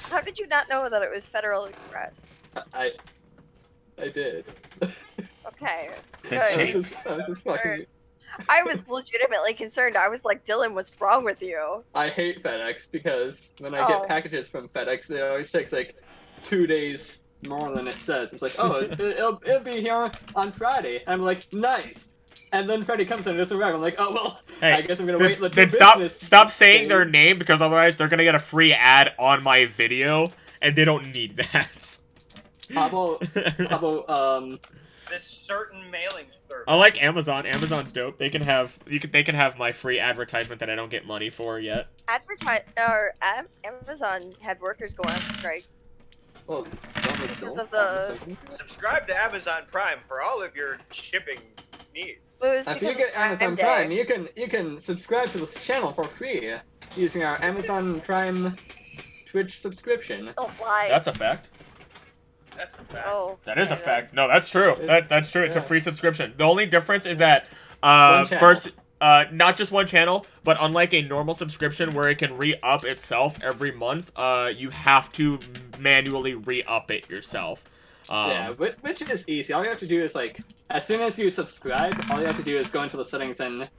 How did you not know that it was Federal Express? I did. Okay. The Good. I was just fucking. I was legitimately concerned. I was like, Dylan, what's wrong with you? I hate FedEx because when I get packages from FedEx, it always takes like 2 days more than it says. It's like, oh, it'll be here on Friday. I'm like, nice. And then Friday comes and it doesn't arrive. I'm like, oh well, Hey, I guess I'm gonna wait. Then stop saying their name, because otherwise they're gonna get a free ad on my video, and they don't need that. How about this certain mailing service. I like Amazon. Amazon's dope. They can have my free advertisement that I don't get money for yet. Amazon had workers go on strike. Well, because of the... Subscribe to Amazon Prime for all of your shipping needs. If you get Amazon Prime, you can subscribe to this channel for free using our Amazon Prime Twitch subscription. Don't lie. That's a fact. That's a fact. Oh, that is a fact. No, that's true. That's true. It's a free subscription. The only difference is that not just one channel, but unlike a normal subscription where it can re-up itself every month, you have to manually re-up it yourself. Yeah, which is easy. All you have to do is, like, as soon as you subscribe, all you have to do is go into the settings and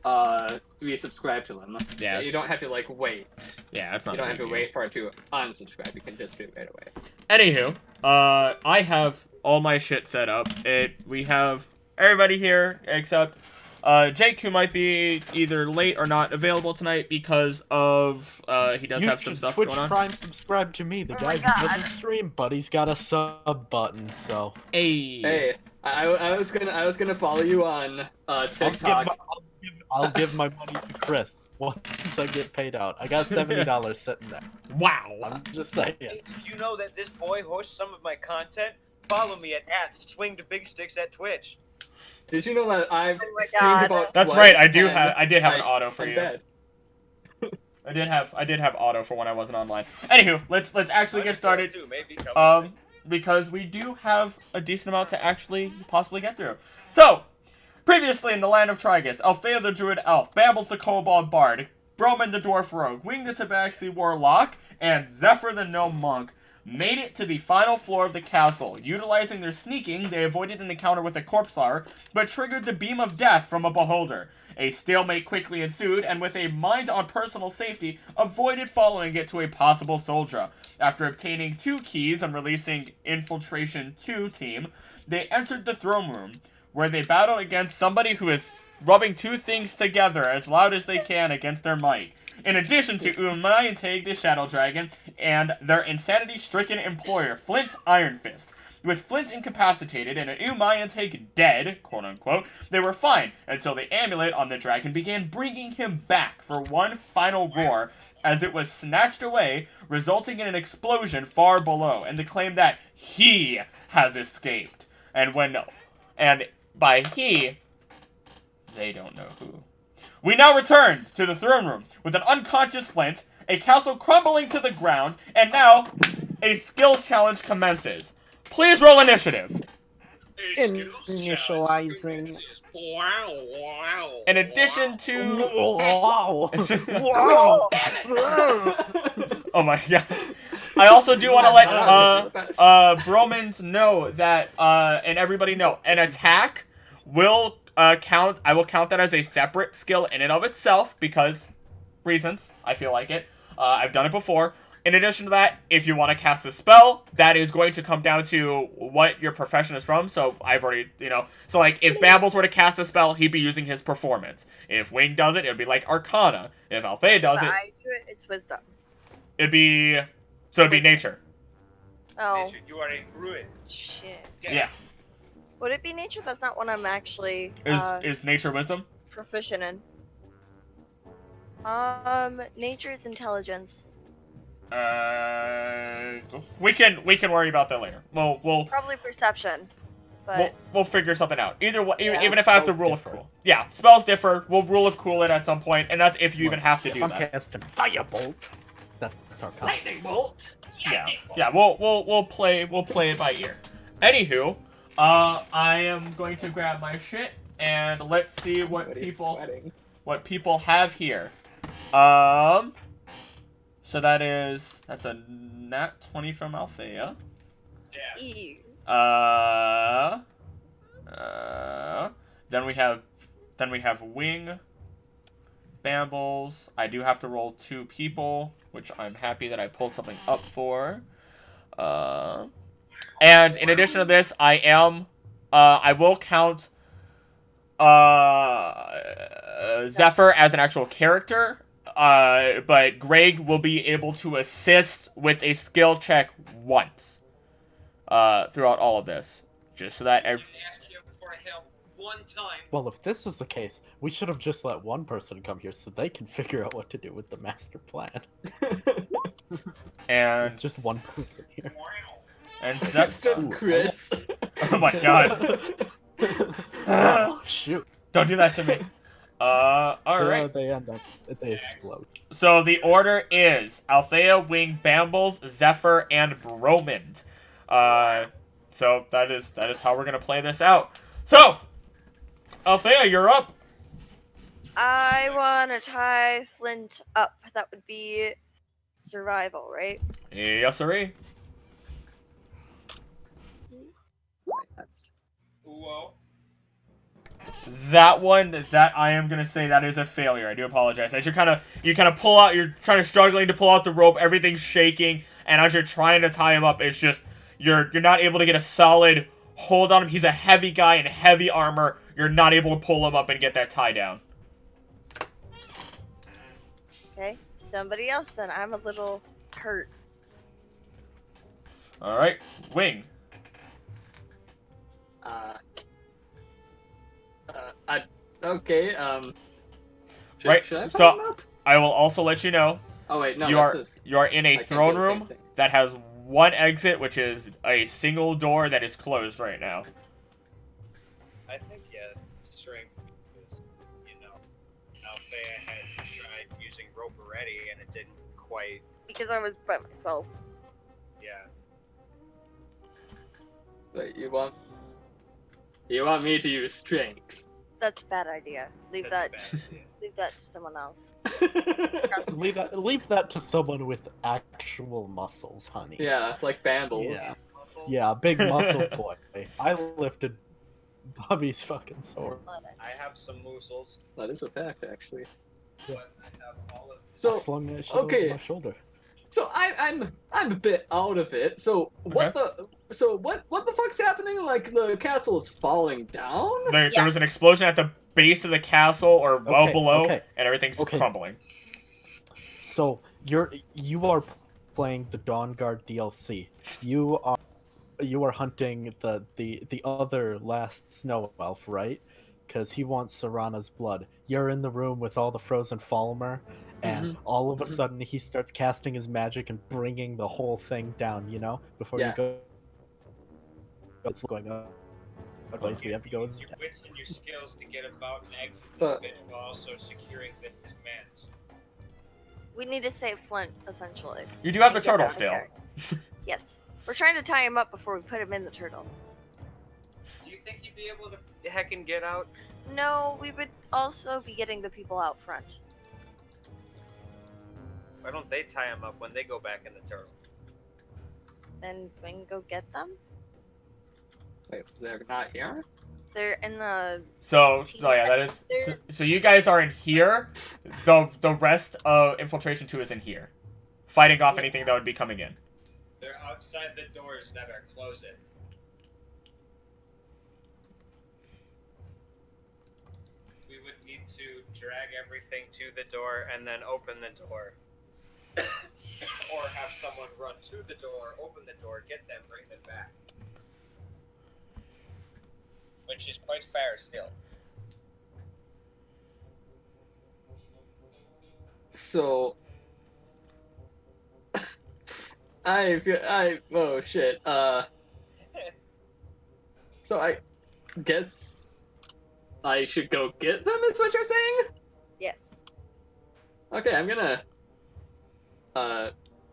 resubscribe to them. Yeah, you don't have to, like, wait. Yeah, that's not. You don't have to wait for it to unsubscribe. You can just do it right away. Anywho, I have all my shit set up. We have everybody here except Jake, who might be either late or not available tonight because of he does have some stuff Twitch going on. Prime subscribe to me. The guy who doesn't stream, but he's got a sub button. So hey, I was gonna follow you on TikTok. I'll give my money to Chris once I get paid out. I got $70 sitting there. Wow. I'm just saying. Did you know that this boy hosts some of my content? Follow me at @SwingToBigSticks at Twitch. Did you know that I've streamed about That's twice, right. I did have an auto for you. Dead. I did have auto for when I wasn't online. Anywho, let's actually get started. Too, maybe because we do have a decent amount to actually possibly get through. So, previously in the land of Trigis, Althaea the Druid Elf, Bambles the Kobold Bard, Bromund the Dwarf Rogue, the Tabaxi Warlock, and Zephfer the Gnome Monk made it to the final floor of the castle. Utilizing their sneaking, they avoided an encounter with a corpse lar, but triggered the beam of death from a beholder. A stalemate quickly ensued, and with a mind on personal safety, avoided following it to a possible soldier. After obtaining 2 keys and releasing Infiltration 2 team, they entered the throne room, where they battled against somebody who is rubbing 2 things together as loud as they can against their might. In addition to Umayantag the Shadow Dragon and their insanity-stricken employer, Flint Iron Fist. With Flint incapacitated and Umayantag dead, quote-unquote, they were fine until the amulet on the dragon began bringing him back for one final roar as it was snatched away, resulting in an explosion far below and the claim that he has escaped. And by he, they don't know who. We now return to the throne room with an unconscious Flint, a castle crumbling to the ground, and now a skills challenge commences. Please roll initiative. Initializing. In addition to... Wow. Oh my god. I also do want to let Bromund know that, and everybody know, an attack will count. I will count that as a separate skill in and of itself because reasons. I feel like it. I've done it before. In addition to that, if you want to cast a spell, that is going to come down to what your profession is from. So I've already, so like if Bambles were to cast a spell, he'd be using his performance. If Wing does it, it'd be like Arcana. If Althaea does it, I do it, it's Wisdom. It'd be Nature. Oh. Nature, you are a druid. Shit. Yeah. Would it be Nature? That's not one I'm actually Is Nature Wisdom? proficient in. Nature is Intelligence. We can worry about that later. We'll probably Perception, but we'll figure something out. Either way, Yeah, even if I have to rule of cool. Yeah, spells differ. We'll rule of cool it at some point, and that's if you even have to do I'm that. casting Firebolt. That's our color. Lightning bolt. Yeah. We'll play it by ear. Anywho, I am going to grab my shit and let's see what people have here. So that's a nat 20 from Althaea. Yeah. Ew. Then we have Wing, Bambles. I do have to roll 2 people, which I'm happy that I pulled something up for. And in addition to this, I will count Zephfer as an actual character. But Greg will be able to assist with a skill check once throughout all of this, just so that Ask him for help one time. Well, if this is the case, we should have just let one person come here so they can figure out what to do with the master plan. and It's just one person here. and That's just Ooh, Chris. oh my god, Oh, shoot. don't do that to me. All right. They explode. So the order is Althaea, Wing, Bambles, Zephfer, and Bromund. So that is how we're gonna play this out. So, Althaea, you're up. I want to tie Flint up. That would be survival, right? Yes, sirree. Whoa. That one, that I am gonna say that is a failure. I do apologize. As you kind of pull out, you're struggling to pull out the rope. Everything's shaking, and as you're trying to tie him up, it's just you're not able to get a solid hold on him. He's a heavy guy in heavy armor. You're not able to pull him up and get that tie down. Okay, somebody else then. I'm a little hurt. All right, Wing. Okay. Right, Should I so- put him up? I will also let you know Oh wait, no. you that's are in a I can't do throne the same room thing. that has one exit, which is a single door that is closed right now. I think, yeah, strength is, Althaea had tried using rope already and it didn't quite, Because I was by myself. yeah. Wait, you want me to use strength? That's a bad idea. Leave that That's a bad idea. leave that to someone else. Leave that to someone with actual muscles, honey. Yeah, like Bambles. Yeah. Muscles? Yeah, big muscle boy. I lifted Bobby's fucking sword. I have some muscles, That is a fact, actually. but I have all of I So, slung that shit okay. over my shoulder. so I'm a bit out of it. So what the fuck's happening? Like the castle is falling down? There was an explosion at the base of the castle, or well Okay, below, okay, and everything's okay. crumbling. So you are playing the Dawn Guard DLC. You are hunting the other last snow elf, right? Because he wants Serana's blood. You're in the room with all the frozen Falmer, and all of a sudden he starts casting his magic and bringing the whole thing down. Before Yeah. you go, what's going on? What place we have to go is your wits and your skills to get about and exit this But- bitch while also securing this commands. We need to save Flint, essentially. You do have the Get turtle out of still. here. Yes. We're trying to tie him up before we put him in the turtle. Do you think you'd be able to heckin' get out? No, we would also be getting the people out front. Why don't they tie him up when they go back in the turtle? Then we can go get them. Wait, they're not here? They're in the. So yeah, that is. So you guys are in here. The rest of Infiltration 2 is in here, fighting off anything that would be coming in. They're outside the doors that are closing. We would need to drag everything to the door and then open the door. Or have someone run to the door, open the door, get them, bring them back. Which is quite fair still. So oh shit. So I guess I should go get them, is what you're saying? Yes. Okay, I'm gonna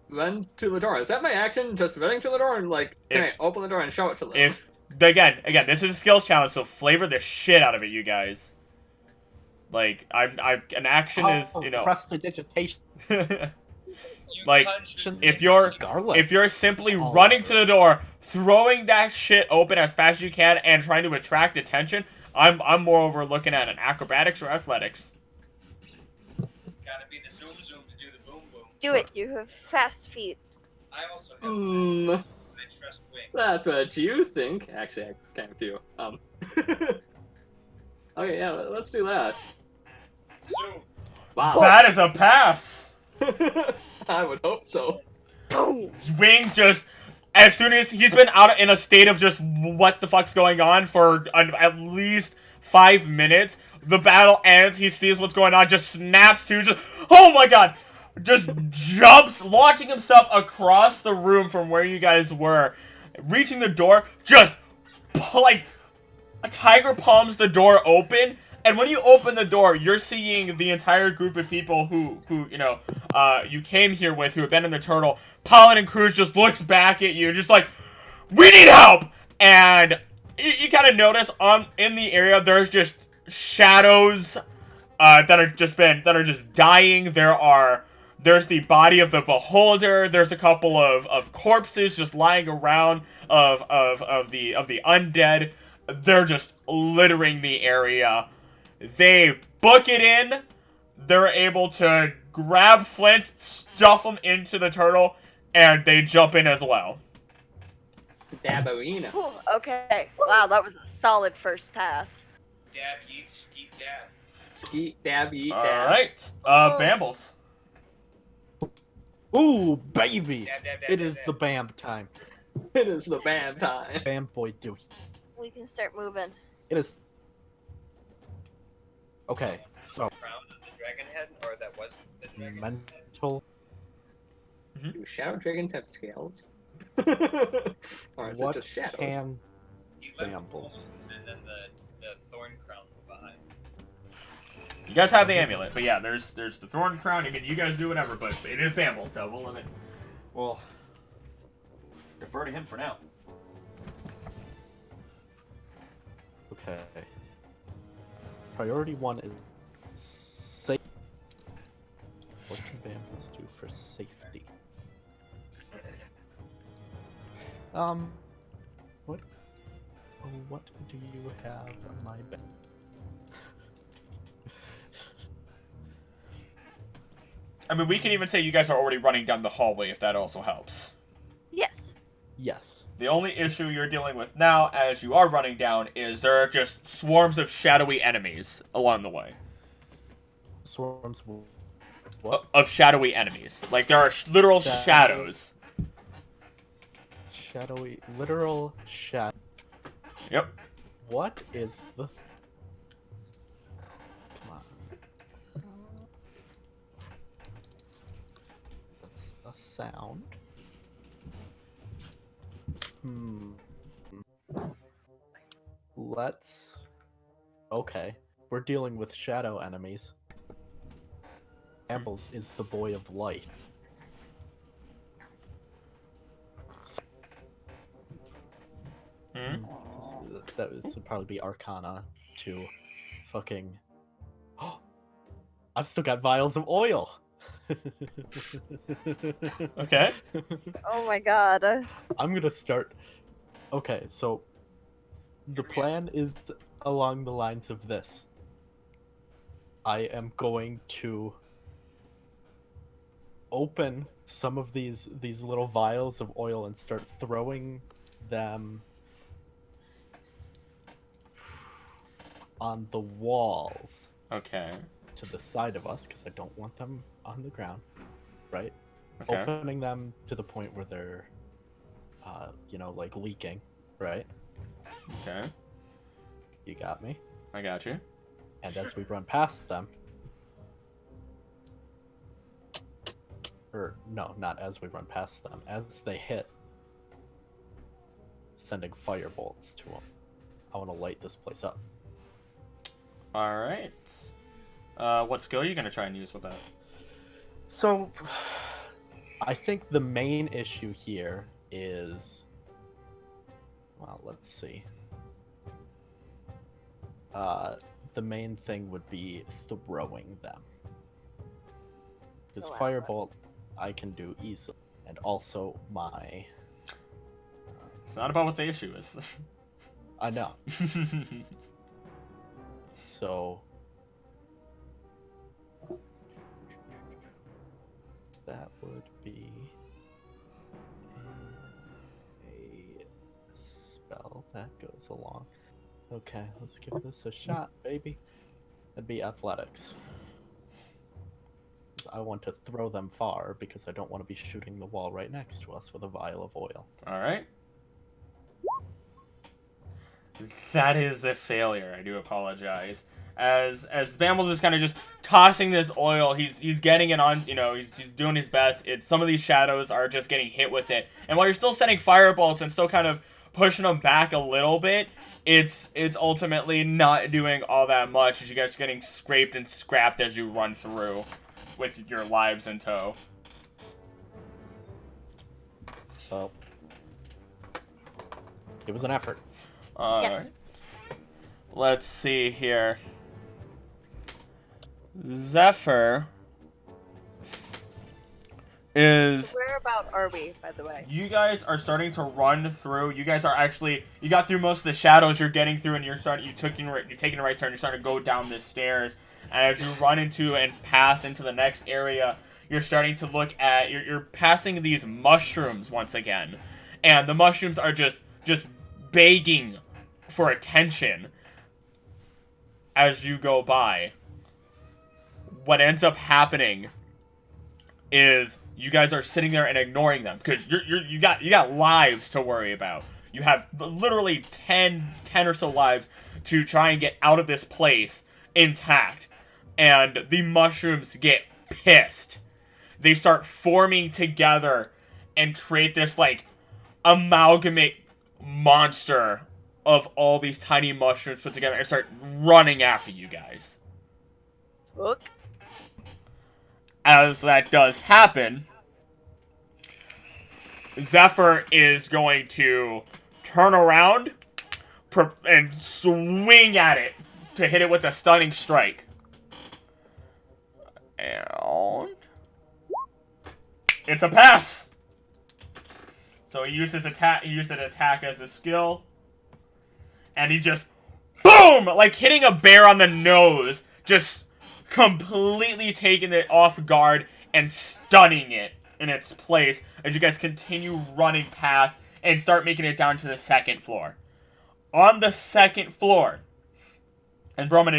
run to the door. Is that my action? Just running to the door and can I open the door and show it to them? If again, this is a skills challenge, so flavor the shit out of it, you guys. Like an action is prestidigitation. You Like, conjured if you're Garlic. if you're simply All running over to the door, throwing that shit open as fast as you can, and trying to attract attention, I'm moreover looking at an acrobatics or athletics. Gotta be the zoom zoom to do the boom boom. Do it. You have fast feet. I also have I trust wing. That's what you think. Actually, I kind of do. Okay, yeah, let's do that. Zoom. Wow. That is a pass. I would hope so. Boom. Wing just, as soon as he's been out in a state of just what the fuck's going on for at least 5 minutes, the battle ends, he sees what's going on, just snaps to, just, oh my god, just jumps, launching himself across the room from where you guys were, reaching the door, just, like, a tiger palms the door open, and when you open the door, you're seeing the entire group of people who you know, you came here with, who have been in the turtle. Paladin Cruz just looks back at you, just like, we need help! And you kind of notice in the area, there's just shadows that are just dying. There's the body of the beholder. There's a couple of corpses just lying around of the undead. They're just littering the area. They book it in. They're able to grab Flint, stuff him into the turtle, and they jump in as well. Dabarina. Ooh, okay. Wow, that was a solid first pass. Dab yeet skeet dab. Eat, dab, eat, dab. Alright, Bambles. Ooh, baby! Dab dab dab. It dab, is dab. the Bam time. It is the band time. Bam boy do. We can start moving. It is. Okay, so Crown of the dragon head, or that was the dragon head. mental. Do shadow dragons have scales? Or is What it just shadows? can You left Bambles? the bones and then the thorn crown behind. You guys have the amulet, but yeah, there's the thorn crown. I mean, you guys do whatever, but it is Bambles, so we'll defer to him for now. Okay. Priority 1 is safe. What can Bambles do for safety? What do you have on my bed? I mean, we can even say you guys are already running down the hallway if that also helps. Yes. Yes. The only issue you're dealing with now, as you are running down, is there are just swarms of shadowy enemies along the way. Swarms of what? Of shadowy enemies. Like, there are literal Shadow. shadows. Shadowy, literal shadow. Yep. What is the? Come on. That's a sound. Let's. Okay, we're dealing with shadow enemies. Bambles is the boy of light. Hmm? That would probably be Arcana to fucking. Oh, I've still got vials of oil. Okay. Oh my god. I'm gonna start. Okay, so the plan is along the lines of this. I am going to open some of these little vials of oil and start throwing them on the walls Okay. to the side of us because I don't want them on the ground, right? Okay. Opening them to the point where they're, like leaking, right? Okay. You got me? I got you. And as we run past them, or no, not as we run past them, as they hit, sending firebolts to them. I want to light this place up. Alright. What skill are you going to try and use with that? So, I think the main issue here is, well, let's see. The main thing would be throwing them. Because Oh, wow. firebolt I can do easily. And also my... It's not about what the issue is. I know. So... that would be... a spell that goes along. Okay, let's give this a shot, baby. That'd be athletics. 'Cause I want to throw them far because I don't want to be shooting the wall right next to us with a vial of oil. Alright. That is a failure. I do apologize. As Bambles is kind of just tossing this oil, he's getting it on, you know, he's doing his best. Some of these shadows are just getting hit with it. And while you're still sending firebolts and still kind of pushing them back a little bit, it's ultimately not doing all that much as you guys are getting scraped and scrapped as you run through with your lives in tow. So, it was an effort. Yes. Let's see here. Zephfer is... Where about are we, by the way? You guys are starting to run through. You guys are actually... You got through most of the shadows you're getting through, and you're taking a right turn. You're starting to go down the stairs. And as you run into and pass into the next area, you're starting to look at... You're passing these mushrooms once again. And the mushrooms are just begging for attention as you go by. What ends up happening is you guys are sitting there and ignoring them because you got lives to worry about. You have literally 10 or so lives to try and get out of this place intact, and the mushrooms get pissed. They start forming together and create this like amalgamate monster of all these tiny mushrooms put together and start running after you guys. Look. As that does happen, Zephfer is going to turn around and swing at it to hit it with a stunning strike. And it's a pass. So he used his attack. He used an attack as a skill, and he just boom, like hitting a bear on the nose, just completely taking it off guard and stunning it in its place as you guys continue running past and start making it down to the second floor. On the second floor, and Bromund,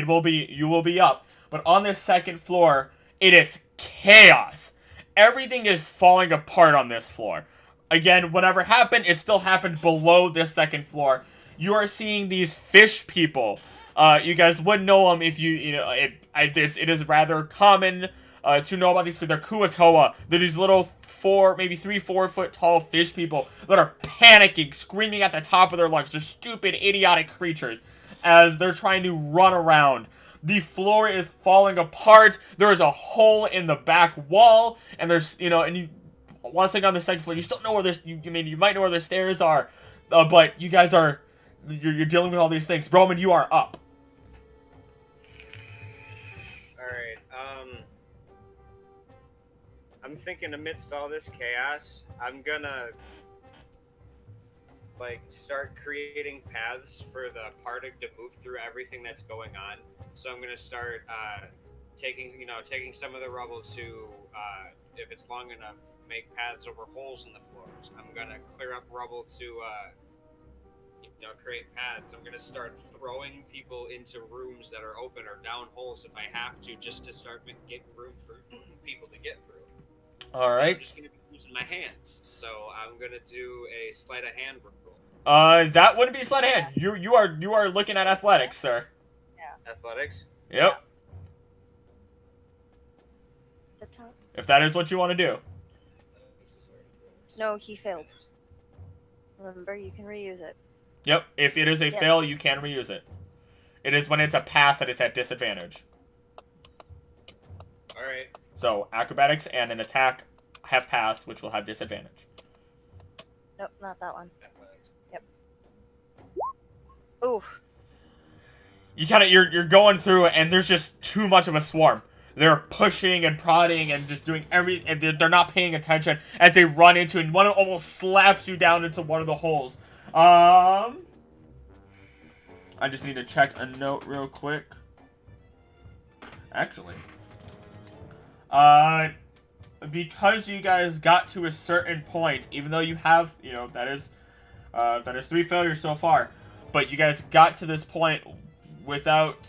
you will be up, but on this second floor, it is chaos. Everything is falling apart on this floor. Again, whatever happened, it still happened below this second floor. You are seeing these fish people. You guys would know them if it is rather common to know about these because they're Kuatoa. They're these little 4 foot tall fish people that are panicking, screaming at the top of their lungs. They're stupid, idiotic creatures as they're trying to run around. The floor is falling apart. There is a hole in the back wall, and there's once on the second floor, you still know where this. You might know where the stairs are, but you guys are you're dealing with all these things. Bromund, you are up. I'm thinking amidst all this chaos, I'm gonna start creating paths for the party to move through everything that's going on. So I'm gonna start taking some of the rubble to, if it's long enough, make paths over holes in the floors. I'm gonna clear up rubble to create paths. I'm gonna start throwing people into rooms that are open or down holes if I have to, just to start getting room for people to get through. All right. I'm just gonna be using my hands, so I'm gonna do a sleight of hand roll. That wouldn't be sleight of hand. You are looking at athletics, sir. Yeah. Athletics? Yep. The top. If that is what you want to do. No, he failed. Remember, you can reuse it. Yep. If it is a fail, you can reuse it. It is when it's a pass that it's at disadvantage. All right. So acrobatics and an attack have pass, which will have disadvantage. Nope, not that one. Athletics. Yep. Ooh. You're going through, and there's just too much of a swarm. they're pushing and prodding and just doing and they're not paying attention as they run into it, and one almost slaps you down into one of the holes. I just need to check a note real quick. Actually, because you guys got to a certain point, even though you have, that is 3 failures so far, but you guys got to this point without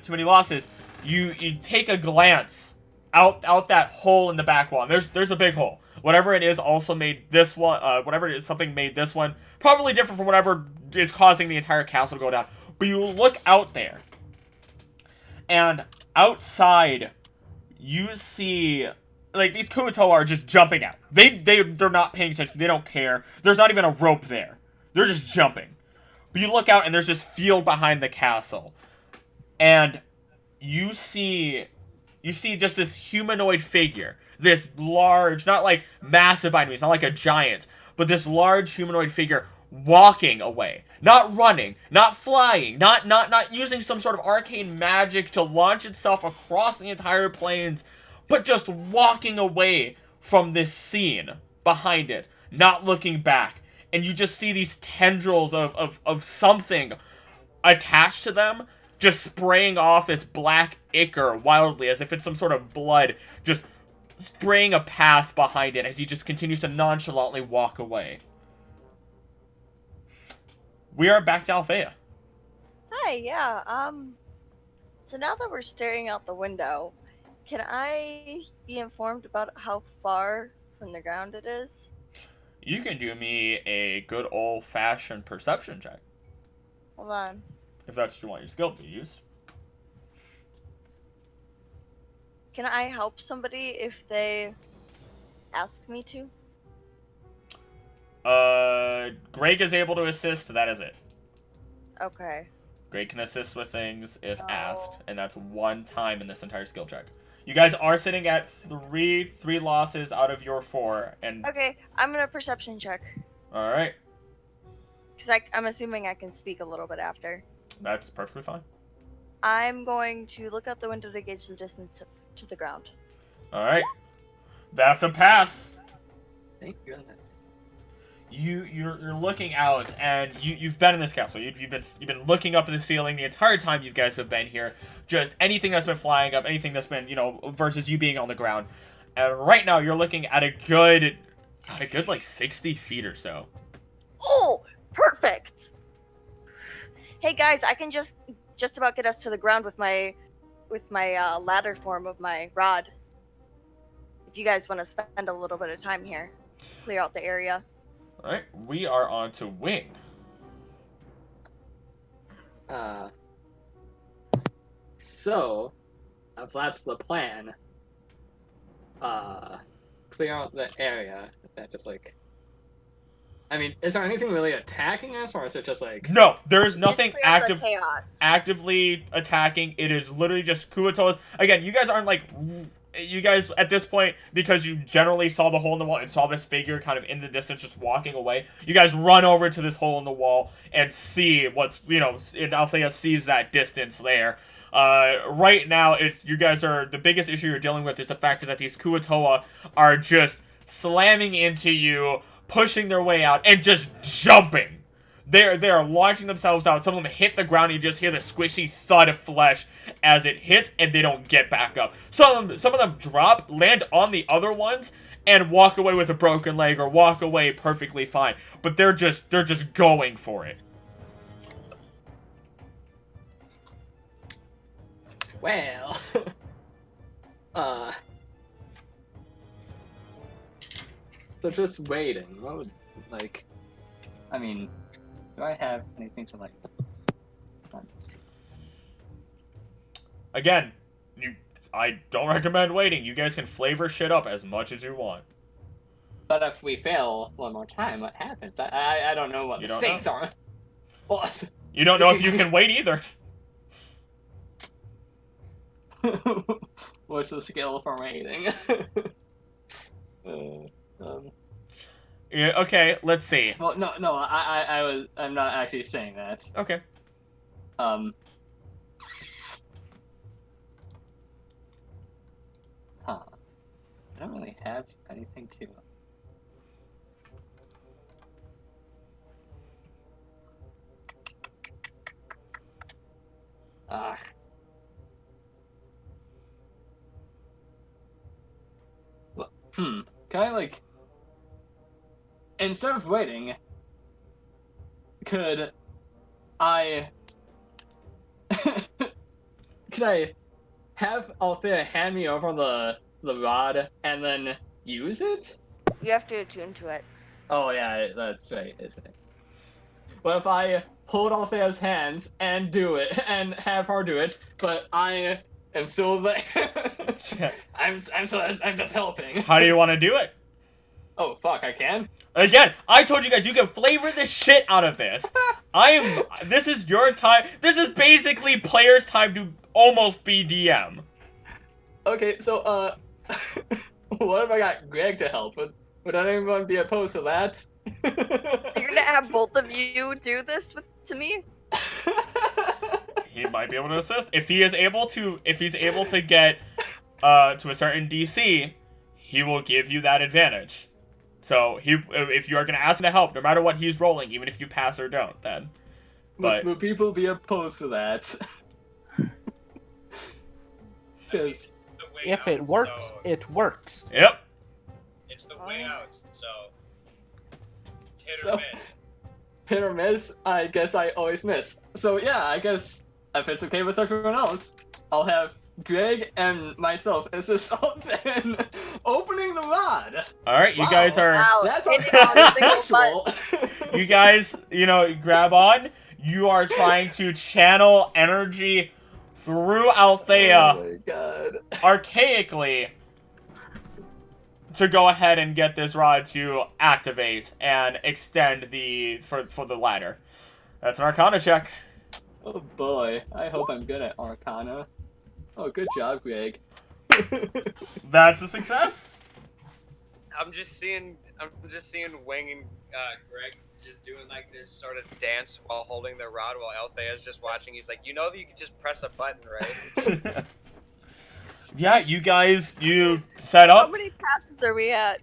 too many losses. You take a glance out that hole in the back wall. There's a big hole. Whatever it is also made this one. Whatever it is, something made this one probably different from whatever is causing the entire castle to go down. But you look out there, and outside, you see, like, these Kuotoa are just jumping out. They're not paying attention. They don't care. There's not even a rope there. They're just jumping. But you look out, and there's this field behind the castle. And you see just this humanoid figure. This large, not like massive by any means, not like a giant, but this large humanoid figure walking away. Not running, not flying, not using some sort of arcane magic to launch itself across the entire plains, but just walking away from this scene behind it, not looking back. And you just see these tendrils of something attached to them, just spraying off this black ichor wildly, as if it's some sort of blood, just spraying a path behind it as he just continues to nonchalantly walk away. We are back to Althaea. Hi, yeah, so now that we're staring out the window, can I be informed about how far from the ground it is? You can do me a good old-fashioned perception check. Hold on. If that's what you want your skill to be used. Can I help somebody if they ask me to? Greg is able to assist, that is it. Okay. Greg can assist with things if asked, and that's 1 time in this entire skill check. You guys are sitting at 3 losses out of your 4, and... Okay, I'm gonna perception check. Alright. Because I'm assuming I can speak a little bit after. That's perfectly fine. I'm going to look out the window to gauge the distance to the ground. Alright. That's a pass. Thank goodness. You're looking out, and you've been in this castle. You've been looking up at the ceiling the entire time you guys have been here. Just anything that's been flying up, anything that's been, versus you being on the ground. And right now you're looking at a good like 60 feet or so. Oh, perfect. Hey guys, I can just about get us to the ground with my ladder form of my rod. If you guys want to spend a little bit of time here, clear out the area. Alright, we are on to Wing. So, if that's the plan, clear out the area. Is that just like... I mean, is there anything really attacking us, or is it just like... No, there's nothing Just clear out the chaos. actively attacking. It is literally just Kuotoas. Again, you guys aren't like... You guys, at this point, because you generally saw the hole in the wall and saw this figure kind of in the distance just walking away, you guys run over to this hole in the wall and see what's, Althaea sees that distance there. Right now, you guys are, the biggest issue you're dealing with is the fact that these Kuotoa are just slamming into you, pushing their way out, and just jumping. They are launching themselves out. Some of them hit the ground, and you just hear the squishy thud of flesh as it hits, and they don't get back up. Some of them drop, land on the other ones, and walk away with a broken leg, or walk away perfectly fine. But they're just going for it. Well, so just waiting. What would, like, I mean, do I have anything to, like, Again, I don't recommend waiting. You guys can flavor shit up as much as you want. But if we fail one more time, what happens? I don't know what the stakes are. What? You don't know if you can wait either. What's the skill for waiting? Yeah, okay, let's see. Well, no, I'm not actually saying that. Okay. I don't really have anything to. Ah. Well, can I, like... Instead of waiting, could I... could I have Althaea hand me over the rod and then use it? You have to attune to it. Oh yeah, that's right, isn't it? What if I hold Althea's hands and do it, and have her do it, but I am still there? I'm just helping. How do you want to do it? Oh fuck, I can? Again, I told you guys you can flavor the shit out of this. This is your time. This is basically players' time to almost be DM. Okay, so, what if I got Greg to help? Would anyone be opposed to that? So you're gonna have both of you do this to me? He might be able to assist if he is able to. If he's able to get to a certain DC, he will give you that advantage. So if you are gonna ask him to help, no matter what he's rolling, even if you pass or don't, then. But will people be opposed to that? Because if it works, it works. Yep. It's the way out, so it's hit So- or miss. hit or miss, I guess I always miss. So yeah, I guess if it's okay with everyone else, I'll have Greg and myself assist in opening the rod. All right, you guys are. Wow, That's hit all it on a single button. sexual. You guys, grab on. You are trying to channel energy through Althaea Oh my god. archaically to go ahead and get this rod to activate and extend for the ladder. That's an Arcana check. Oh boy, I hope I'm good at Arcana. Oh, good job, Greg. That's a success. I'm just seeing Wing and Greg just doing like this sort of dance while holding the rod while Althea's just watching. He's like, you know that you can just press a button, right? Yeah, you guys, you set How up. many passes are we at?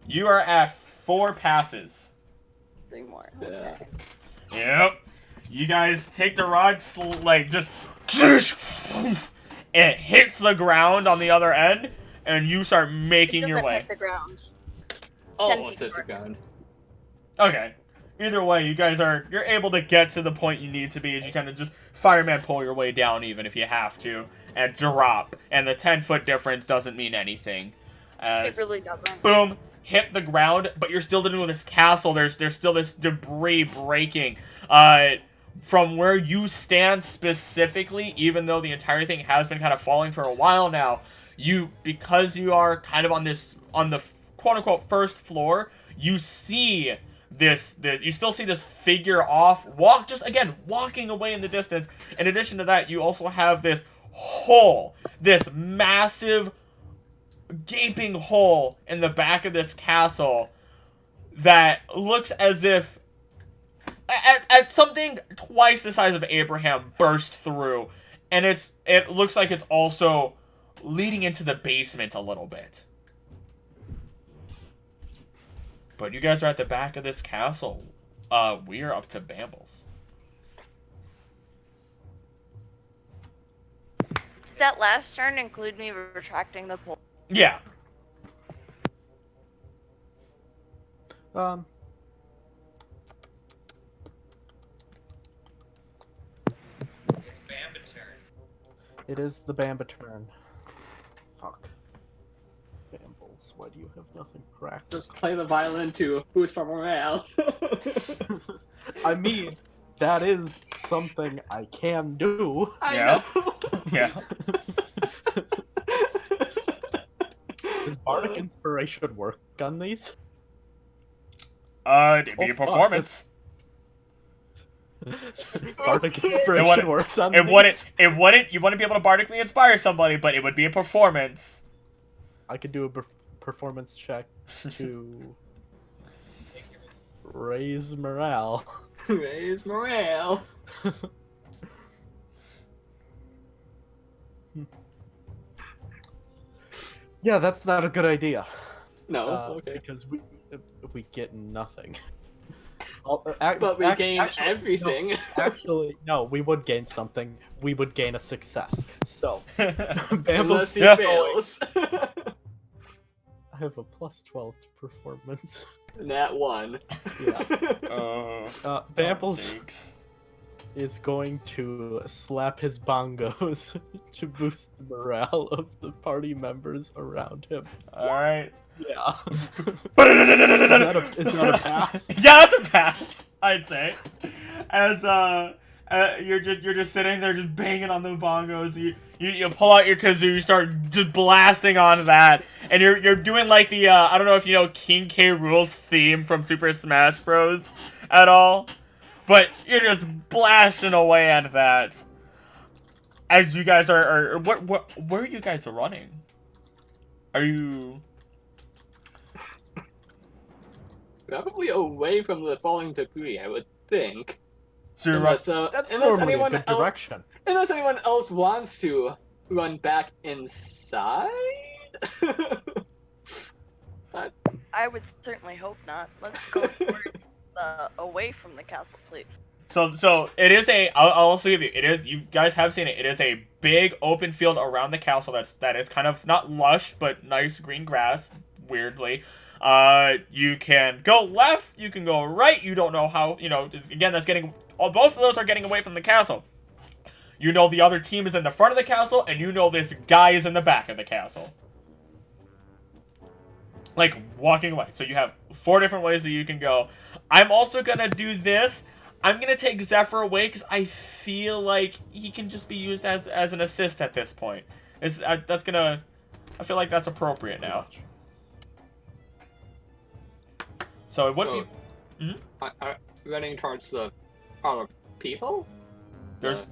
You are at 4 passes. 3 more. Yeah. Yep. You guys take the rod, just... It hits the ground on the other end, and you start making It your doesn't way. hit the ground. Almost 10 hits the ground. Okay. Either way, you're able to get to the point you need to be as you kind of just fireman pull your way down even if you have to, and drop. And the 10-foot difference doesn't mean anything. It really doesn't. Boom, hit the ground, but you're still dealing with this castle. There's still this debris breaking. From where you stand specifically, even though the entire thing has been kind of falling for a while now, because you are kind of on the quote-unquote first floor, you see you still see this figure walking away in the distance. In addition to that, you also have this hole, this massive gaping hole in the back of this castle that looks as if at something twice the size of Abraham burst through, and it looks like it's also leading into the basement a little bit. But you guys are at the back of this castle. We are up to Bambles. Did that last turn include me retracting the pole? Yeah. It's Bamba turn. It is the Bamba turn. Fuck. Bambles, why do you have nothing practiced? Just play the violin to boost our morale. I mean, that is something I can do. Yeah. know. Yeah. Does Bardic Inspiration work on these? It'd be Oh, a fuck, performance. Bardic It Inspiration wouldn't- works on It these? wouldn't, you wouldn't be able to bardically inspire somebody, but it would be a performance. I could do a performance check to raise morale. Raise morale. Yeah, that's not a good idea. No, okay. Because we get nothing. But we gain everything. No, actually, no, we would gain something. We would gain a success. So, Unless Bambles, he fails. I have a +12 to performance. Nat 1. Yeah. Bambles is going to slap his bongos to boost the morale of the party members around him. Alright. Yeah. Is that a pass? Yeah, that's a pass, I'd say. As you're just sitting there just banging on the bongos, you pull out your kazoo, you start just blasting on that, and you're doing like the I don't know if you know King K. Rool's theme from Super Smash Bros. At all, but you're just blasting away at that. As you guys are where are you guys running? Are you Probably away from the falling debris, I would think. so you're Unless, That's unless normally a anyone good direction. Unless anyone else wants to run back inside? I would certainly hope not. Let's go towards away from the castle, please. So it is a. I'll also give you. It is. You guys have seen it. It is a big open field around the castle. That is kind of not lush, but nice green grass. Weirdly, you can go left. You can go right. You don't know how. You know. Again, that's getting. Both of those are getting away from the castle. You know the other team is in the front of the castle, and you know this guy is in the back of the castle. Like walking away. So you have 4 different ways that you can go. I'm also gonna do this. I'm going to take Zephfer away because I feel like he can just be used as an assist at this point. That's going to... I feel like that's appropriate now. So it would be... Running towards the other people? There's...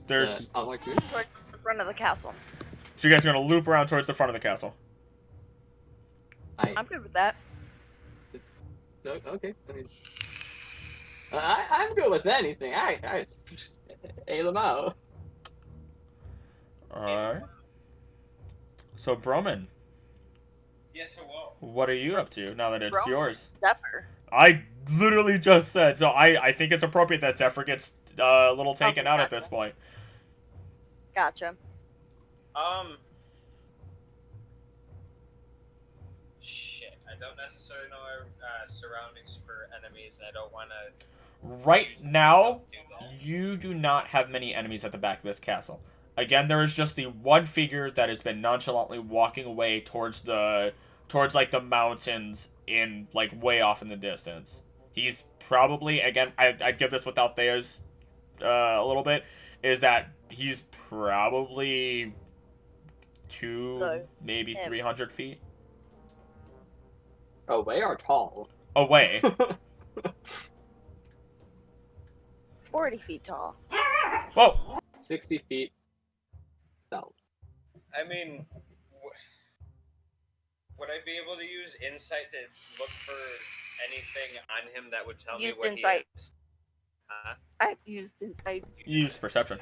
Towards the front of the castle. So you guys are going to loop around towards the front of the castle. I'm good with that. Okay. I mean... I'm good with anything. I aim them out. Alright. So, Bromund. Yes, hello. What are you up to now that it's yours? Zephfer. I literally just said, so I think it's appropriate that Zephfer gets a little taken out at this point. Gotcha. Shit. I don't necessarily know our surroundings for enemies, and I don't want to... Right now, you do not have many enemies at the back of this castle. Again, there is just the one figure that has been nonchalantly walking away towards like the mountains in like way off in the distance. He's probably, again, I'd give this with Althea's a little bit, is that he's probably 200, maybe 300 feet away or tall? Away. 40 feet tall. Whoa! 60 feet south. I mean, would I be able to use insight to look for anything on him that would tell me what insight. He is? Huh? I've used insight. You used perception.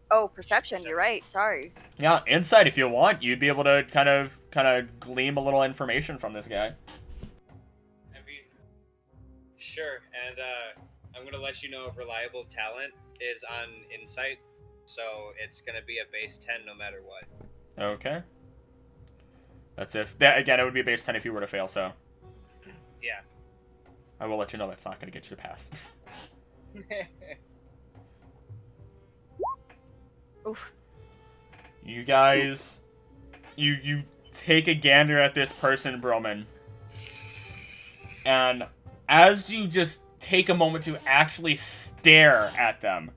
Oh, perception. You're right. Sorry. Yeah, insight if you want. You'd be able to kind of glean a little information from this guy. I mean, sure. And I'm gonna let you know reliable talent is on insight, so it's gonna be a base 10 no matter what. Okay. That's if that again. It would be a base 10 if you were to fail. So. Yeah. I will let you know that's not gonna get you to pass. Oof. You guys, you take a gander at this person, Bromund, and as you just take a moment to actually stare at them,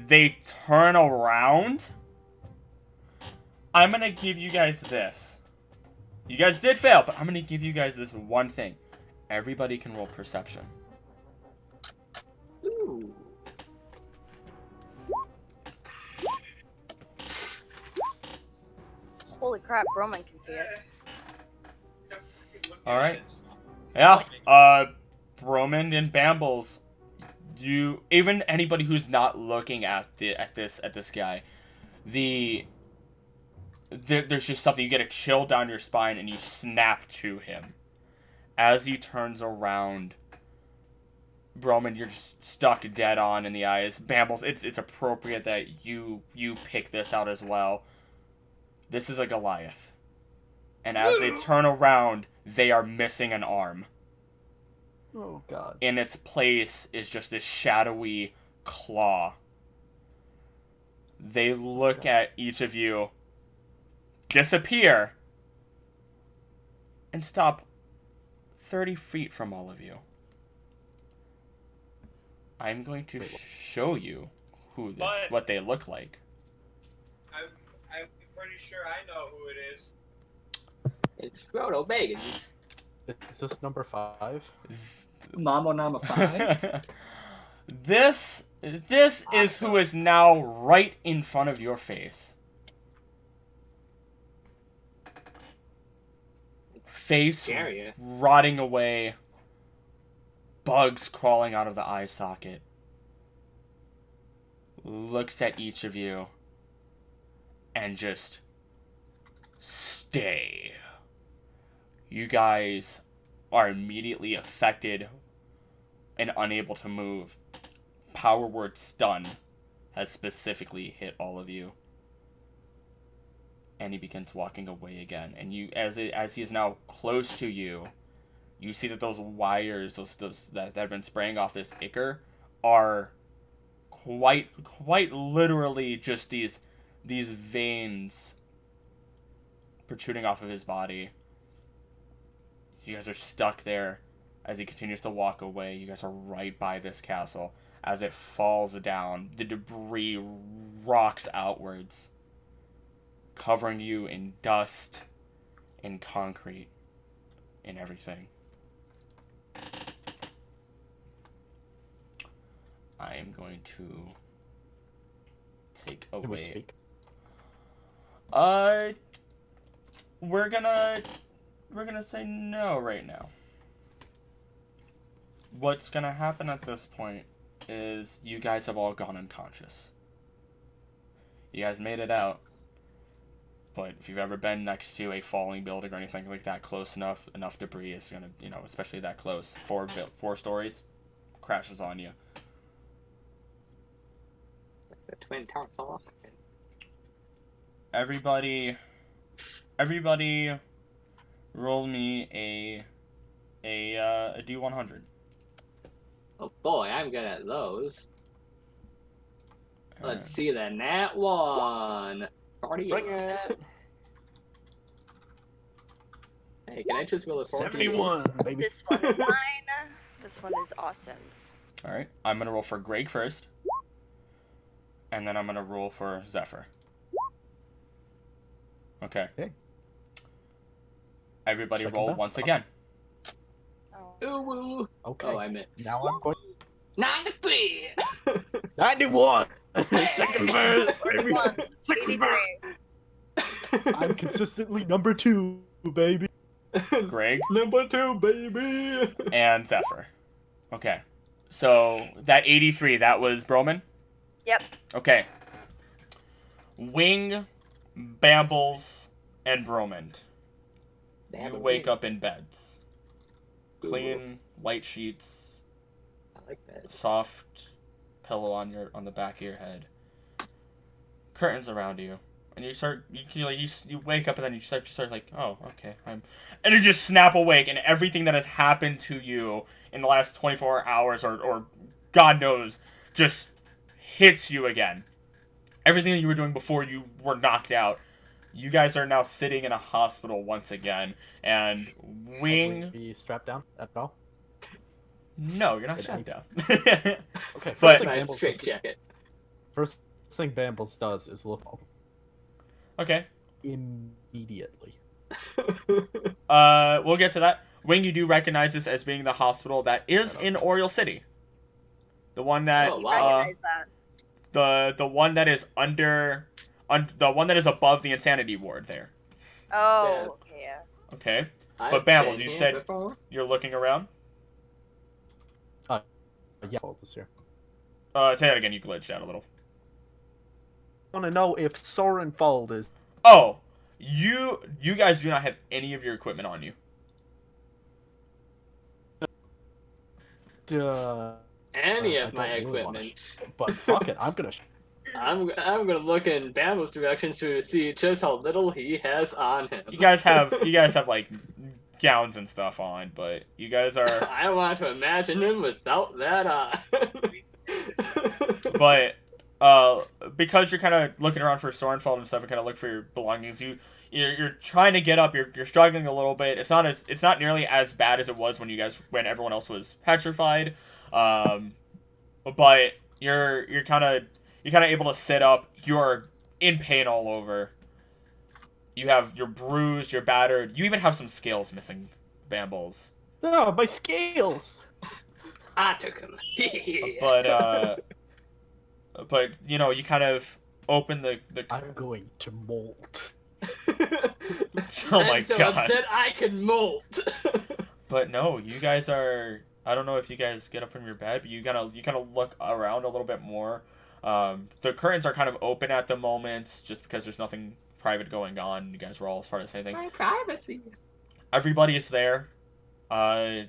they turn around. I'm gonna give you guys this. You guys did fail, but I'm gonna give you guys this one thing. Everybody can roll perception. Ooh. Holy crap, Bromund can see it. All right. Yeah. Bromund and Bambles, even anybody who's not looking at this guy, there's just something, you get a chill down your spine and you snap to him. As he turns around, Bromund, you're just stuck dead on in the eyes. Bambles, it's appropriate that you pick this out as well. This is a Goliath. And as they turn around, they are missing an arm. Oh god. In its place is just this shadowy claw. They look at each of you, disappear, and stop 30 feet from all of you. I'm going to show you what they look like. I'm pretty sure I know who it is. It's Frodo Baggins. Is this number 5? Mambo number 5. This is who is now right in front of your face. Face rotting away, bugs crawling out of the eye socket. Looks at each of you and just stay. You guys are immediately affected and unable to move. Power word stun has specifically hit all of you. And he begins walking away again. And you, as he is now close to you, you see that those wires, those that have been spraying off this ichor, are quite literally just these veins protruding off of his body. You guys are stuck there as he continues to walk away. You guys are right by this castle. As it falls down, the debris rocks outwards, covering you in dust, in concrete, in everything. I am going to take away. Can we speak? We're gonna say no right now. What's gonna happen at this point is you guys have all gone unconscious. You guys made it out. But if you've ever been next to a falling building or anything like that, close enough debris is gonna, especially that close, 4 stories, crashes on you. The Twin Towers all off. Everybody, roll me a D100. Oh boy, I'm good at those. Let's see the nat 1. Party. Bring it. Hey, can I just roll a 71, baby. This one is mine. This one is Austin's. Alright, I'm gonna roll for Greg first. And then I'm gonna roll for Zephfer. Okay. Everybody Second roll best. once again. Ooh. Okay. Oh, I missed. Now I'm going 93. 91. Second verse. 41, Second verse. 83. I'm consistently number 2, baby. Greg Number 2, baby. and Zephfer. Okay. So that 83, that was Bromund? Yep. Okay. Wing, Bambles, and Bromund. You wake up in beds. Clean, white sheets, I like that. soft pillow on the back of your head. Curtains around you. And you wake up and then you start like, oh, okay. And you just snap awake and everything that has happened to you in the last 24 hours or God knows just hits you again. Everything that you were doing before you were knocked out. You guys are now sitting in a hospital once again, and Wing... Will we be strapped down at all? No, you're not strapped down. Okay, But- Nice straight jacket. first thing Bambles does is look Okay. immediately. We'll get to that. Wing, you do recognize this as being the hospital that is in Oriole City. The one that... Oh, wow. Recognize that. The one that is the one that is above the insanity ward there. Oh, okay, yeah. Okay. I've Bambles, been you here said- before. You're looking around? Yeah, all this year. Say that again, you glitched out a little. I want to know if Soren Fold is. Oh! You guys do not have any of your equipment on you. Any I of my don't really wanna equipment. but fuck it, I'm gonna. I'm gonna look in Bambles' directions to see just how little he has on him. You guys have like gowns and stuff on, but you guys are. I want to imagine him without that on. But because you're kind of looking around for Sorenfeld and stuff and kind of look for your belongings, you're trying to get up. You're struggling a little bit. It's not nearly as bad as it was when everyone else was petrified. But you're kind of able to sit up. You're in pain all over. You're bruised. You're battered. You even have some scales missing, Bambles. Oh, my scales! I took him. But you know, you kind of open the. I'm going to molt. Oh my I'm so god! upset I can molt. But no, you guys are. I don't know if you guys get up from your bed, but you kind of look around a little bit more. The curtains are kind of open at the moment, just because there's nothing private going on. You guys were all part of the same thing. My privacy. Everybody is there. You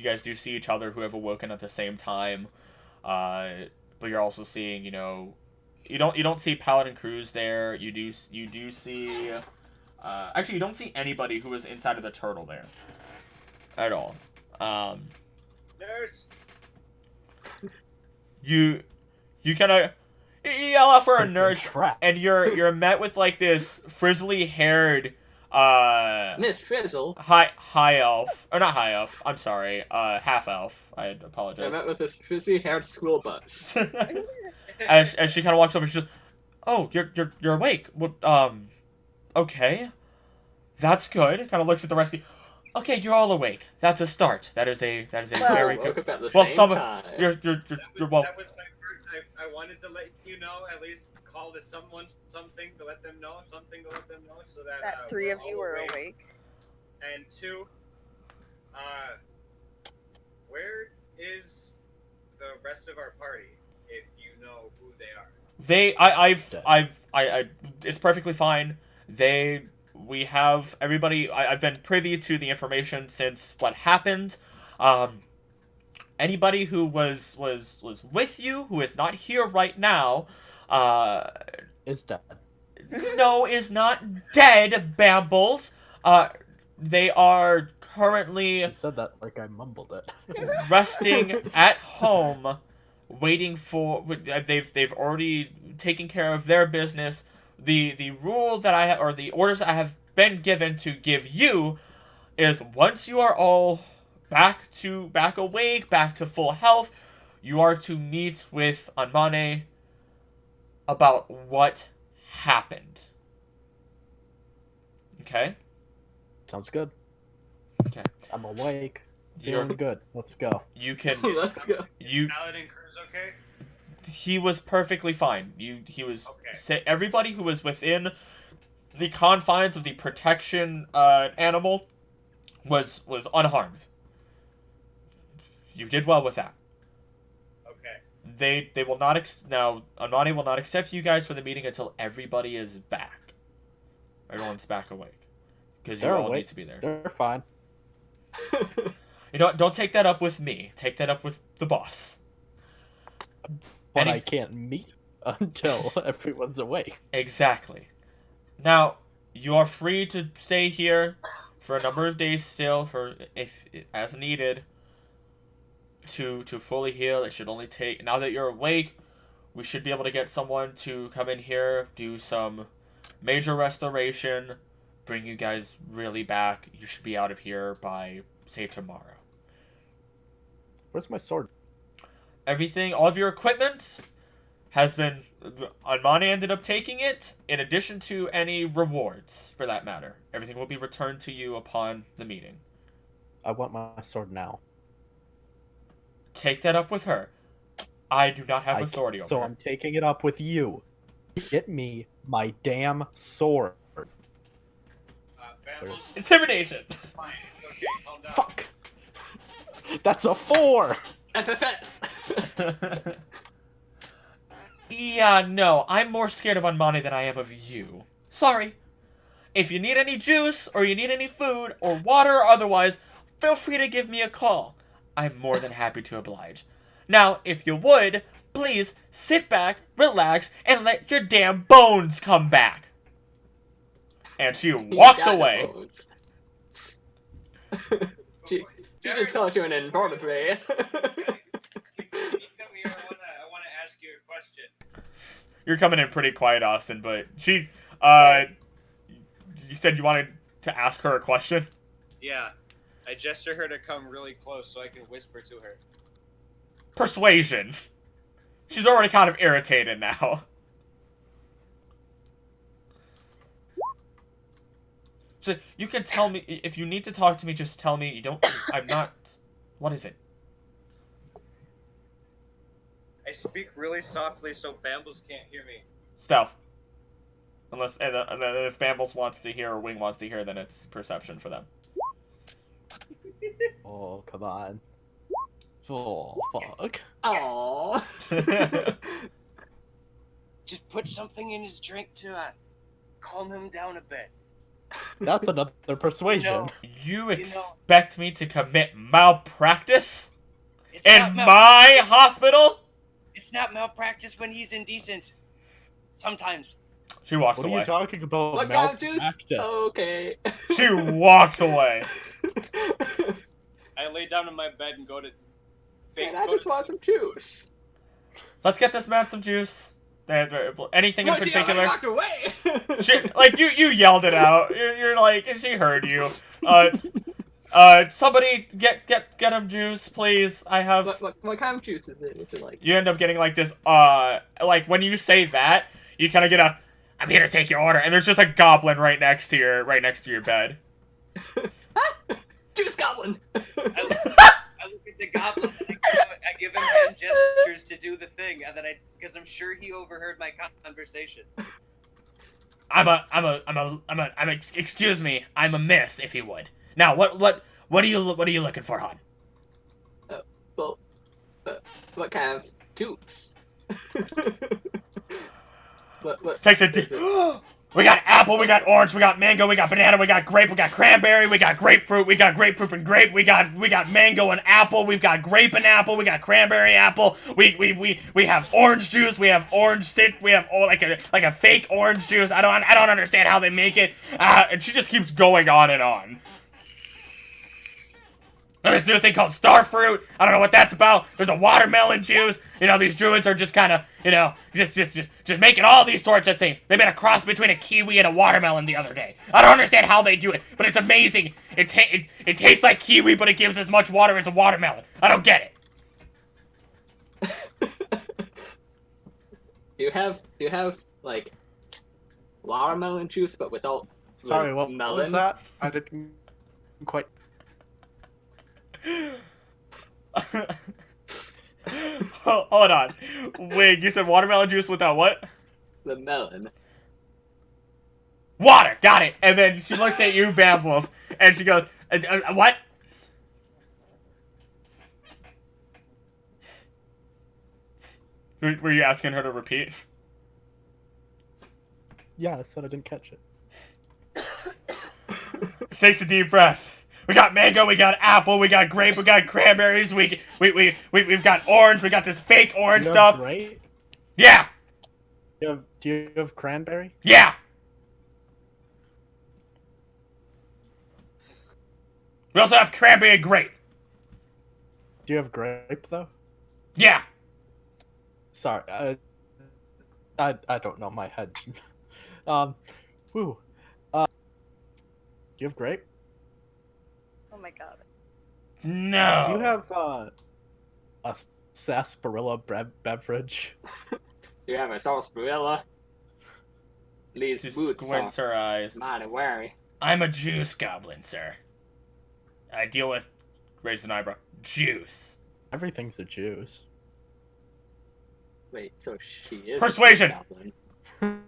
guys do see each other who have awoken at the same time. But you're also seeing, you don't see Paladin Cruz there. You do see. Actually, you don't see anybody who was inside of the turtle there. At all. Nurse. You kind of yell out for a They've been nurse, trapped. and you're met with like this frizzly-haired Miss Frizzle. high elf, or not high elf. I'm sorry, half elf. I apologize. I met with this frizzy-haired school bus. as she kind of walks over, she's just, "Oh, you're awake. Well, okay, that's good." Kind of looks at the rest of you. Okay, you're all awake. That's a start. That is a very Woke good. up at the Well, same some time. you're well. That was my first. I wanted to let you know, at least call to someone something to let them know, so that three we're of you all were awake. And two, where is the rest of our party? If you know who they are. It's perfectly fine. We have everybody. I've been privy to the information since what happened. Anybody who was with you, who is not here right now, Is dead. no, is not dead, Bambles. They are currently She said that like I mumbled it. resting at home, waiting for. They've already taken care of their business. The rule that I have, or the orders I have been given to give you, is once you are all back awake, back to full health, you are to meet with Anmane about what happened. Okay? Sounds good. Okay. I'm awake. You're- Feeling good. Let's go. You can Let's go. Paladin Cruz, okay? he was perfectly fine. He was Okay. everybody who was within the confines of the protection animal was unharmed. You did well with that. Okay. They will not now Anmani will not accept you guys for the meeting until everybody is back. Everyone's back awake. Because you They're all awake. need to be there. They're fine. You know what? Don't take that up with me. Take that up with the boss. But Any- I can't meet until everyone's awake. Exactly. Now, you are free to stay here for a number of days still, for if as needed, to fully heal. It should only take, now that you're awake, we should be able to get someone to come in here, do some major restoration, bring you guys really back. You should be out of here by, say, tomorrow. Where's my sword? Everything, all of your equipment has been, Anmani ended up taking it, in addition to any rewards, for that matter. Everything will be returned to you upon the meeting. I want my sword now. Take that up with her. I do not have I authority over So her. I'm taking it up with you. Get me my damn sword. Bambles, Intimidation! fine. It's okay. Calm down. Fuck! That's a 4! FFS. Yeah, no, I'm more scared of Unmani than I am of you. Sorry. If you need any juice, or you need any food, or water, or otherwise, feel free to give me a call. I'm more than happy to oblige. Now, if you would, please sit back, relax, and let your damn bones come back. And she walks away. she just called you an invertebrate. Come here. I want to ask you a question. You're coming in pretty quiet, Austin, but she, you said you wanted to ask her a question? Yeah. I gesture her to come really close so I can whisper to her. Persuasion. She's already kind of irritated now. So you can tell me, if you need to talk to me, just tell me. You don't, I'm not, what is it? I speak really softly so Bambles can't hear me. Stealth. Unless, and if Bambles wants to hear or Wing wants to hear, then it's perception for them. Oh, come on. Oh, fuck. Aww. Just put something in his drink to calm him down a bit. That's another persuasion. No. You expect me to commit malpractice? It's In not my hospital? It's not malpractice when he's indecent. Sometimes. She walks What are away. you talking about? What kind of juice? Malpractice? Okay. She walks away. I lay down in my bed and go to... Man, I just want some juice. Let's get this man some juice. Anything in No, she already particular? walked away. She, like, you yelled it out. You're like, and she heard you. Somebody get him juice, please. I have... What kind of juice is it? Is it like... You end up getting like this, like when you say that, you kind of get a, I'm here to take your order, and there's just a goblin right next to your bed. Juice goblin. I look at the goblin and I give him hand gestures to do the thing, and then because I'm sure he overheard my conversation. Excuse me, I'm a miss, if you would. Now, what are you looking for, hon? Well, what kind of juice? what Takes a deep. We got apple, we got orange, we got mango, we got banana, we got grape, we got cranberry, we got grapefruit, we got grapefruit and grape, we got mango and apple, we've got grape and apple, we got cranberry apple, we have orange juice, we have orange we have like a fake orange juice. I don't understand how they make it. And she just keeps going on and on. There's this new thing called starfruit. I don't know what that's about. There's a watermelon juice. You know, these druids are just kind of, you know, just making all these sorts of things. They made a cross between a kiwi and a watermelon the other day. I don't understand how they do it, but it's amazing. It tastes like kiwi, but it gives as much water as a watermelon. I don't get it. You have like watermelon juice, but without. Sorry, the what melon? was that? I didn't quite. Hold on. Wait, you said watermelon juice without what? The melon. Water! Got it! And then she looks at you, Bambles, and she goes, what? Were you asking her to repeat? Yeah, I said I didn't catch it. Takes a deep breath. We got mango, we got apple, we got grape, we got cranberries, we've got orange, we got this fake orange You stuff. have grape? Yeah! Do you have cranberry? Yeah! We also have cranberry and grape. Do you have grape though? Yeah! Sorry, I don't know my head. Whew. Do you have grape? Oh my god. No! Do you have a sarsaparilla beverage? You have a sarsaparilla. Leaves She boots squints her eyes. mighty wary. I'm a juice goblin, sir. I deal with... Raise an eyebrow. Juice. Everything's a juice. Wait, so she is Persuasion! a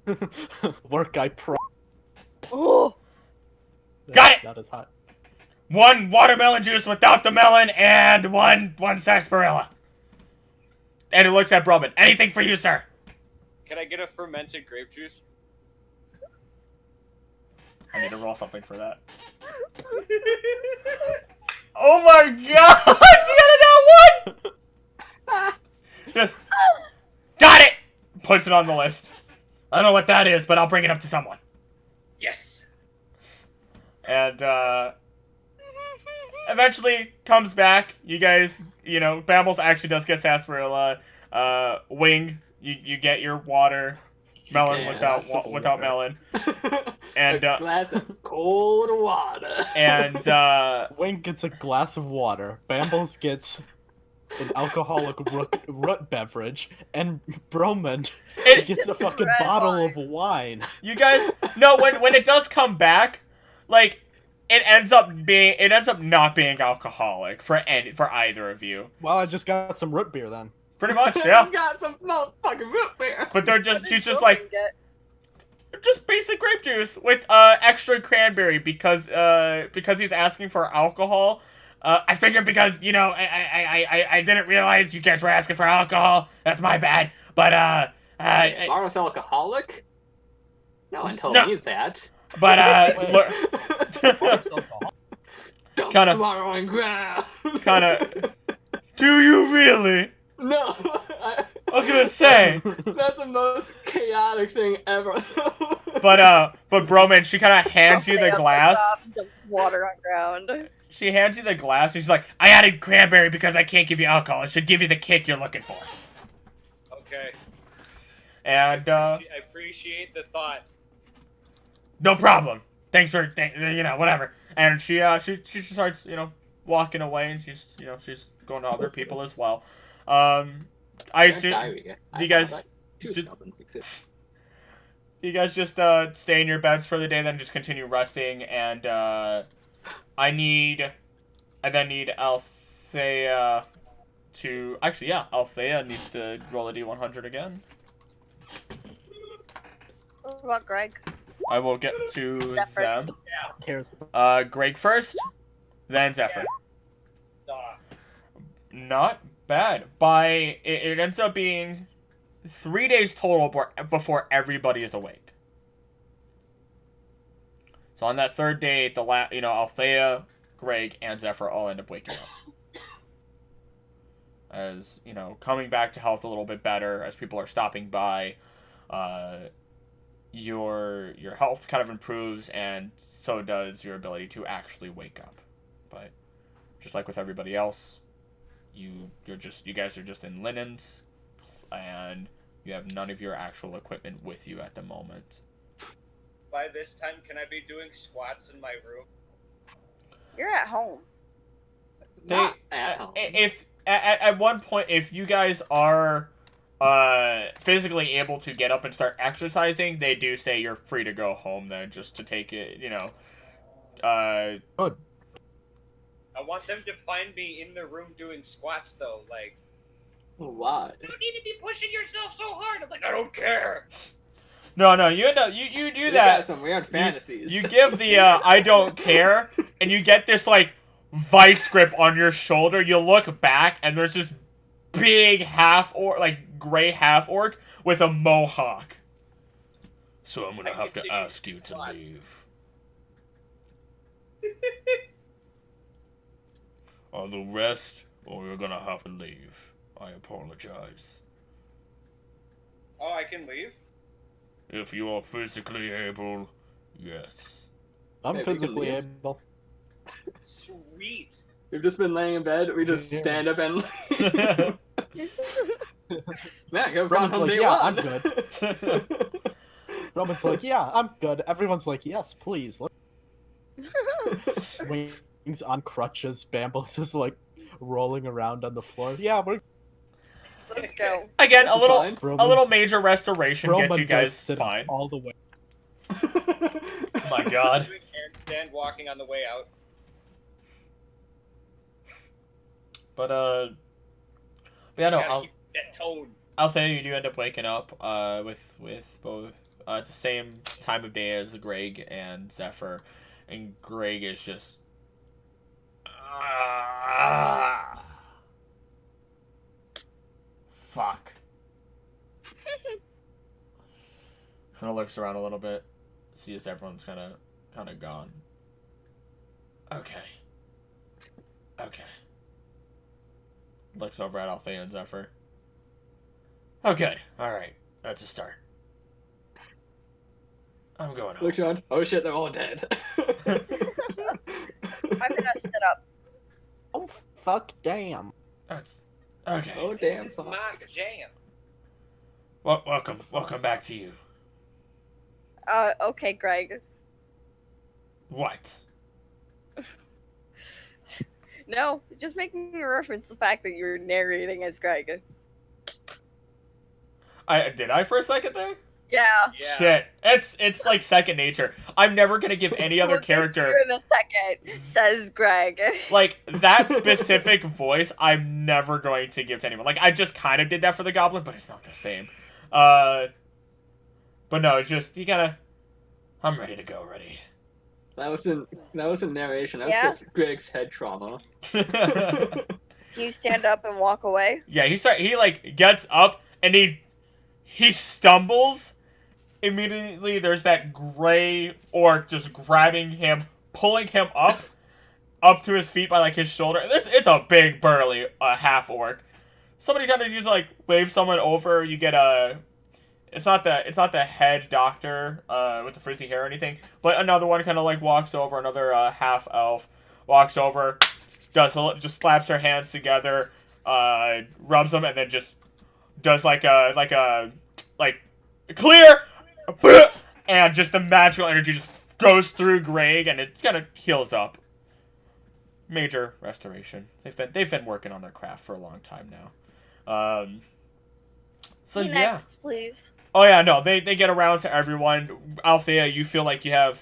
goblin. Work, I pro. Oh, Got it! That is hot. One watermelon juice without the melon, and one sarsaparilla. And it looks at Bromund. Anything for you, sir? Can I get a fermented grape juice? I need to roll something for that. Oh my god! She got a nat 1! Just got it! Puts it on the list. I don't know what that is, but I'll bring it up to someone. Yes. And eventually comes back. You guys, Bambles actually does get sarsaparilla. Wing, you get your water. Melon without melon. And a glass of cold water. And Wing gets a glass of water. Bambles gets an alcoholic root beverage, and Bromund gets a fucking bottle of wine. You guys, no, when it does come back, like it ends up not being alcoholic for either of you. Well, I just got some root beer then. Pretty much, yeah. You got some motherfucking root beer. But she's just like, just basic grape juice with extra cranberry because he's asking for alcohol. I figured because I didn't realize you guys were asking for alcohol. That's my bad. But Mara's alcoholic? No one told me that. But Don't kinda- smart on ground. kind of. Do you really? No. I was gonna say. That's the most chaotic thing ever. But Bromund, she kind of hands you the glass. Water on ground. She hands you the glass, and she's like, I added cranberry because I can't give you alcohol. It should give you the kick you're looking for. Okay. And, I appreciate the thought. no problem. Thanks for, whatever. And she just starts, walking away, and she's going to other people as well. I assume, you guys just, stay in your beds for the day, then just continue resting, and, I then need Althaea to... Actually, yeah, Althaea needs to roll a D100 again. What about Greg? I will get to Zephfer. them. Yeah. Cares. Greg first, then Zephfer. Duh. Not bad. It ends up being 3 days total before everybody is awake. So on that third day, Althaea, Greg, and Zephfer all end up waking up. As, coming back to health a little bit better, as people are stopping by, your health kind of improves, and so does your ability to actually wake up. But just like with everybody else, you guys are just in linens, and you have none of your actual equipment with you at the moment. By this time, can I be doing squats in my room? You're at home. Not at home. If at one point, if you guys are physically able to get up and start exercising, they do say you're free to go home then, just to take it, Good. I want them to find me in the room doing squats, though. Like, Why? you don't need to be pushing yourself so hard. I'm like, I don't care. No, you end up you do You that. got some weird fantasies. You give the I don't care, and you get this like vice grip on your shoulder. You look back, and there's this big gray half orc with a mohawk. So I'm gonna have to ask you to leave. Or the rest, or you're gonna have to leave. I apologize. Oh, I can leave? If you are physically able, yes. I'm Hey, we can physically leave. able. Sweet. We've just been laying in bed. We just Yeah. stand up and leave. Man, go Bromund's home like, day yeah, one. I'm good. Bromund's like, yeah, I'm good. Everyone's like, yes, please. Wings on crutches. Bambles is like rolling around on the floor. Yeah, we're Let's go. Again, This a is little fine. Bromund's- major restoration gets Bromund you does guys sit-ups fine. all the way. Oh my god. Doing handstand walking on the way out. But yeah, no, Gotta keep that tone. Althaea, you do end up waking up with both at the same time of day as Greg and Zephfer, and Greg is just fuck. Kind of looks around a little bit, sees everyone's kind of gone. Okay. Looks over at Althaea and Zephfer. Okay, all right, that's a start. I'm going home. Looks around. Oh shit, they're all dead. I'm gonna sit up. Oh fuck! Damn. That's okay. Oh damn. This is Fuck. my jam. Well, welcome back to you. Okay, Greg. What? No, just making a reference to the fact that you're narrating as Greg. Did I for a second there? Yeah. Yeah. Shit, it's like second nature. I'm never gonna give any other We'll get to character you in a second, says Greg. like that specific voice. I'm never going to give to anyone. Like I just kind of did that for the goblin, but it's not the same. But no, it's just you gotta. I'm ready to go already. That wasn't narration. That was Yeah? just Greg's head trauma. Do you stand up and walk away? Yeah, he like gets up and he stumbles. Immediately there's that gray orc just grabbing him, pulling him up to his feet by like his shoulder. It's a big burly half orc. Somebody trying to just like wave someone over, you get a it's not the head doctor with the frizzy hair or anything, but another one kind of like walks over, another half elf walks over, just slaps her hands together, rubs them, and then just does like clear, and just the magical energy just goes through Greg, and it kind of heals up. Major restoration. They've been working on their craft for a long time now. So You yeah. next, please. Oh yeah, no, they get around to everyone. Althaea, you feel like you have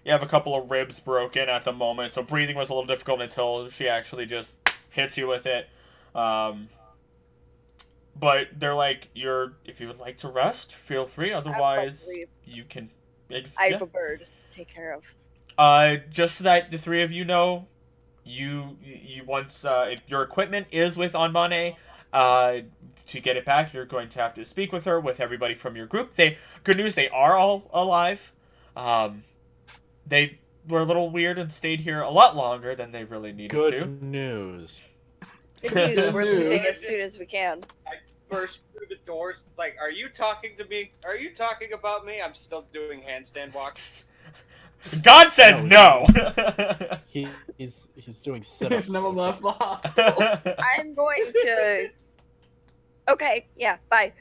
a couple of ribs broken at the moment, so breathing was a little difficult until she actually just hits you with it. But they're like, if you would like to rest, feel free. Otherwise, you can. I have a bird to take care of. Just so that the three of you know, you once your equipment is with Anmane. To get it back, you're going to have to speak with her, with everybody from your group. Good news, they are all alive. They were a little weird and stayed here a lot longer than they really needed to. Good news. Good news, we're leaving as soon as we can. I burst through the doors. Like, are you talking to me? Are you talking about me? I'm still doing handstand walk. God says no. He's doing sit-ups. He's never left the hospital. I'm going to... Okay, yeah, bye.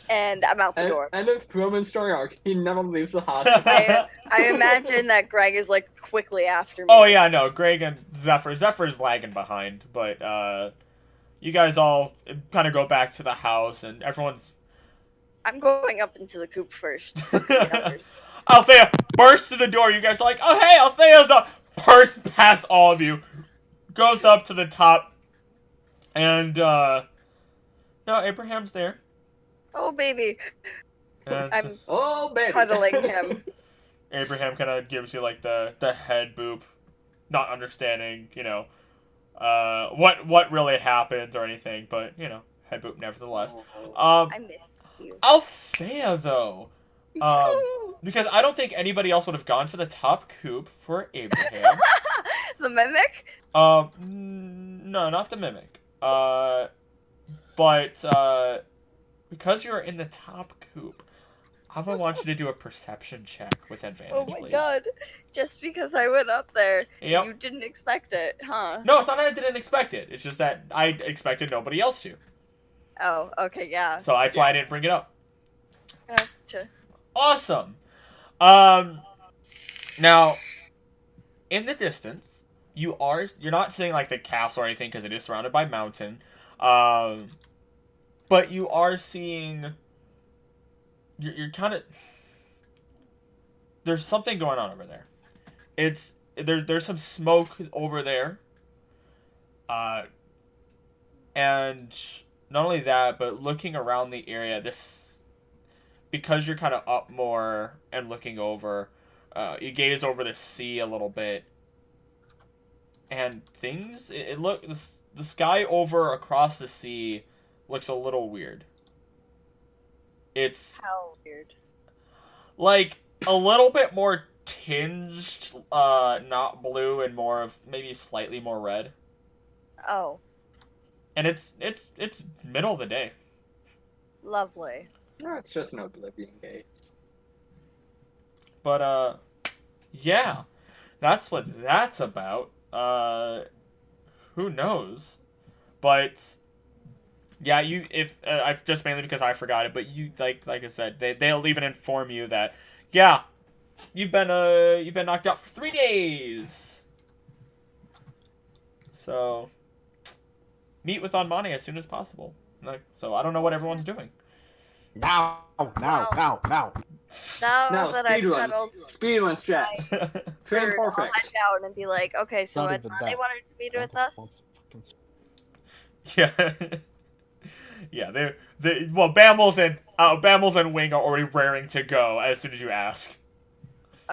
And I'm out the door. End of Bromund's story arc. He never leaves the hospital. I imagine that Greg is, like, quickly after me. Oh yeah, no, Greg and Zephyr's lagging behind, but you guys all kind of go back to the house, and everyone's... I'm going up into the coop first. The others. Althaea bursts to the door. You guys are like, oh hey, Althea's up! Bursts past all of you. Goes up to the top. And, no, Abraham's there. Oh, baby. And I'm Oh, baby. cuddling him. Abraham kind of gives you, like, the head boop. Not understanding, what really happened or anything. But, head boop nevertheless. I missed you. Althea, though. Because I don't think anybody else would have gone to the top coop for Abraham. The mimic? No, not the mimic. But because you're in the top coop, I'm gonna want you to do a perception check with advantage, Oh my please. god. Just because I went up there, Yep. you didn't expect it, huh? No, it's not that I didn't expect it. It's just that I expected nobody else to. Oh, okay, yeah. So that's why I didn't bring it up. Gotcha. Awesome. Now, in the distance, you're not seeing like the castle or anything because it is surrounded by mountain. But you are seeing. You're kind of. There's something going on over there. There's some smoke over there. And not only that, but looking around the area, because you're kind of up more and looking over, you gaze over the sea a little bit, and the sky over across the sea looks a little weird. It's How weird. like a little bit more tinged, not blue and more of maybe slightly more red. Oh, And it's middle of the day. lovely. No, it's just an Oblivion Gate. But yeah, that's what that's about. Who knows? But yeah, I've just mainly because I forgot it. But you like I said, they'll even inform you that yeah, you've been knocked out for 3 days. So meet with Anmani as soon as possible. Like, so I don't know what everyone's doing. Now. Now No, that I've speed run. settled, Speed run strats. Trim I'll head perfect. down and be like, okay, It's so not they even wanted that. to meet with us. Yeah. Yeah, well, Bambles and Wing are already raring to go as soon as you ask.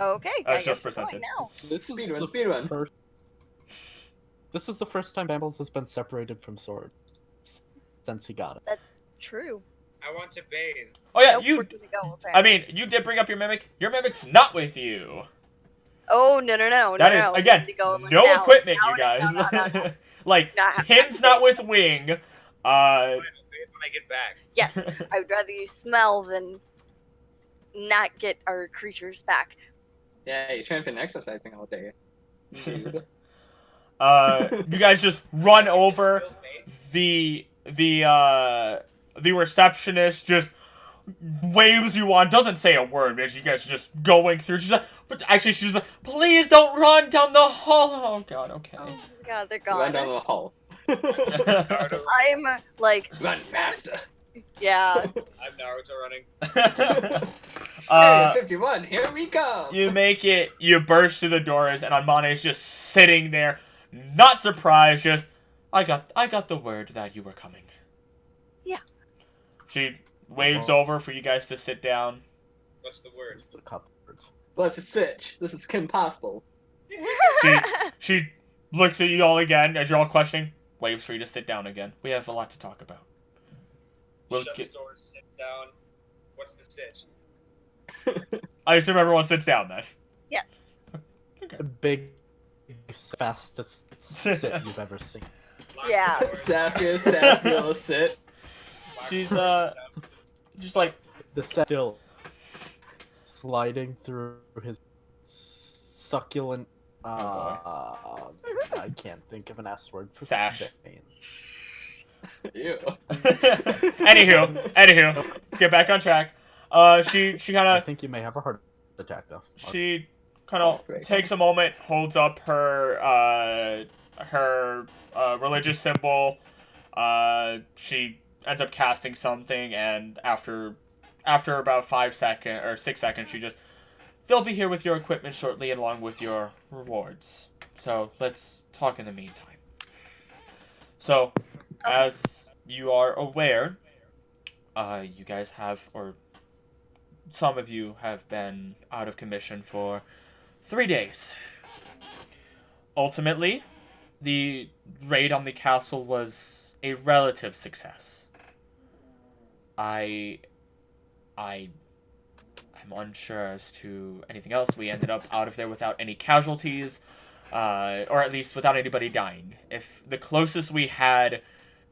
Okay, That's I guess just we're going presented. now. This is Speed run. This is the first time Bambles has been separated from Sword since he got it. That's true. I want to bathe. Oh yeah, Nope, we're gonna go, I apparently. mean, you did bring up your mimic. Your mimic's not with you. Oh no! That is No. again, We go no now. equipment, Now, you guys. no. Like Nah, Pin's not with Wing. I'll bathe when I get back. Yes, I would rather you smell than not get our creatures back. Yeah, you should have been exercising all day. Dude. You guys just run over. The receptionist just waves you on, doesn't say a word as you guys are just going through. She's like, but actually she's like, please don't run down the hall. Oh god, okay. Oh my god, they're Run gone. down the hall. I'm like, Run faster. yeah. I'm Naruto running. Uh, 51, here we go. You make it, you burst through the doors, and Anmane's just sitting there, not surprised, just, I got the word that you were coming. Yeah. She waves over for you guys to sit down. What's the word? A couple words. Well, it's a sitch. This is Kim Possible. She looks at you all again as you're all questioning, waves for you to sit down again. We have a lot to talk about. We'll Shuts get- doors, sit down. What's the sitch? I assume everyone sits down then. Yes. The big, fastest sit you've ever seen. Lock Yeah. the doors. Saskiel, sit. Lock She's, the doors, Just like, The set still sliding through his succulent. I can't think of an S word for Sash. veins. Ew. Anywho, let's get back on track. She kind I of think you may have a heart attack though. she kind of takes a moment, holds up her religious symbol. She ends up casting something, and after about 5 seconds or 6 seconds, she just, they'll be here with your equipment shortly, along with your rewards. So let's talk in the meantime. So, as you are aware, you guys have, or some of you have been out of commission for 3 days. Ultimately, the raid on the castle was a relative success. I'm unsure as to anything else. We ended up out of there without any casualties, or at least without anybody dying. If the closest we had,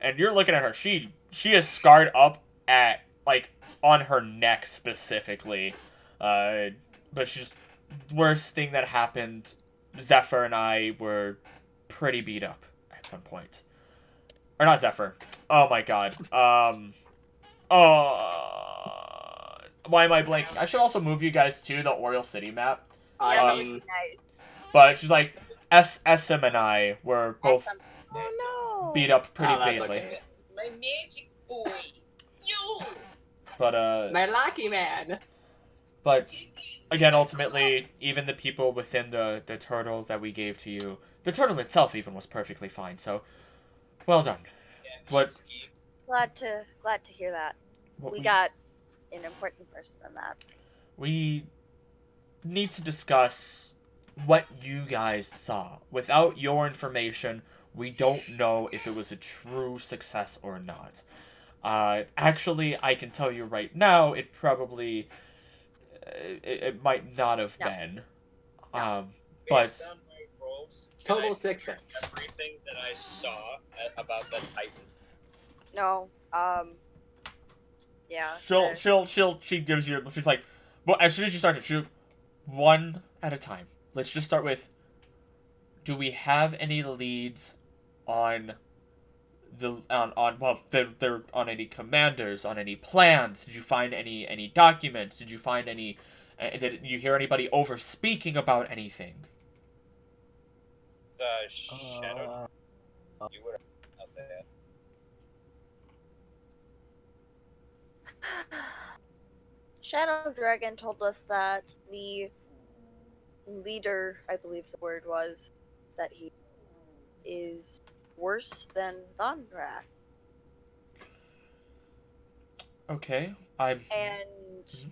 and you're looking at her, she is scarred up at, like, on her neck specifically. But she's, worst thing that happened, Zephfer and I were pretty beat up at one point. Or not Zephfer. Oh my god. Why am I blanking? I should also move you guys to the Oriole City map. Yeah, I that would mean, be nice. But she's like, SM and I were both Oh no. beat up pretty oh, that's badly. okay. My magic boy. You. But My lucky man. But again, ultimately, even the people within the turtle that we gave to you, the turtle itself even was perfectly fine. So, well done. Yeah, What- ski. Glad to hear that. What We got an important person in that. we need to discuss what you guys saw. Without your information, we don't know if it was a true success or not. Actually, I can tell you right now, it probably it might not have No. been. No. But Based on my rolls, can Total I 6 picture cents. everything that I saw about the Titan. No. Yeah. she gives you, she's like, well, as soon as you start to shoot, one at a time. Let's just start with, do we have any leads on they're on any commanders, on any plans? Did you find any documents? Did you find any did you hear anybody over speaking about anything? The shadow. You would have Althaea. Shadow Dragon told us that the leader, I believe the word was, that he is worse than Thondrak. Okay, I'm. And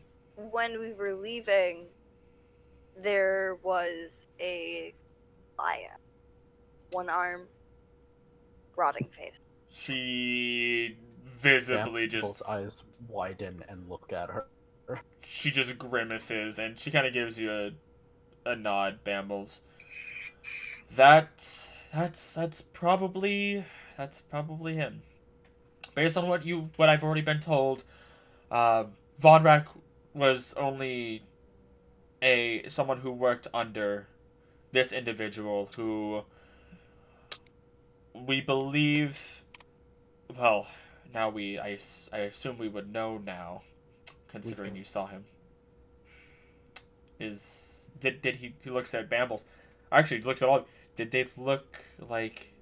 when we were leaving, there was a lion. One arm, rotting face. She visibly Bamble's just. eyes widen and look at her. She just grimaces and she kind of gives you a nod, Bambles. That's probably him. Based on what I've already been told, Vonrak was only someone who worked under this individual who we believe. Well, now I assume we would know now, considering you saw him. Did he looks at Bambles? Actually, he looks at all. Did they look like?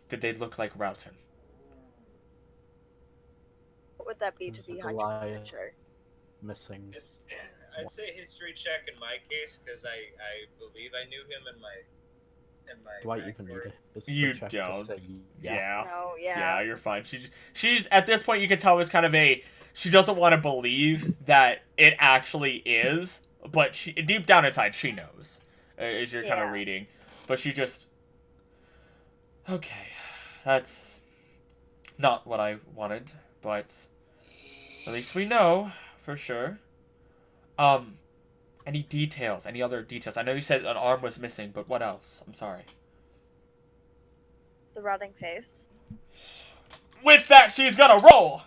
Did they look like Roughton? What would that be to There's be a 100% Goliath. sure? Missing. I'd say history check in my case because I believe I knew him in my Do I even need backstory. a history You check don't. to say Yeah. No, yeah. Yeah, you're fine. She's at this point you can tell it's kind of she doesn't want to believe that it actually is, but she deep down inside she knows. As you're kind of Yeah. reading, but she just okay. That's not what I wanted, but at least we know for sure. Any details? Any other details? I know you said an arm was missing, but what else? I'm sorry. The rotting face. With that, she's gonna roll.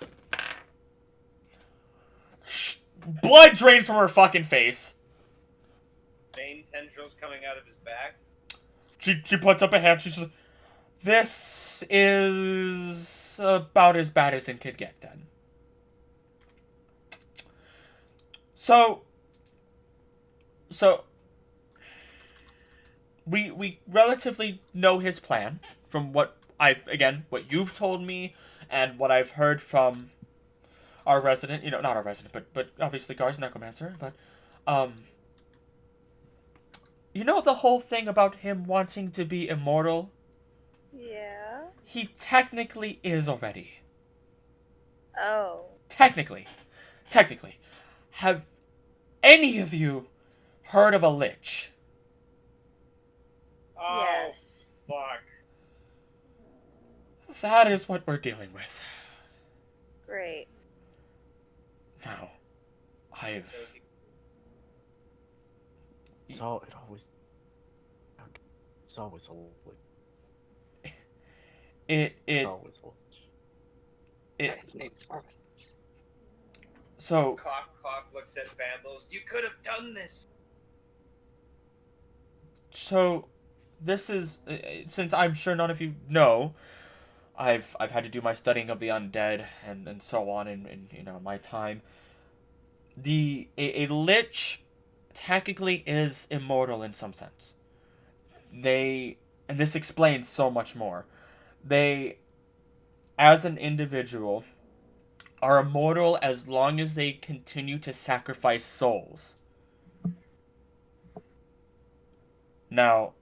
Blood drains from her fucking face. Vein tendrils coming out of his back. She puts up a hand. She's like, this is about as bad as it could get then. So we relatively know his plan from what what you've told me and what I've heard from our resident, not our resident, but obviously Gar's necromancer, but the whole thing about him wanting to be immortal? Yeah. He technically is already. Oh. Technically. Have any of you heard of a lich? Oh, Yes. fuck. That is what we're dealing with. Great. Now, It's always a lich. It's always a lich. His name's Arthas. So, Cough looks at Bambles. You could have done this. So, this is since I'm sure none of you know, I've had to do my studying of the undead and so on in my time. A lich technically is immortal in some sense. And this explains so much more. They, as an individual, are immortal as long as they continue to sacrifice souls. Now,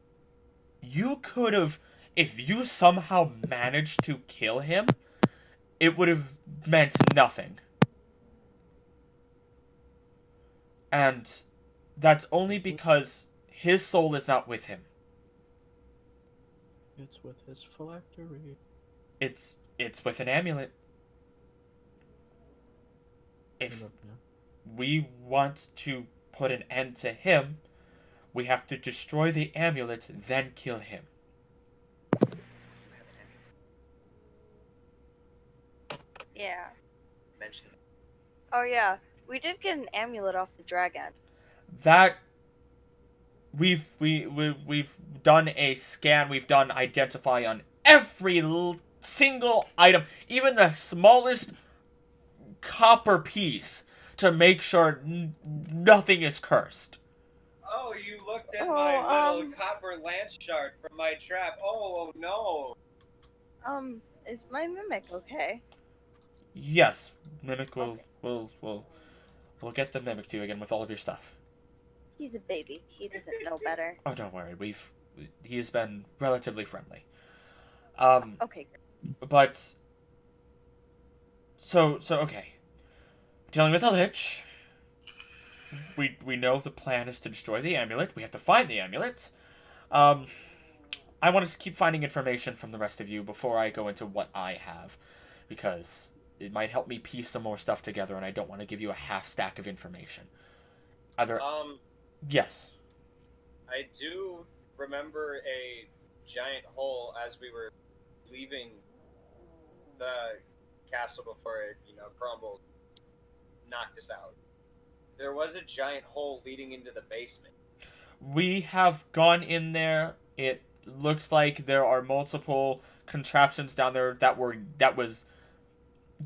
you could have, if you somehow managed to kill him, it would have meant nothing. And that's only because his soul is not with him. It's with his phylactery. It's with an amulet. we want to put an end to him, we have to destroy the amulet, then kill him. Yeah. Mention it. Oh yeah, we did get an amulet off the dragon. That we've done a scan, we've done identify on every single item, even the smallest copper piece, to make sure nothing is cursed. Oh, you looked at my Oh, little copper lance shard from my trap. Oh no. Is my mimic okay? Yes, Mimic will Okay. we'll get the Mimic to you again with all of your stuff. He's a baby. He doesn't know better. Oh, don't worry. He has been relatively friendly. Okay. But so okay. Dealing with the Lich. We know the plan is to destroy the amulet. We have to find the amulet. I want to keep finding information from the rest of you before I go into what I have, because it might help me piece some more stuff together, and I don't want to give you a half stack of information. Either yes. I do remember a giant hole as we were leaving the castle before it, crumbled, knocked us out. There was a giant hole leading into the basement. We have gone in there. It looks like there are multiple contraptions down there that was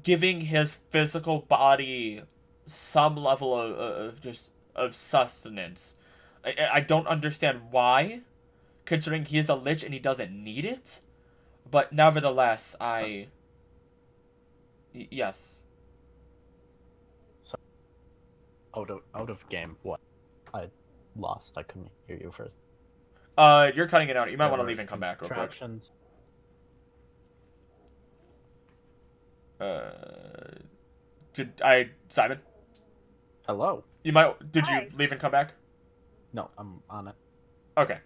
giving his physical body some level of sustenance. I don't understand why, considering he is a lich and he doesn't need it. But nevertheless, yes. So, out of game. What? I lost. I couldn't hear you first. You're cutting it out. You might want to leave and come back real quick. Contraptions. Simon? Hello. Did Hi. you leave and come back? No, I'm on it. Okay.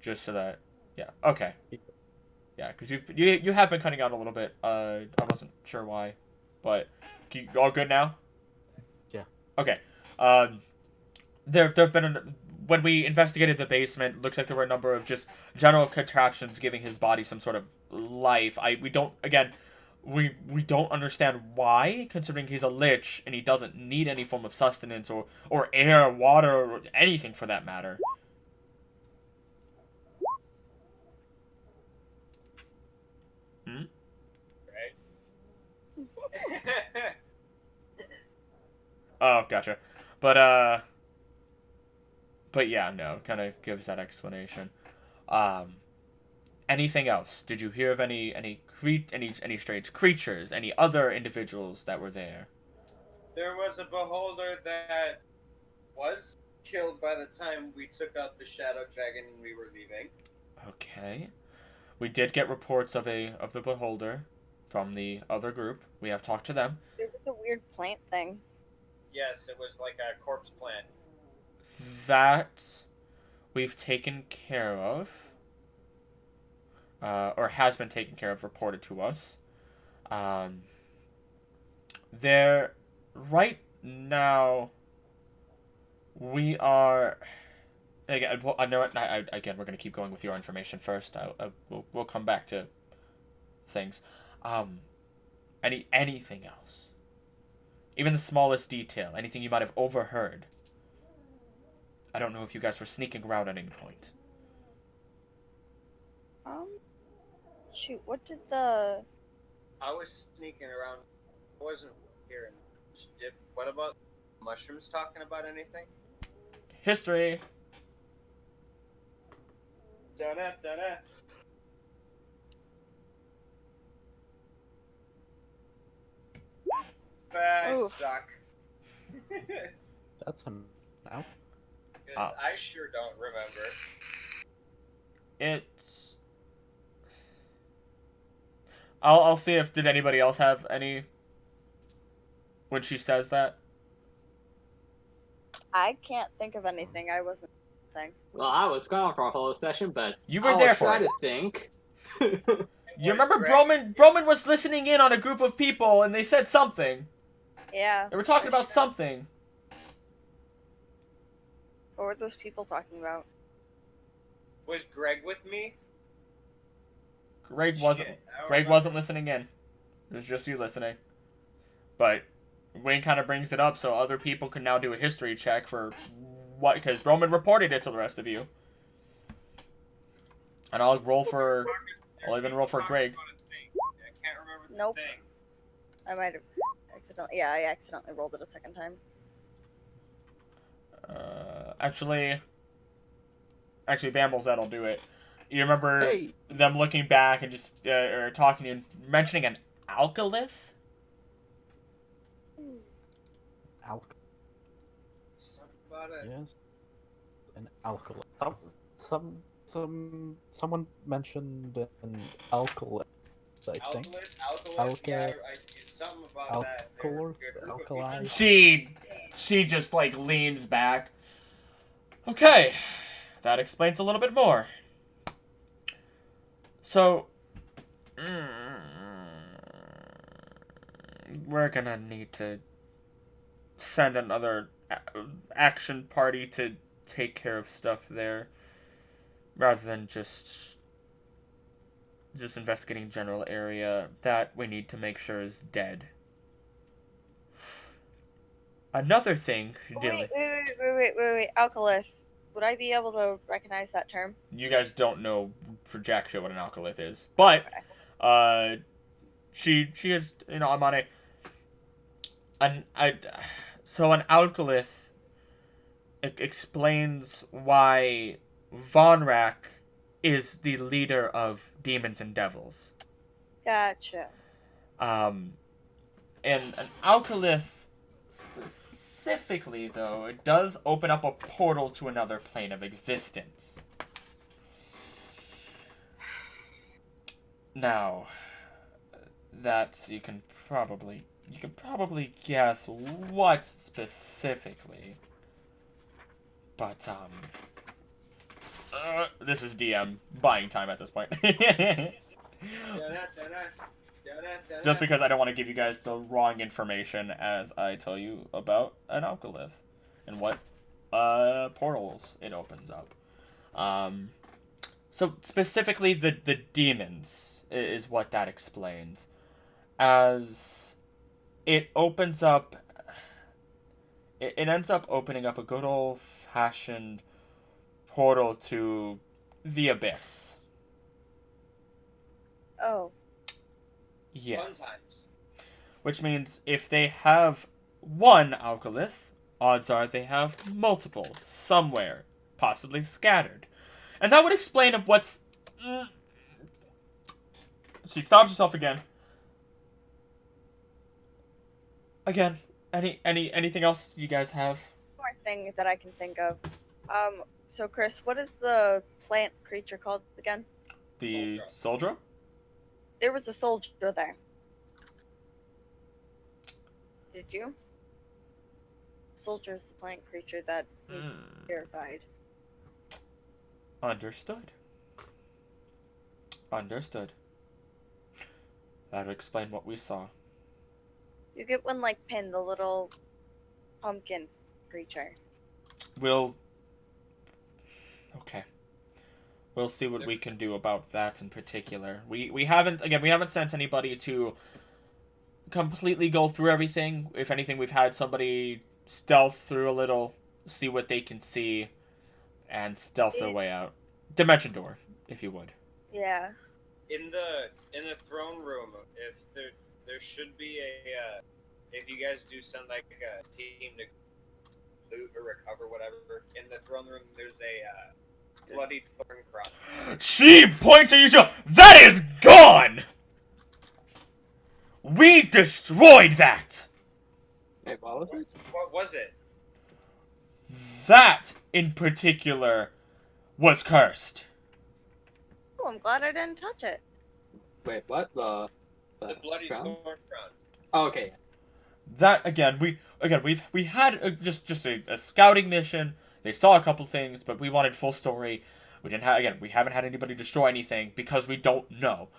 Just so that, yeah. Okay. Yeah, because you have been cutting out a little bit. I wasn't sure why, but you all good now? Yeah. Okay. There've been when we investigated the basement, looks like there were a number of just general contraptions giving his body some sort of life. We don't understand why, considering he's a lich and he doesn't need any form of sustenance or air, water, or anything for that matter. Hmm? Right? Oh, gotcha. But yeah, no, kind of gives that explanation. Anything else? Did you hear of any strange creatures, any other individuals that were there? There was a beholder that was killed by the time we took out the shadow dragon and we were leaving. Okay. We did get reports of the beholder from the other group. We have talked to them. There was a weird plant thing. Yes, it was like a corpse plant. That we've taken care of. Or has been taken care of, reported to us. There, right now, we are. Again, I know. Again, we're gonna keep going with your information first. We'll come back to things. Anything else? Even the smallest detail, anything you might have overheard. I don't know if you guys were sneaking around at any point. Shoot, what did the... I was sneaking around. I wasn't hearing. What about mushrooms talking about anything? History. Da-da, da-da. I Oof. suck. That's an out. Because I sure don't remember. It's... I'll see if did anybody else have any when she says that. I can't think of anything. I wasn't thinking. Well, I was gone for a whole session, but You were I'll there for try it. to think. You remember Bromund was listening in on a group of people and they said something. Yeah. They were talking about something. What were those people talking about? Was Greg with me? Greg Shit, wasn't. I don't Greg remember. wasn't listening in. It was just you listening. But Wayne kind of brings it up so other people can now do a history check for what, because Bromund reported it to the rest of you. And I'll roll for. I'll even roll for Greg. I can't remember the Nope. thing. I might have accidentally. Yeah, I accidentally rolled it a second time. Actually, Bambles, that'll do it. You remember Hey. them looking back and just or talking and mentioning an alkylith? Something about it. Yes. An alkali. Someone mentioned an alkali. I think. Alkalis, yeah, I something about that. There were a group of people Alkali. talking. She just like leans back. Okay, that explains a little bit more. So, we're gonna need to send another action party to take care of stuff there, rather than just investigating general area that we need to make sure is dead. Another thing, Wait. Alkylith. Would I be able to recognize that term? you guys don't know for jack shit what an alkylith is, but she is, you know, I'm on so an alkylith explains why Vonrak is the leader of demons and devils. Gotcha. And an alkylith specifically, though, it does open up a portal to another plane of existence. Now, that's you can probably guess what specifically. But this is DM buying time at this point. Just because I don't want to give you guys the wrong information as I tell you about an alkylith and what portals it opens up. So specifically the demons is what that explains. As it opens up, it ends up opening up a good old-fashioned portal to the abyss. Oh. Yes. Fun times. Which means if they have one alkylith, odds are they have multiple somewhere, possibly scattered. And that would explain what's... She stops herself again. Again, anything else you guys have? One more thing that I can think of. So Chris, what is the plant creature called again? The soldier? There was a soldier there. Did you? Soldier's the plant creature that needs purified. Understood. That would explain what we saw. You get one like Pin, the little pumpkin creature. Okay. We'll see what we can do about that in particular. We haven't sent anybody to completely go through everything. If anything, we've had somebody stealth through a little, see what they can see, and stealth their way out. Dimension door, if you would. Yeah. In the throne room, if there should be a if you guys do send like a team to loot or recover whatever, in the throne room there's a bloodied thorn cross. She points at you. That is gone. We destroyed that. Wait, what was it? What was it? That in particular was cursed. Oh, I'm glad I didn't touch it. Wait, what? The bloody crown? thorn crown. Oh, okay. That we had just a scouting mission. They saw a couple things, but we wanted full story. We haven't had anybody destroy anything because we don't know.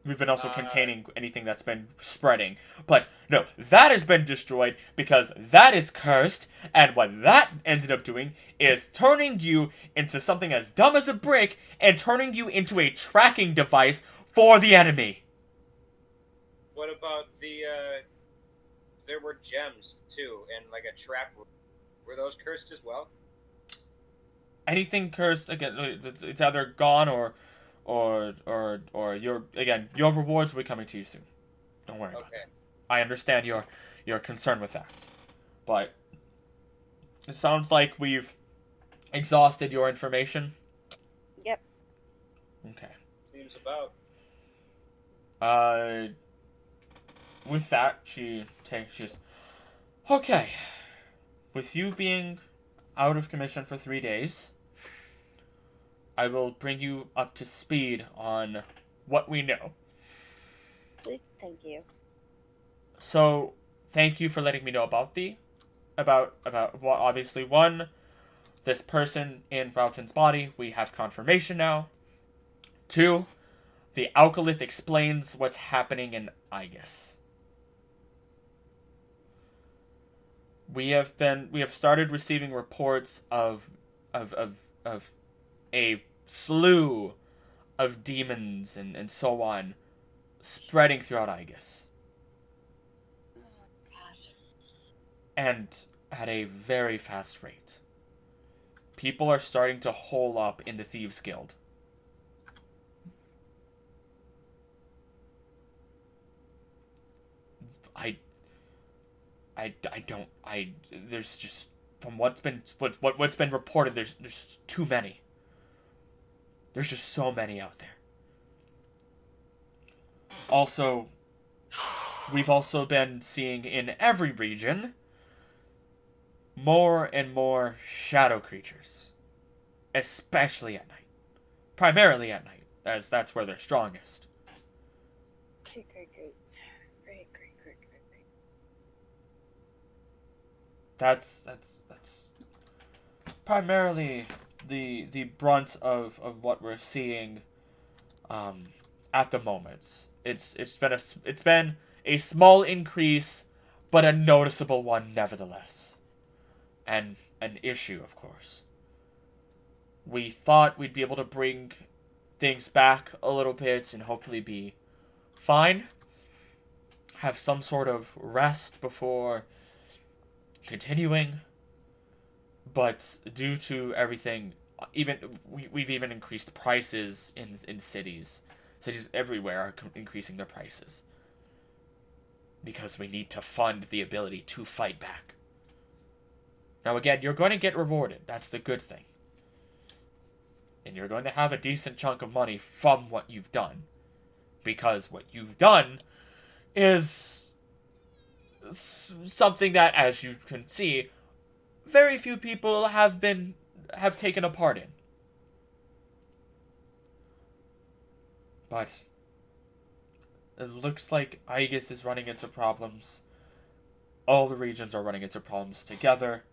We've been also containing anything that's been spreading. But no, that has been destroyed because that is cursed, and what that ended up doing is turning you into something as dumb as a brick and turning you into a tracking device for the enemy. What about there were gems too, and like a trap. Were those cursed as well? Anything cursed, again, it's either gone or your rewards will be coming to you soon. Don't worry about that. I understand your concern with that, but it sounds like we've exhausted your information. Yep. Okay. Seems about. With that, she's okay. With you being out of commission for 3 days, I will bring you up to speed on what we know. Please, thank you. So, thank you for letting me know about well, obviously, one, this person in Roughton's body. We have confirmation now. 2, the Alkalith explains what's happening in Aegis. We have started receiving reports of a slew of demons and so on spreading throughout Aegis. Oh, God. And at a very fast rate. People are starting to hole up in the Thieves Guild. There's just, from what's been reported, there's too many. There's just so many out there. Also, we've also been seeing in every region more and more shadow creatures, especially at night. Primarily at night, as that's where they're strongest. Okay, great. That's primarily the brunt of what we're seeing at the moment. It's been a small increase, but a noticeable one nevertheless. And an issue, of course. We thought we'd be able to bring things back a little bit and hopefully be fine. Have some sort of rest before continuing, but due to everything, we've even increased prices in cities. Cities everywhere are increasing their prices because we need to fund the ability to fight back. Now again, you're going to get rewarded. That's the good thing. And you're going to have a decent chunk of money from what you've done, because what you've done is something that, as you can see, very few people have taken a part in. But it looks like Aegis is running into problems. All the regions are running into problems together.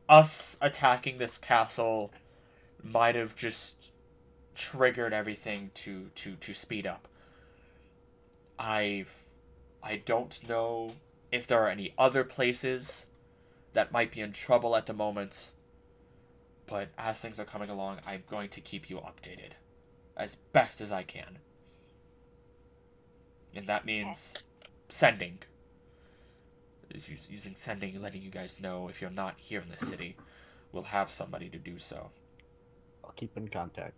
Us attacking this castle might have just triggered everything to speed up. I don't know if there are any other places that might be in trouble at the moment, but as things are coming along, I'm going to keep you updated as best as I can. And that means sending. Using sending, letting you guys know if you're not here in the city, we'll have somebody to do so. I'll keep in contact.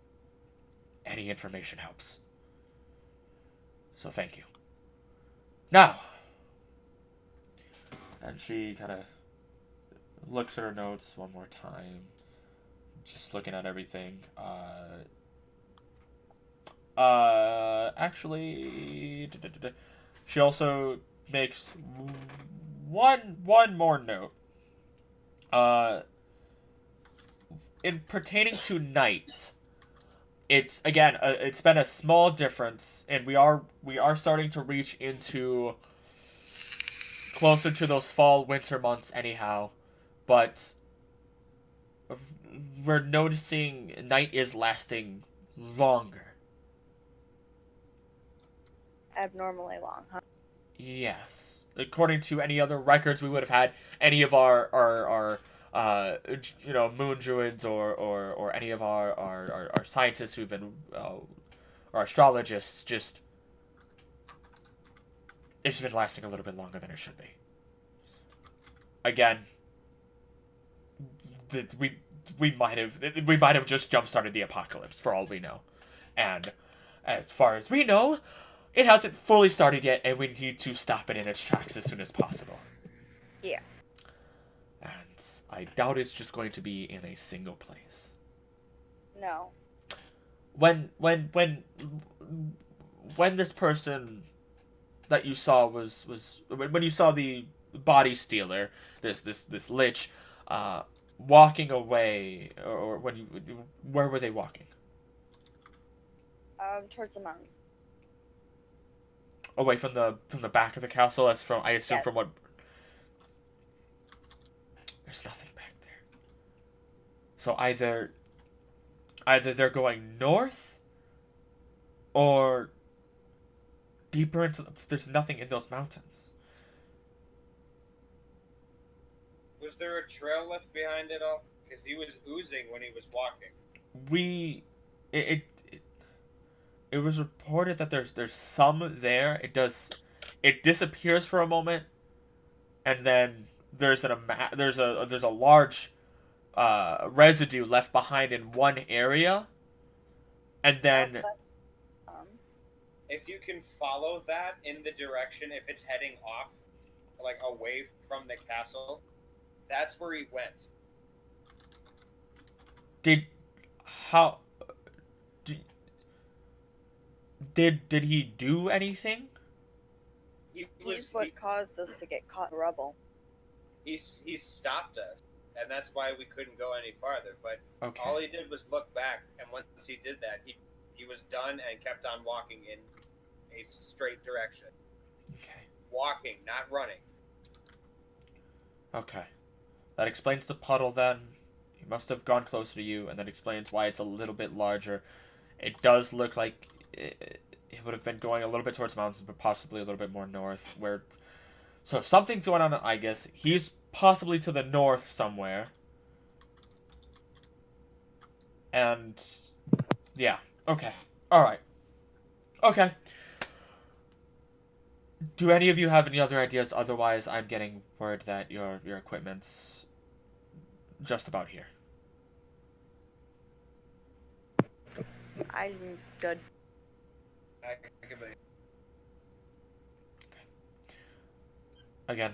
Any information helps. So thank you. Now, and she kind of looks at her notes one more time, just looking at everything. Actually, she also makes one more note. In pertaining to night, it's been a small difference, and we are starting to reach into closer to those fall winter months anyhow, but we're noticing night is lasting longer. abnormally long, huh? Yes. According to any other records we would have had, any of our moon druids or any of our scientists who've been or astrologists, just it's been lasting a little bit longer than it should be. Again, we might have just jump started the apocalypse for all we know, and as far as we know, it hasn't fully started yet, and we need to stop it in its tracks as soon as possible. Yeah. And I doubt it's just going to be in a single place. No. When this person that you saw was when you saw the body stealer, this lich, walking away, or where were they walking? Towards the mountain. Away from the back of the castle, as from I assume Yes. from what. There's nothing back there. So either they're going north, or deeper into there's nothing in those mountains. Was there a trail left behind it all? Because he was oozing when he was walking. It was reported that there's some there. It disappears for a moment, and then there's a large residue left behind in one area, and then if you can follow that in the direction, if it's heading off, like away from the castle, that's where he went. Did he do anything? He's what caused us to get caught in rubble. He stopped us, and that's why we couldn't go any farther. But Okay. all he did was look back, and once he did that, he was done and kept on walking in a straight direction. Okay. Walking, not running. Okay. That explains the puddle then. He must have gone closer to you, and that explains why it's a little bit larger. It does look like it would have been going a little bit towards mountains, but possibly a little bit more north. So something's going on, I guess. He's possibly to the north somewhere. And yeah. Okay. Alright. Okay. Do any of you have any other ideas? Otherwise, I'm getting word that your equipment's just about here. I'm good. Again,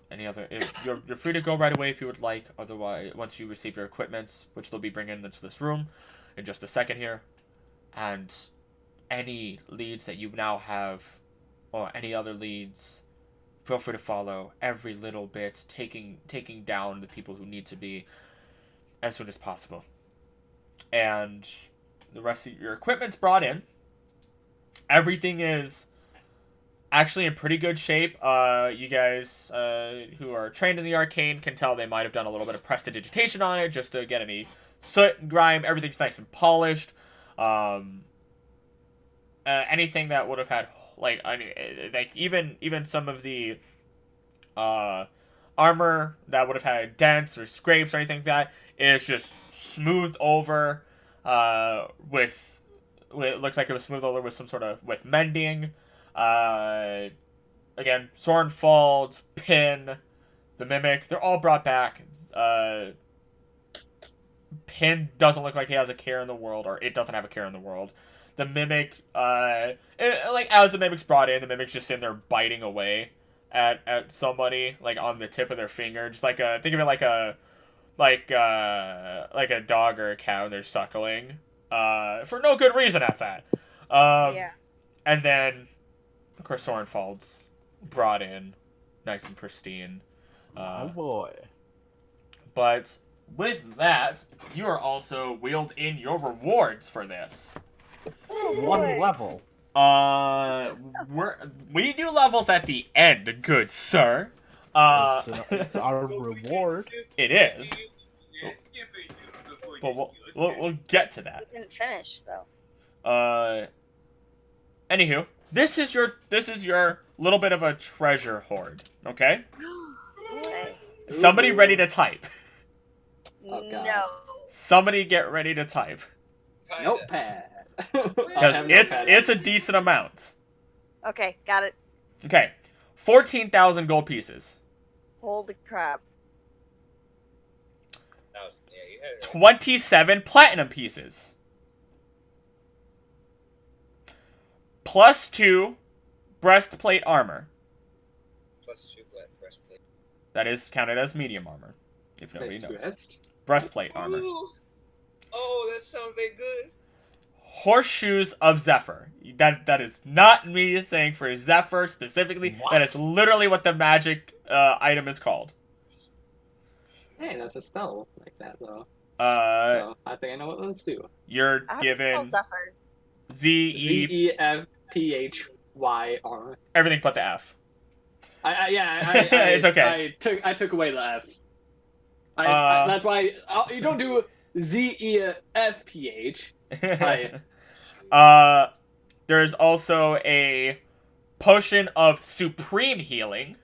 any other? You're free to go right away if you would like. Otherwise, once you receive your equipment, which they'll be bringing into this room in just a second here, and any leads that you now have, or any other leads, feel free to follow every little bit, taking down the people who need to be as soon as possible. And the rest of your equipment's brought in. Everything is actually in pretty good shape. You guys who are trained in the arcane can tell they might have done a little bit of prestidigitation on it just to get any soot and grime. Everything's nice and polished. Anything that would have had like even some of the armor that would have had dents or scrapes or anything like that is just smoothed over with it looks like it was smoothed over with some sort of with mending. Again, Sornfald, Pin, the Mimic, they're all brought back. Pin doesn't look like he has a care in the world, or it doesn't have a care in the world. The Mimic, as the Mimic's brought in, the Mimic's just sitting there biting away at somebody, like, on the tip of their finger. Just like think of it like a dog or a cow, and they're suckling. For no good reason at that. Yeah. And then, of course, Sornfald's brought in, nice and pristine. Oh boy. But with that, you are also wheeled in your rewards for this. One level. We do levels at the end, good sir. It's our reward. It is. But we'll get to that. We didn't finish though. Anywho, this is your little bit of a treasure hoard. Okay. Okay. Somebody ready to type. Oh, God. No. Somebody get ready to type. Kinda. Notepad. Because it's a decent amount. Okay, got it. Okay. 14,000 gold pieces. Holy crap. Yeah, you had it. 27 platinum pieces. +2 breastplate armor. +2 breastplate. That is counted as medium armor. If nobody Wait, knows. twist? Breastplate armor. Ooh. Oh, that sounds very good. Horseshoes of Zephfer. That is not me saying for Zephfer specifically. What? That is literally what the magic item is called. Hey, that's a spell like that, though. Uh, So I think I know what those do. You're I have to spell given Zephfer. Z-E, ZEFPHYR. everything but the F. It's okay. I took away the F. Uh, That's why you don't do ZEFPH. There's also a potion of supreme healing.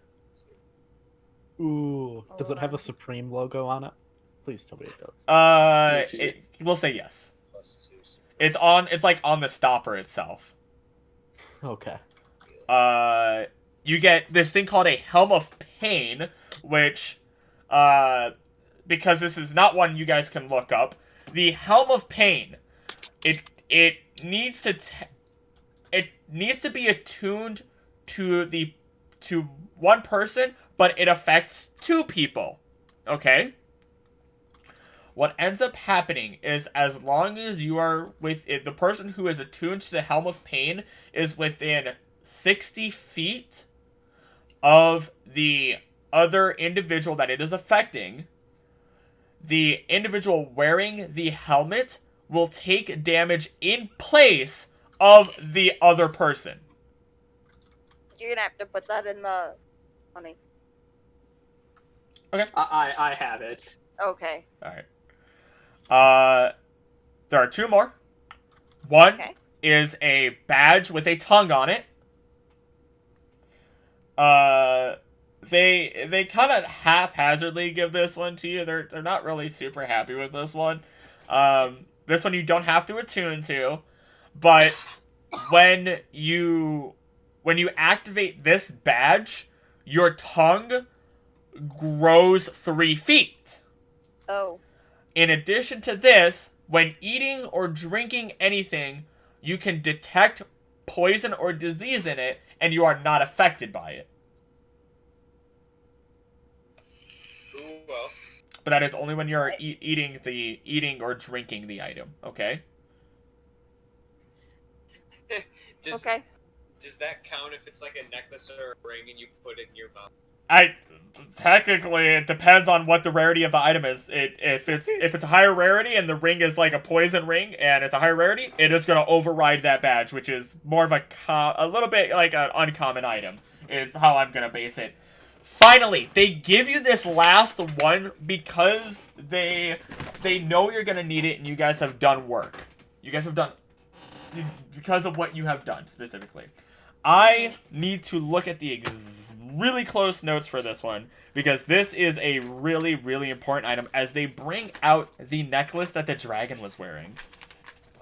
Ooh, does it have a Supreme logo on it? Please tell me it does. We'll say yes. +2. It's like on the stopper itself. Okay. You get this thing called a Helm of Pain, which, because this is not one you guys can look up, the Helm of Pain, it needs to be attuned to one person, but it affects 2 people. Okay? What ends up happening is as long as you are with it, the person who is attuned to the Helm of Pain is within 60 feet of the other individual that it is affecting, the individual wearing the helmet will take damage in place of the other person. You're gonna have to put that in the money. I have it. Okay. Alright. There are 2 more. One Okay. is a badge with a tongue on it. They kind of haphazardly give this one to you. They're not really super happy with this one. This one you don't have to attune to, but when you activate this badge, your tongue grows 3 feet. Oh. In addition to this, when eating or drinking anything, you can detect poison or disease in it, and you are not affected by it. Ooh, well. But that is only when you're eating or drinking the item. Okay. Okay. Does that count if it's like a necklace or a ring and you put it in your mouth? Technically, it depends on what the rarity of the item is. If it's a higher rarity and the ring is like a poison ring and it's a higher rarity, it is going to override that badge, which is more of a little bit like an uncommon item, is how I'm going to base it. Finally, they give you this last one because they know you're going to need it and you guys have done work. You guys have done because of what you have done specifically. I need to look at the really close notes for this one, because this is a really, really important item as they bring out the necklace that the dragon was wearing.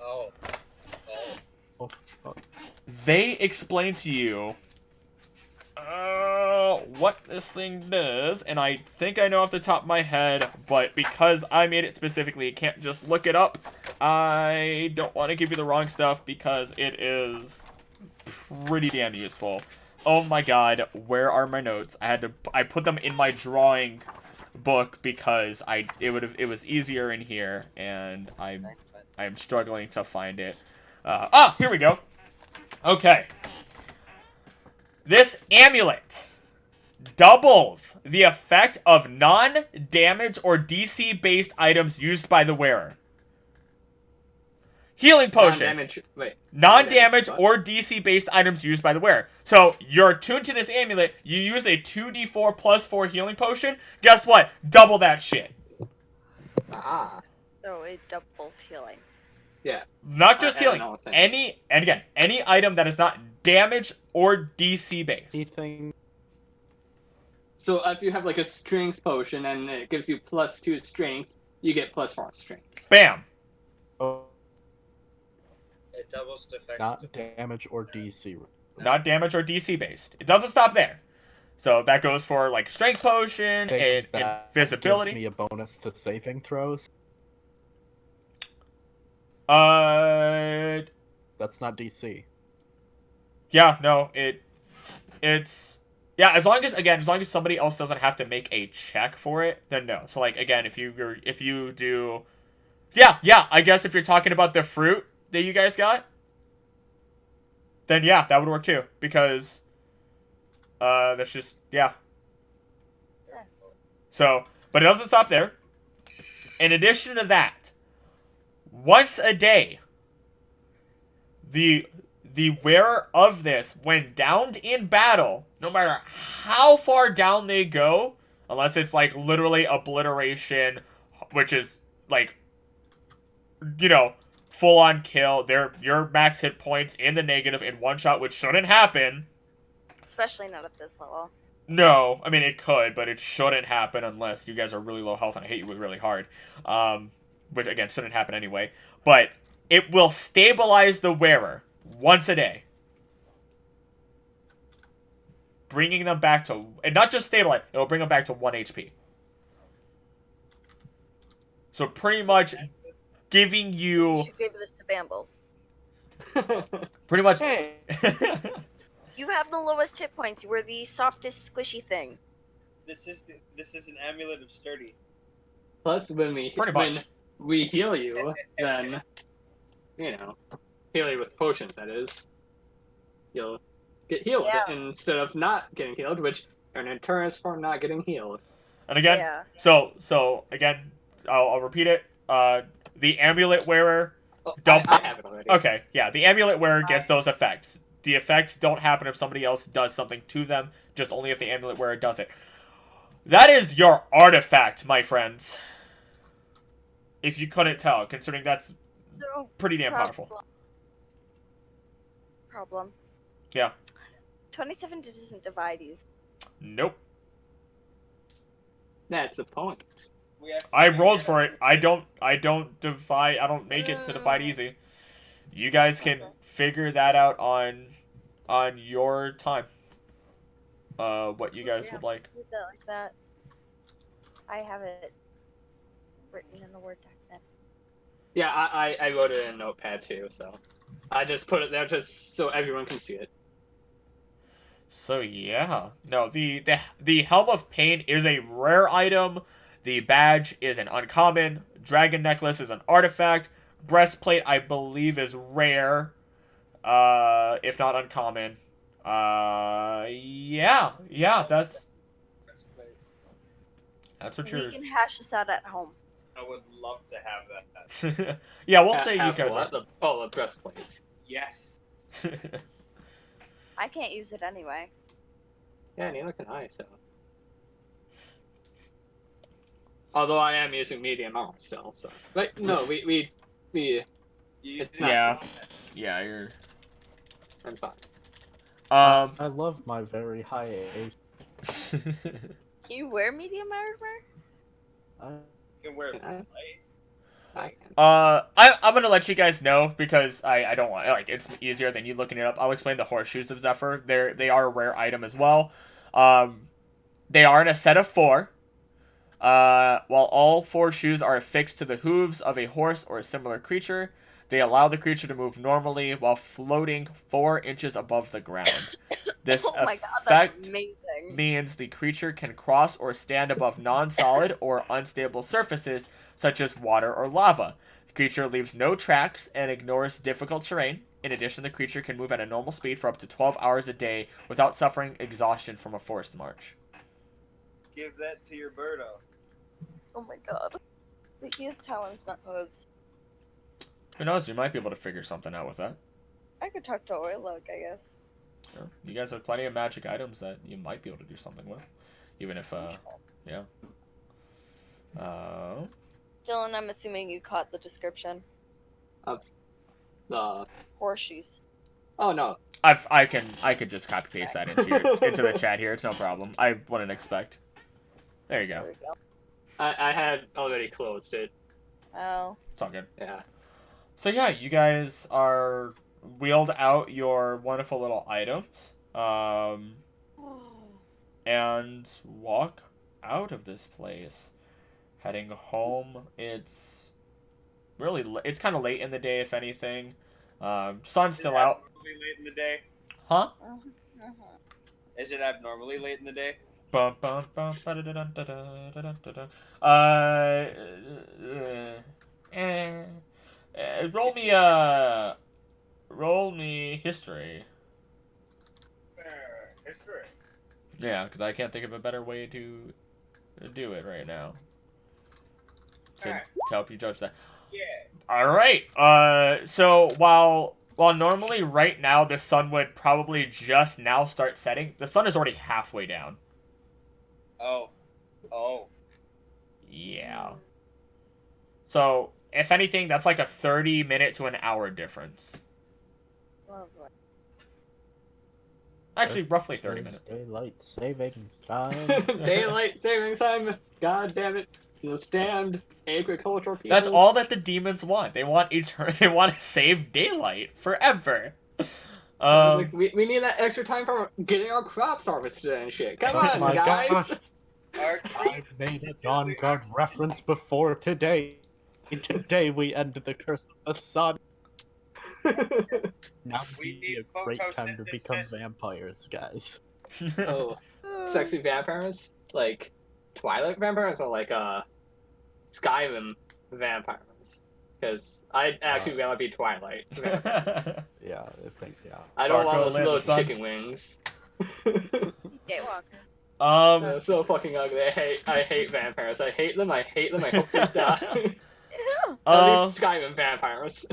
Oh. They explain to you what this thing does, and I think I know off the top of my head, but because I made it specifically, you can't just look it up. I don't want to give you the wrong stuff because it is pretty damn useful. Oh my god, where are my notes? I put them in my drawing book because it was easier in here, and I'm struggling to find it. Here we go. Okay. This amulet doubles the effect of non-damage or DC-based items used by the wearer. Healing potion. Non-damage or DC-based items used by the wearer. So, you're attuned to this amulet, you use a 2d4 plus 4 healing potion, guess what? Double that shit. Ah. So it doubles healing. Yeah. Not just I healing. don't know things. Any item that is not damage or DC based. Anything. So if you have like a strength potion and it gives you +2 strength, you get +4 strength. Bam. Oh, It doubles defense. not damage or DC. Not damage or DC based. It doesn't stop there. So that goes for like strength potion and invisibility. Gives me a bonus to saving throws. That's not DC. Yeah, no, it's yeah, as long as somebody else doesn't have to make a check for it, then no. So like again, if you do yeah, I guess if you're talking about the fruit that you guys got, then yeah, that would work too. Because that's just yeah. So, but it doesn't stop there. In addition to that, once a day, the wearer of this, when downed in battle, no matter how far down they go, unless it's like literally obliteration, which is like, you know, full on kill, your max hit points in the negative in one shot, which shouldn't happen. Especially not at this level. No, I mean it could, but it shouldn't happen unless you guys are really low health and I hit you with really hard. Which again shouldn't happen anyway. But it will stabilize the wearer once a day, bringing them back to, and not just stabilize, it'll bring them back to 1 HP. So pretty much giving you. You should give this to Bambles. Pretty much. Hey. You have the lowest hit points. You were the softest, squishy thing. This is an amulet of sturdy. Plus, when we heal you, then heal you with potions. That is, you'll get healed instead of not getting healed, which in turn is for not getting healed. And again, so again, I'll repeat it. The amulet wearer. I have it already. Okay, yeah, the amulet wearer gets those effects. The effects don't happen if somebody else does something to them, just only if the amulet wearer does it. That is your artifact, my friends. If you couldn't tell, considering that's pretty damn powerful. Problem. Yeah. 27 doesn't divide you. Nope. That's a point. I rolled for it. I don't divide. I don't make it to divide easy. You guys can figure that out on your time. What you guys would like. Leave that like that. I have it written in the Word document. Yeah, I wrote it in a notepad too, so I just put it there just so everyone can see it. So yeah, no, the Helm of Pain is a rare item. The badge is an uncommon. Dragon necklace is an artifact. Breastplate, I believe, is rare, if not uncommon. Yeah, that's what you're. We can hash this out at home. I would love to have that. Yeah, we'll say you guys are. The breastplate. Yes. I can't use it anyway. Yeah, neither can I. So, although I am using medium armor still. So, but no, we. It's not. Yeah, you're. I'm fine. I love my very high AC. Can you wear medium armor? You can wear it light. I'm gonna let you guys know because I don't want, like, it's easier than you looking it up. I'll explain the horseshoes of Zephfer. They are a rare item as well. They are in a set of 4. While all 4 shoes are affixed to the hooves of a horse or a similar creature, they allow the creature to move normally while floating 4 inches above the ground. This effect means the creature can cross or stand above non-solid or unstable surfaces such as water or lava. The creature leaves no tracks and ignores difficult terrain. In addition, the creature can move at a normal speed for up to 12 hours a day without suffering exhaustion from a forced march. Give that to your birdo. Oh my god. But he has talons, not hooves. Who knows? You might be able to figure something out with that. I could talk to Oilug, I guess. Sure. You guys have plenty of magic items that you might be able to do something with. Even if, yeah. Dylan, I'm assuming you caught the description. of the Horseshoes. Oh no. I could just copy paste that into the chat here. It's no problem. I wouldn't expect. There you go. There we go. I had already closed it. Oh. It's all good. Yeah. So yeah, you guys are wheeled out your wonderful little items, and walk out of this place, heading home. It's really it's kind of late in the day, if anything. Sun's still out. Late in the day. Huh? Is it abnormally late in the day? Bum, bum, bum, ba-da-da-dun-da-da-da-da-da-da. Roll me history. History. Yeah, because I can't think of a better way to do it right now. To help you judge that. Yeah. All right. So while normally right now the sun would probably just now start setting, the sun is already halfway down. Oh. Yeah. So if anything, that's like a 30-minute to an hour difference. Actually, roughly 30 minutes. Daylight savings time. Daylight savings time. God damn it. The damned agricultural people. That's all that the demons want. They want They want to save daylight forever. Like, we need that extra time for getting our crops harvested and shit. Come on, my guys. gosh. I've made a Dawn Guard reference before today. Today we end the curse of the sun. Now would be a great time to become vampires, guys. Oh, sexy vampires? Like Twilight vampires or like Skyrim vampires? Because I'd actually rather be Twilight vampires. Yeah, I think, yeah. I don't want Sparkle those in the little sun. chicken wings. Gatewalker. They're so fucking ugly. I hate vampires. I hate them. I hope they die. At least Skyrim vampires.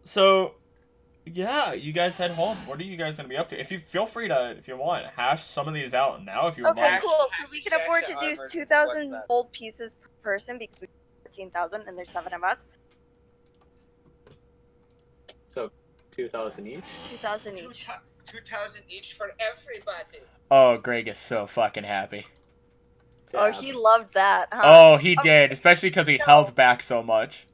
So, yeah, you guys head home. What are you guys gonna be up to? If you feel free to, if you want, hash some of these out now. If you would Okay, like. cool. So we can afford to do 2,000 gold pieces per person because we have 14,000 and there's 7 of us. So, 2,000 each? 2,000 each. 2,000 each for everybody. Oh, Greg is so fucking happy. Oh, Yeah. he loved that, huh? Oh, he Okay, did, especially because he so- held back so much.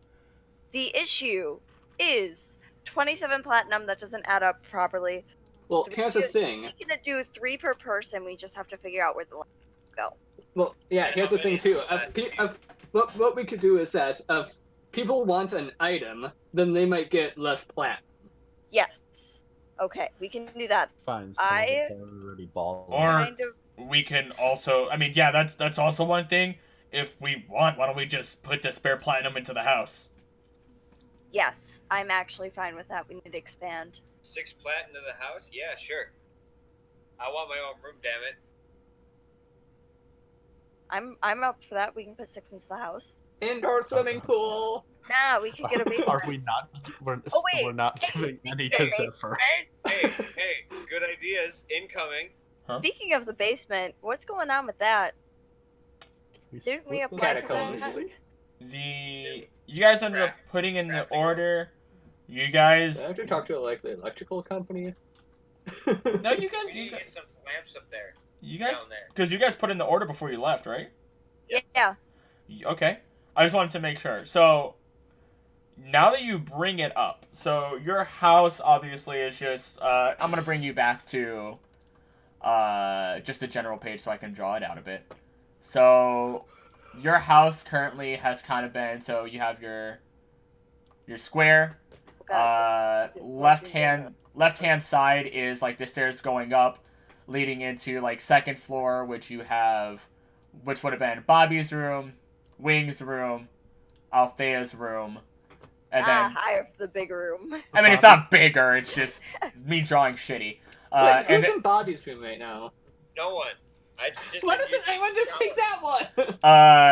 The issue is 27 platinum. That doesn't add up properly. Well, So we here's can the do- thing. We can do 3 per person. We just have to figure out where the lines go. Well, yeah, here's the thing too. What we could do is that if people want an item, then they might get less plat. Yes. Okay, we can do that. Fine, I- already balling. Or Kind of. we can also, I mean, yeah, that's also one thing. If we want, why don't we just put the spare platinum into the house? Yes, I'm actually fine with that. We need to expand. 6 plat into the house? Yeah, sure. I want my own room, damn it. I'm up for that. We can put 6 into the house. Indoor swimming pool. Nah, we could get a baby. Are we not? We're wait, not hey, giving any hey, to Zephfer. Hey, good ideas incoming. Speaking of the basement, what's going on with that? We Didn't we split this apply for Catacombs. equally? You guys ended up putting in the order. You Do I guys, have to talk to like the electrical company? no, you We guys, need to get some lamps up there. down there. because you guys put in the order before you left, right? Yeah. Okay. I just wanted to make sure. So, now that you bring it up, so your house obviously is just, I'm going to bring you back to, just a general page so I can draw it out a bit. So, your house currently has kind of been, so you have your square, left hand side is like the stairs going up, leading into like second floor, which would have been Bobby's room, Wing's room, Althea's room, and then Higher the big room. I mean it's not bigger, it's just me drawing shitty. Wait, And who's in Bobby's room right now? No one. I just Why doesn't anyone just take that one? I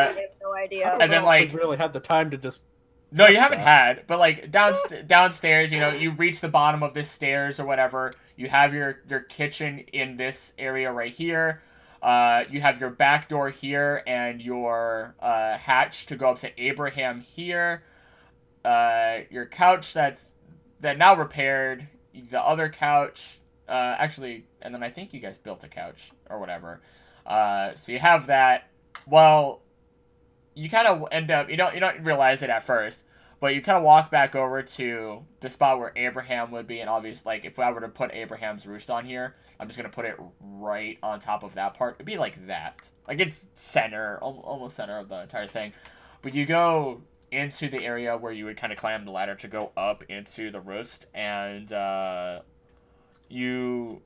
have no I idea. don't And then, know if like- we've really had the time to just. no, you test haven't that. had, but like downstairs, you know, you reach the bottom of this stairs or whatever. You have your kitchen in this area right here. You have your back door here and your hatch to go up to Abraham here. your couch that now repaired, the other couch, actually, and then I think you guys built a couch or whatever. So you have that. Well, you kind of end up, you don't realize it at first, but you kind of walk back over to the spot where Abraham would be, and obviously, like, if I were to put Abraham's roost on here, I'm just going to put it right on top of that part. It'd be like that. Like, it's center, almost center of the entire thing. But you go into the area where you would kind of climb the ladder to go up into the roost, and you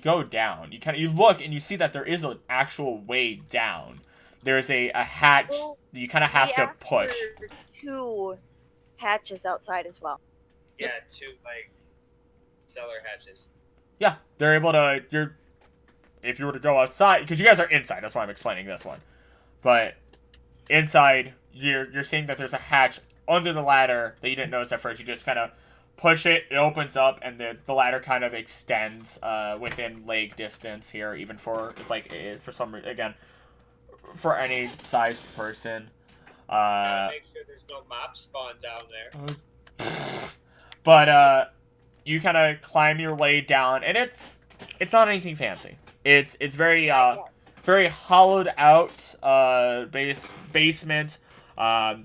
go down. You look, and you see that there is an actual way down. There's a hatch. Well, you kind of have to push. For 2 hatches outside as well. Yeah, 2 like cellar hatches. Yeah, they're able to. If you were to go outside, because you guys are inside, that's why I'm explaining this one. But inside, you're seeing that there's a hatch under the ladder that you didn't notice at first. You just kind of push it, it opens up, and the ladder kind of extends within leg distance here, even for for some reason, again, for any sized person. Gotta make sure there's no mob spawn down there. But you kind of climb your way down, and it's not anything fancy. It's very very hollowed out basement,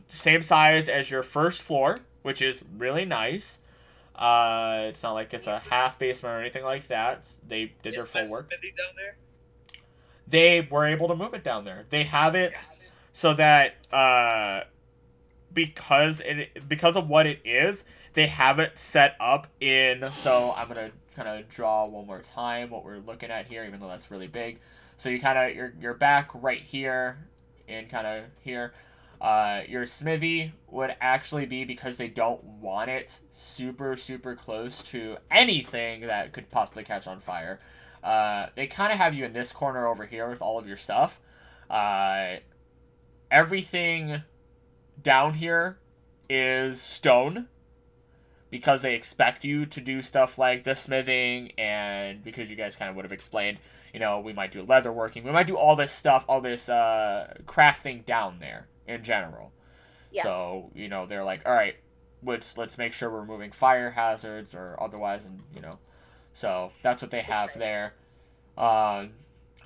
same size as your first floor, which is really nice. It's not like it's a half basement or anything like that. They did their full work. Down there? They were able to move it down there. They have it so that because of what it is, they have it set up in. So I'm gonna kind of draw one more time what we're looking at here, even though that's really big. So you kind of you're back right here, and kind of here. Your smithy would actually be, because they don't want it super close to anything that could possibly catch on fire. They kind of have you in this corner over here with all of your stuff. Everything down here is stone, because they expect you to do stuff like the smithing, and because you guys kind of would have explained, we might do leather working, we might do all this stuff, all this crafting down there in general. Yeah. So, they're like, all right, let's make sure we're removing fire hazards or otherwise, and so that's what they have there.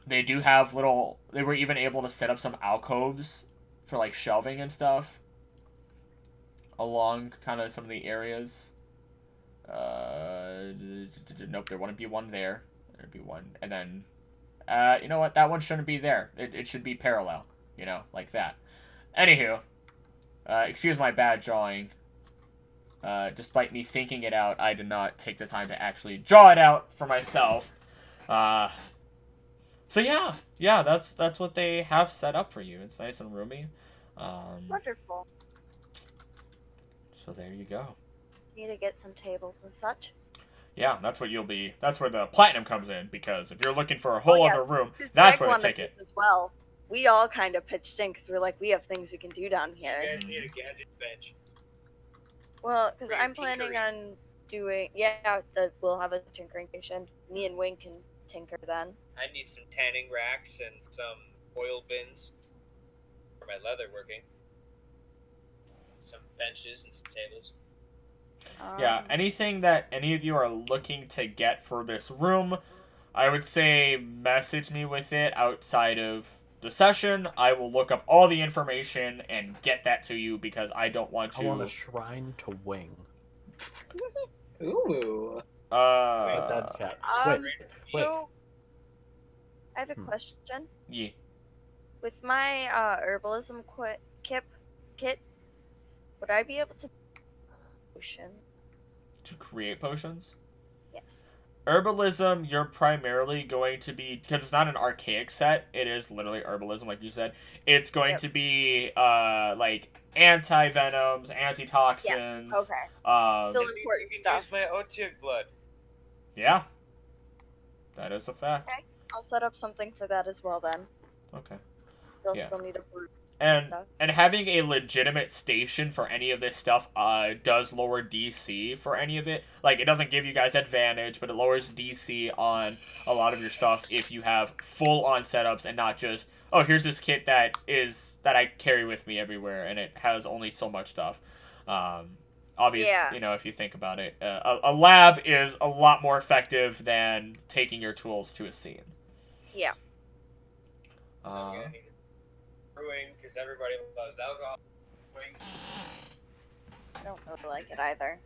They do have they were even able to set up some alcoves for like shelving and stuff along kind of some of the areas. Nope, there wouldn't be one there. There'd be one, and then you know what, that one shouldn't be there. It should be parallel, like that. Anywho, excuse my bad drawing. Despite me thinking it out, I did not take the time to actually draw it out for myself. So yeah, that's what they have set up for you. It's nice and roomy. Wonderful. So there you go. Need to get some tables and such. Yeah, that's where the platinum comes in, because if you're looking for a whole other room, that's where to take it. As well. We all kind of pitched in because we're like, we have things we can do down here. You guys need a gadget bench. Well, because I'm planning on doing, we'll have a tinkering station. Me and Wing can tinker then. I need some tanning racks and some oil bins for my leather working. Some benches and some tables. Yeah, anything that any of you are looking to get for this room, I would say message me with it outside of the session. I will look up all the information and get that to you, because I don't want to. I want a shrine to Wing. Ooh. Dead cat. Wait. So, I have a question. Yeah. With my herbalism kit, would I be able to potion? To create potions? Yes. Herbalism, you're primarily going to be, because it's not an archaic set, it is literally herbalism, like you said. It's going to be like anti-venoms, antitoxins. Yes. Okay. Still important stuff. Use my Otyugh blood. Yeah. That is a fact. Okay. I'll set up something for that as well then. Okay. Still need a brew. And having a legitimate station for any of this stuff does lower DC for any of it. Like, it doesn't give you guys advantage, but it lowers DC on a lot of your stuff if you have full-on setups and not just, oh, here's this kit that I carry with me everywhere, and it has only so much stuff. Obviously, Yeah. you know, if you think about it, a lab is a lot more effective than taking your tools to a scene. Yeah. I'm gonna need brewing because everybody loves alcohol. Brewing. I don't really like it either.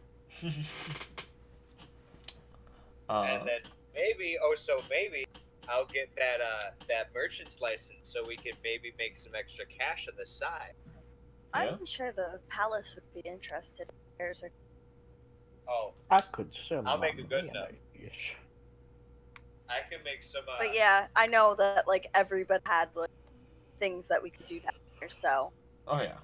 And then maybe, maybe I'll get that merchant's license so we can maybe make some extra cash on the side. Yeah. I'm sure the palace would be interested in theirs. Or... Oh, I could sell I'll make it good enough. mayonnaise. I can make some. But yeah, I know that like everybody had like things that we could do down here. So. Oh yeah.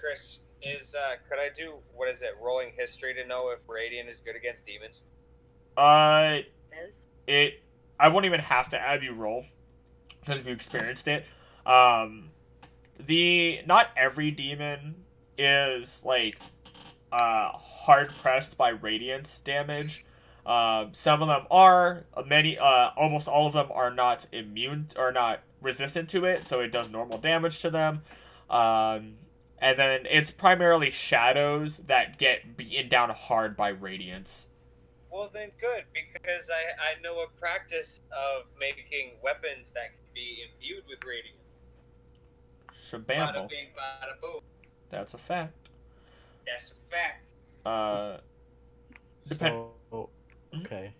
Chris, could I do what is it? Rolling history to know if Radiant is good against demons? Is. I won't even have to have you roll because you experienced it. Not every demon is like hard pressed by radiance damage. Some of them are. Almost all of them are not immune or not resistant to it, so it does normal damage to them. And then it's primarily shadows that get beaten down hard by radiance. Well then good, because I know a practice of making weapons that can be imbued with radiance. Shabamble. Bada bing, bada boom. That's a fact. That's a fact. So, okay.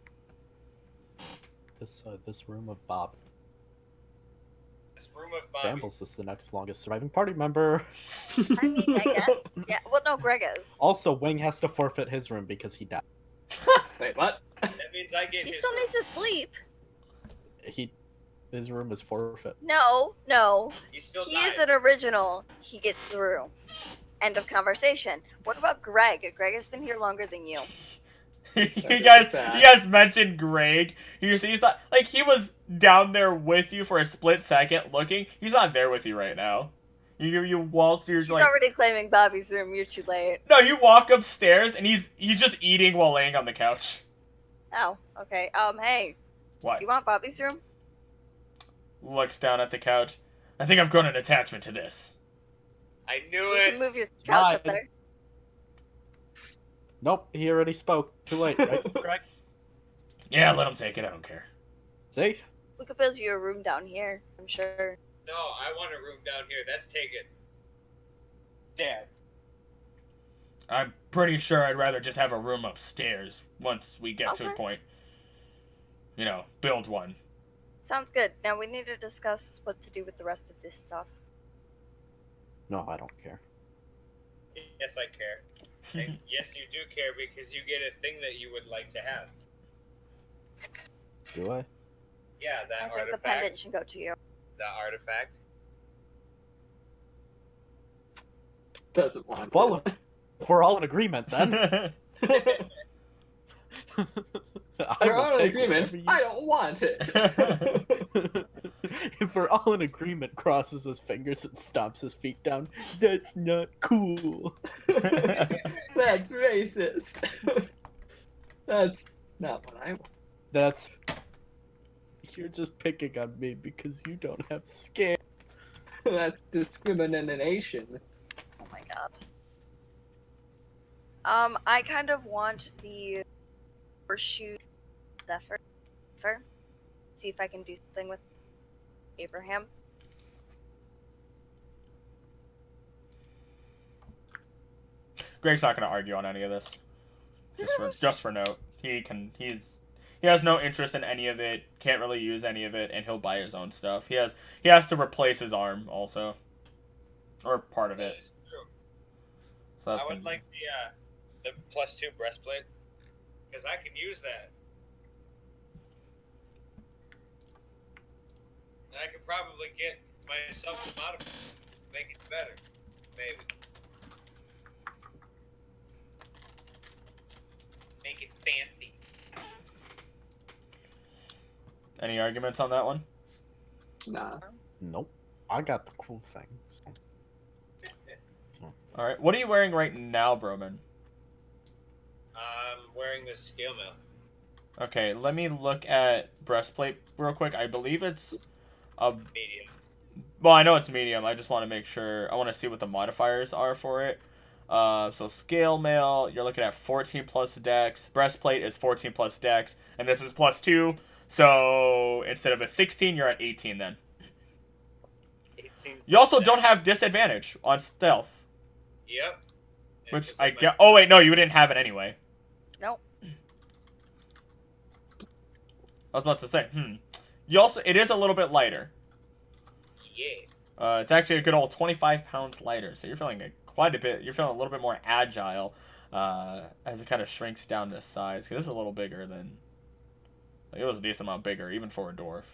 This room of Bob. This room of Bobby. Bambles is the next longest surviving party member. I mean, I guess. Yeah. Well, no, Greg is. Also, Wing has to forfeit his room because he died. Wait, what? That means I get He his still room. needs to sleep. His room is forfeit. No. He still He died. is an original. He gets through. End of conversation. What about Greg? Greg has been here longer than you. you guys mentioned Greg. He's not like he was down there with you for a split second looking. He's not there with you right now. You walk. You're He's like already claiming Bobby's room. You're too late. no. You walk upstairs and he's just eating while laying on the couch. Oh, okay. Hey, What? you want Bobby's room? Looks down at the couch. I think I've grown an attachment to this. I knew You it. can move your couch up Mine. there. Nope, he already spoke. Too late, right, Greg? Yeah, let him take it. I don't care. See? We could build you a room down here. I'm sure. No, I want a room down here. That's taken. Dad. I'm pretty sure I'd rather just have a room upstairs once we get to a Okay. point. You know, build one. Sounds good. Now we need to discuss what to do with the rest of this stuff. No, I don't care. Yes, I care. And yes, you do care because you get a thing that you would like to have. Do I? Yeah, I that think the pendant artifact. should go to you. The artifact. Doesn't want to. Well, if we're all in agreement then. We're all in agreement. I don't want it. If we're all in agreement, crosses his fingers and stomps his feet down. That's not cool. That's racist. That's not what I want. That's. You're just picking on me because you don't have skin. That's discrimination. Oh my god. I kind of want the horseshoe Zephfer. See if I can do something with Abraham. Greg's not gonna argue on any of this. Just for note, he has no interest in any of it. Can't really use any of it, and he'll buy his own stuff. He has to replace his arm also, or part of it. That is true. So that's I would gonna- like the +2 breastplate because I can use that. And I could probably get myself some modifiers to make it better. Maybe. Make it fancy. Any arguments on that one? Nah. Nope. I got the cool things. All right. What are you wearing right now, Bromund? I'm wearing this scale mail. Okay, let me look at breastplate real quick. I believe it's a Medium. Well, I know it's medium. I just want to make sure. I want to see what the modifiers are for it. So scale mail, you're looking at 14 plus dex. Breastplate is 14 plus dex, and this is plus 2. So instead of a 16, you're at 18 then. 18 You also dex. don't have disadvantage on stealth, Yep. which It's I like get. Oh wait, no, you didn't have it anyway. Nope. I was about to say, You also, it is a little bit lighter. Yeah. It's actually a good old 25 pounds lighter, so you're feeling quite a bit. You're feeling a little bit more agile as it kind of shrinks down to size. Cause it's a little bigger than. Like, it was a decent amount bigger, even for a dwarf.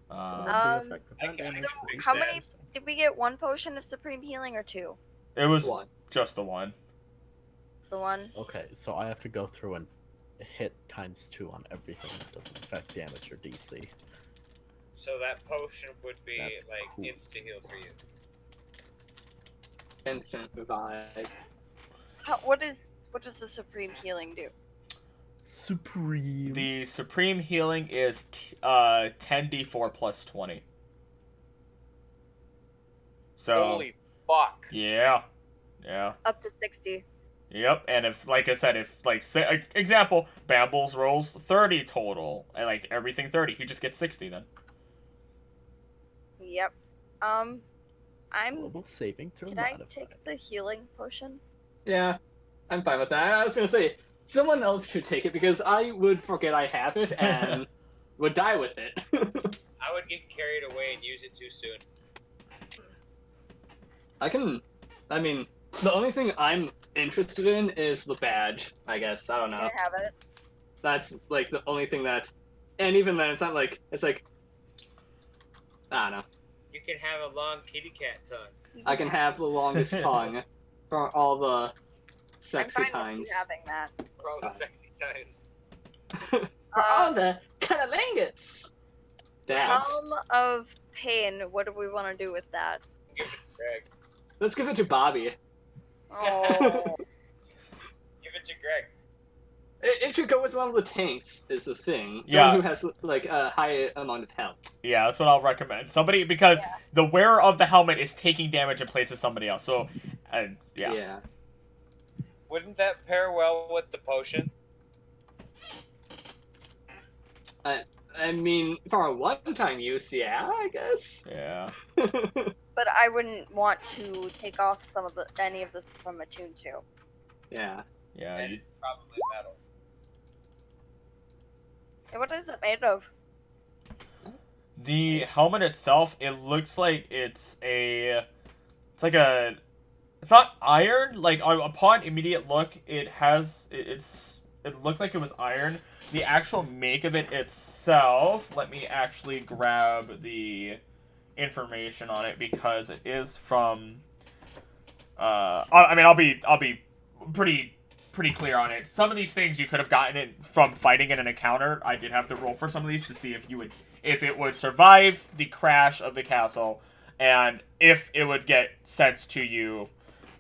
How many did we get? 1 potion of supreme healing or 2? It was 1. just the one. The 1. Okay, so I have to go through and hit ×2 on everything that doesn't affect damage or DC. So that potion would be That's like cool. insta heal for you. Instant revive. What does the supreme healing do? Supreme. The supreme healing is 10d4 plus 20. So Holy fuck. yeah. Up to 60. Yep, and if, like I said, if, like, say, example, Bambles rolls 30 total, and, like, everything 30, he just gets 60 then. Yep. I'm. Global saving throw Can I modified. take the healing potion? Yeah, I'm fine with that. I was gonna say, someone else should take it because I would forget I have it and would die with it. I would get carried away and use it too soon. I mean, the only thing I'm interested in is the badge, I guess. I don't You know. can have it. That's, like, the only thing that... And even then, it's not like... It's like... I don't know. You can have a long kitty cat tongue. I can have the longest tongue for all the sexy I'm fine times. with you having that. For all the sexy times. For all the cunnilingus! Dabs. Helm of Pain. What do we want to do with that? Give it to Greg. Let's give it to Bobby. Oh. Give it to Greg. It should go with one of the tanks, is the thing. Someone Yeah. who has, like, a high amount of health. Yeah, that's what I'll recommend. Somebody, because the wearer of the helmet is taking damage in place of somebody else, so, yeah. Wouldn't that pair well with the potion? I mean, for a one-time use, yeah, I guess. Yeah. But I wouldn't want to take off any of this from Attune too. Yeah. Yeah, And probably metal. Hey, what is it made of? the helmet itself, it looks like it's not iron. Like, upon immediate look, it looked like it was iron. The actual make of it itself, let me actually grab the information on it because it is from. I mean, I'll be pretty clear on it. Some of these things you could have gotten it from fighting in an encounter. I did have to roll for some of these to see if it would survive the crash of the castle, and if it would get sent to you.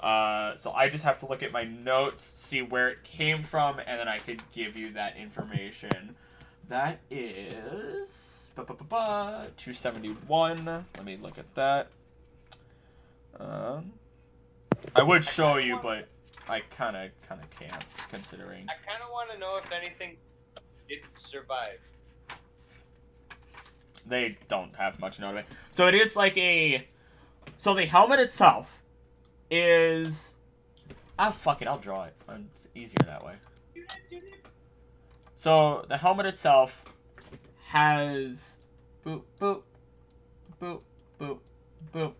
So I just have to look at my notes, see where it came from, and then I could give you that information. That is 271. Let me look at that. I would show you, but I kind of can't, considering. I kind of want to know if anything didn't survive. They don't have much note of it. So it is like so the helmet itself is... fuck it, I'll draw it. It's easier that way. So the helmet itself has... Boop, boop, boop, boop, boop.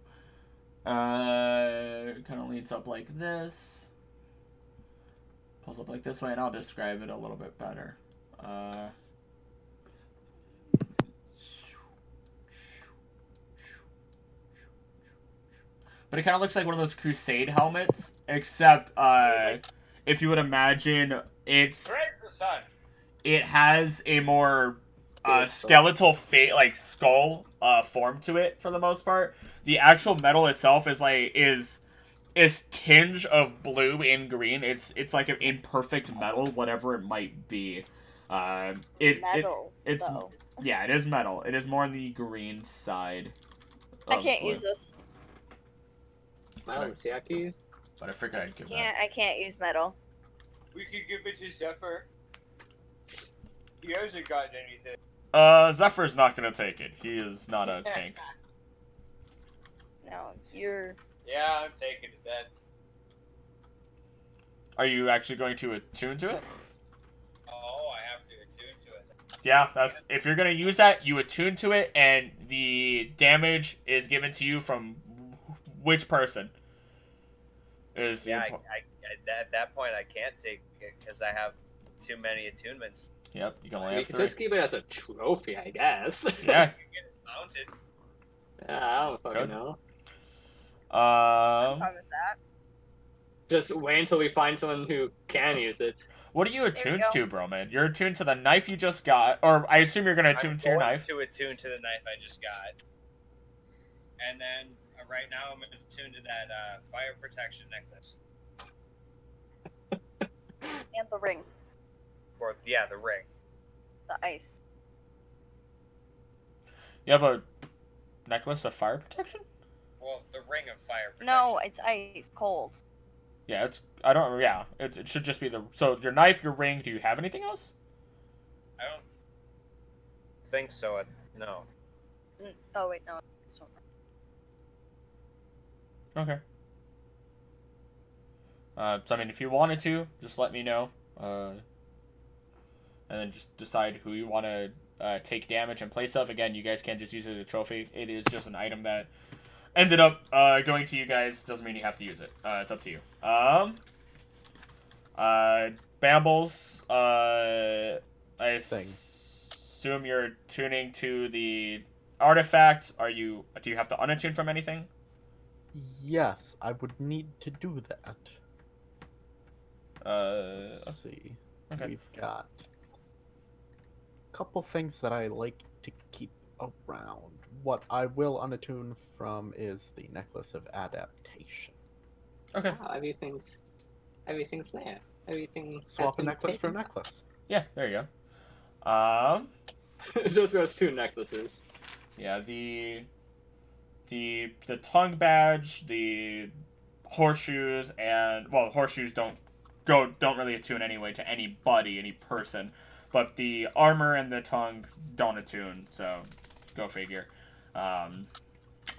It kind of leads up like this. Pulls up like this way, and I'll describe it a little bit better. But it kind of looks like one of those Crusade helmets, except if you would imagine, Greg's the sun. it has a more skeletal skull form to it for the most part. The actual metal itself is tinge of blue and green. It's like an imperfect metal, whatever it might be. Metal. It's though. Yeah, it is metal. It is more on the green side. I of can't blue. use this. Metal and Siaki. But I figured I'd give that. I can't use metal. We could give it to Zephfer. He hasn't gotten anything. Zephyr's not gonna take it. He is not a tank. No, you're. Yeah, I'm taking it then. Are you actually going to attune to it? Oh, I have to attune to it. Yeah, that's if you're gonna use that, you attune to it, and the damage is given to you from which person. Is Yeah, at that point I can't take it because I have too many attunements. Yep, you can only We have could 3. just keep it as a trophy, I guess. Yeah. You can get it mounted. I don't fucking Good. know. I'm fine with that. Just wait until we find someone who can use it. What are you we attuned go. to, bro, man? You're attuned to the knife you just got, or I assume you're gonna attune I'm to your going knife. to attune to the knife I just got. And then right now I'm attuned to that fire protection necklace. And the ring, Or yeah, the ring. the ice. You have a necklace of fire protection? Well, the ring of fire protection. No, it's ice cold. Yeah, it's. I don't. Yeah, it should just be the. So your knife, your ring. Do you have anything else? I don't. Think so. No. Oh wait, no. Okay. So I mean, if you wanted to, just let me know. And then just decide who you want to take damage in place of. Again, you guys can't just use it as a trophy. It is just an item that ended up going to you guys. Doesn't mean you have to use it. It's up to you. Bambles. I assume you're tuning to the artifact. Do you have to unattune from anything? Yes, I would need to do that. Let's see. Okay. We've got a couple things that I like to keep around. What I will unattune from is the Necklace of Adaptation. Okay. Oh, everything's there. Everything. Swap a necklace for a necklace. Yeah, there you go. It just goes 2 necklaces. Yeah, the tongue badge, the horseshoes, and horseshoes don't really attune anyway to anybody, any person, but the armor and the tongue don't attune. So, go figure.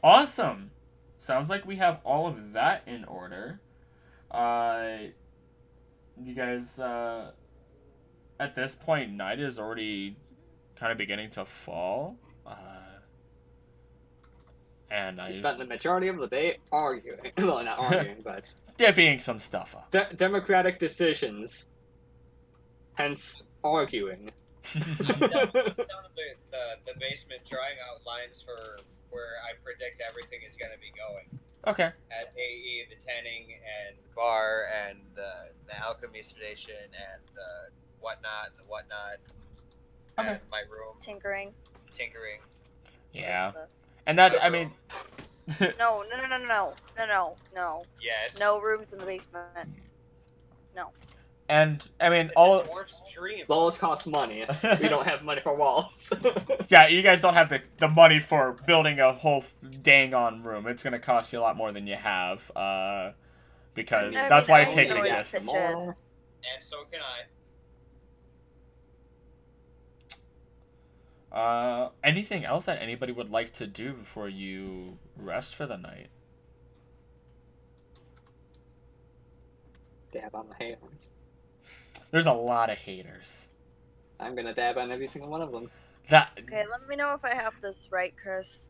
Awesome. Sounds like we have all of that in order. You guys, at this point, night is already kind of beginning to fall. And I spent the majority of the day arguing. Well, not arguing, but divvying some stuff up. democratic decisions. Hence, arguing. Down in the basement, drawing out lines for where I predict everything is going to be going. Okay. At AE, the tanning, and the bar, and the alchemy station, and the whatnot, Okay. and my room, Tinkering. Yeah. And that's, I mean... No. Yes. No rooms in the basement. And, I mean, It's all... a dwarf's dream. Walls cost money. We don't have money for walls. Yeah, you guys don't have the money for building a whole dang-on room. It's gonna cost you a lot more than you have, because I that's mean, why I Taken always exists. pitch in. And so can I. Anything else that anybody would like to do before you rest for the night? Dab on the hands. There's a lot of haters. I'm gonna dab on every single one of them. That... Okay, let me know if I have this right, Chris.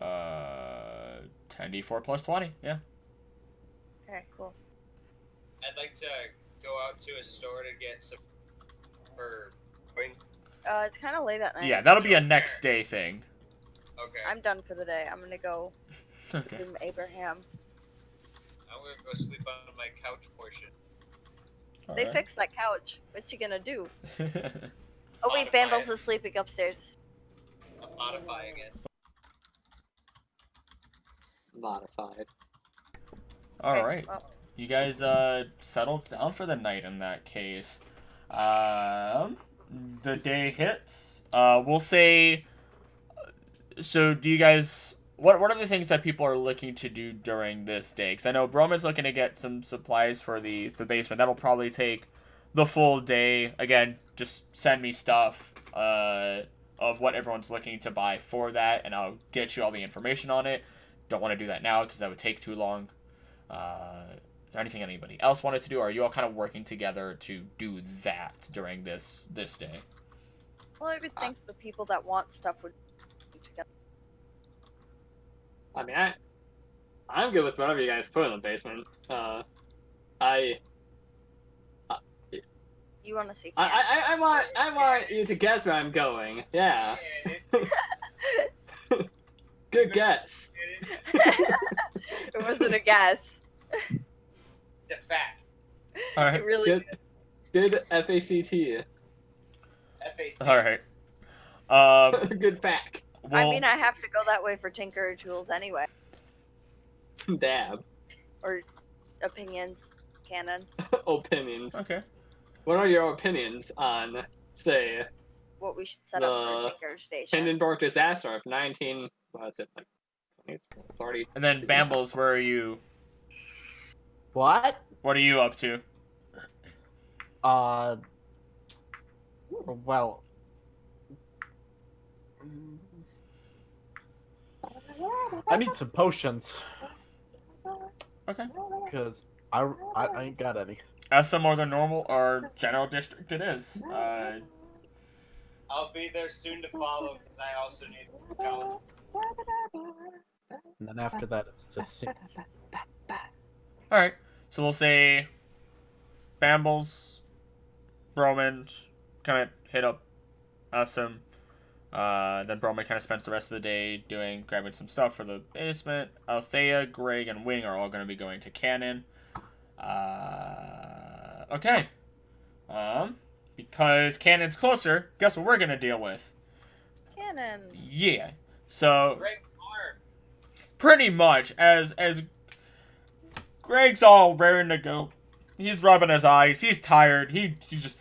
10d4 plus 20, yeah. Okay, cool. I'd like to go out to a store to get some for It's kind of late at night. Yeah, that'll be a next day thing. Okay. I'm done for the day. I'm gonna go Okay. do Abraham. I'm gonna go sleep on my couch portion. They Alright. fixed that couch. What you gonna do? Oh wait, Modify Bambles it. is sleeping upstairs. I'm modifying it. Modified. Alright. Well, You guys settled down for the night in that case. The day hits. We'll say. So, do you guys? What are the things that people are looking to do during this day? Because I know Bromund's looking to get some supplies for the basement. That'll probably take the full day. Again, just send me stuff of what everyone's looking to buy for that, and I'll get you all the information on it. Don't want to do that now because that would take too long. Is there anything anybody else wanted to do, or are you all kind of working together to do that during this day? Well, I would think the people that want stuff would be together. I mean, I'm good with whatever you guys put in the basement. You want to see? I want you to guess where I'm going. Yeah. Good guess. It wasn't a guess. It's a fact. All right. It really. Good FACT. FAC. All right. Good fact. Well, I mean, I have to go that way for Tinker Tools anyway. Dab. Or opinions, canon. Opinions. okay. What are your opinions on, say, What we should set up for Tinker Station. Hindenburg disaster of 19... What is it? Like 20, 30? And then Bambles, where are you? What? What are you up to? Well. I need some potions. Okay. Because I ain't got any. As some more than normal or general district, it is. I'll be there soon to follow because I also need John. And then after that, it's just... All right. So we'll say Bambles, Bromund, kind of hit up Awesome. Then Bromund kind of spends the rest of the day grabbing some stuff for the basement. Althaea, Greg, and Wing are all going to be going to Cannon. Okay. Because Cannon's closer, guess what we're going to deal with? Cannon. Yeah. So, Great farm. pretty much, as Greg's all raring to go, he's rubbing his eyes, he's tired, he just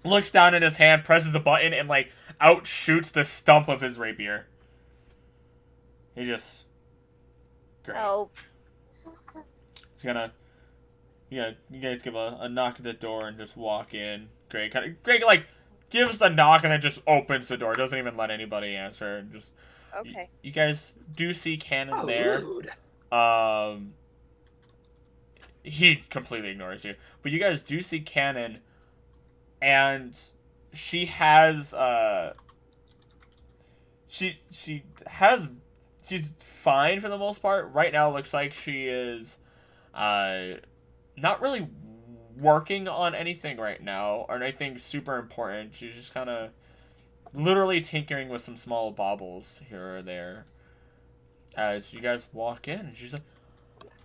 looks down at his hand, presses a button, and, like, outshoots the stump of his rapier. He just... Great. Help. He's gonna... Yeah, you guys give a knock at the door and just walk in. Greg, like, gives the knock and then just opens the door. Doesn't even let anybody answer. And just... Okay. You guys do see Cannon there. Rude. He completely ignores you. But you guys do see Cannon, and she has, she's fine for the most part. Right now, it looks like she is, not really working on anything right now, or anything super important. She's just kind of literally tinkering with some small baubles here or there. As you guys walk in, and she's like,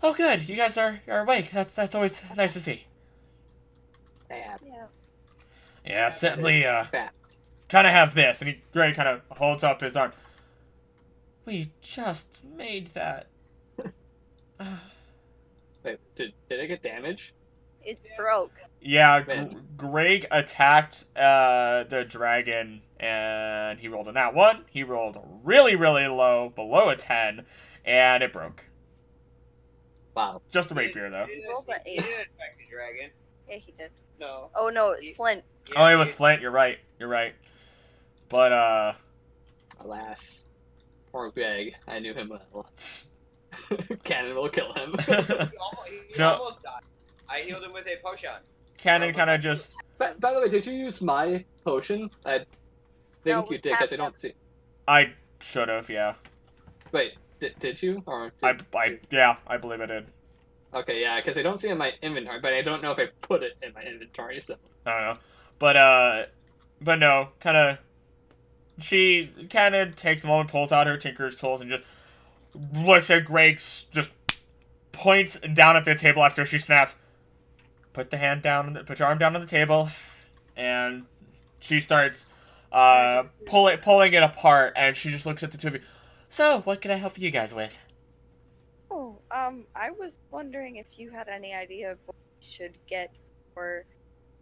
"Oh, good, you guys are awake. That's always nice to see." Bad. Yeah. Yeah, certainly. Bad. Kind of have this, and Gray kind of holds up his arm. We just made that. Wait, did it get damaged? It broke. Yeah, Man. Greg attacked the dragon, and he rolled a nat 1. He rolled really, really low, below a 10, and it broke. Wow. Just a rapier, though. He Rolls an didn't 8. attack the dragon. Yeah, he did. No. Oh no, it's Flint. Oh, it was Flint. You're right. But, Alas. Poor Greg. I knew him well. Cannon will kill him. He No. almost died. I healed him with a potion. Cannon kind of just... By the way, did you use my potion? I think No, you we did, because I tapped don't see... I should have, yeah. Wait, did you? Or did... I believe I did. Okay, yeah, because I don't see it in my inventory, but I don't know if I put it in my inventory, so... I don't know. But no, she kind of takes a moment, pulls out her tinker's tools, and just looks at Greg, just points down at the table after she snaps. Put your arm down on the table, and she starts pulling it apart, and she just looks at the two of you. So, what can I help you guys with? Oh, I was wondering if you had any idea of what we should get for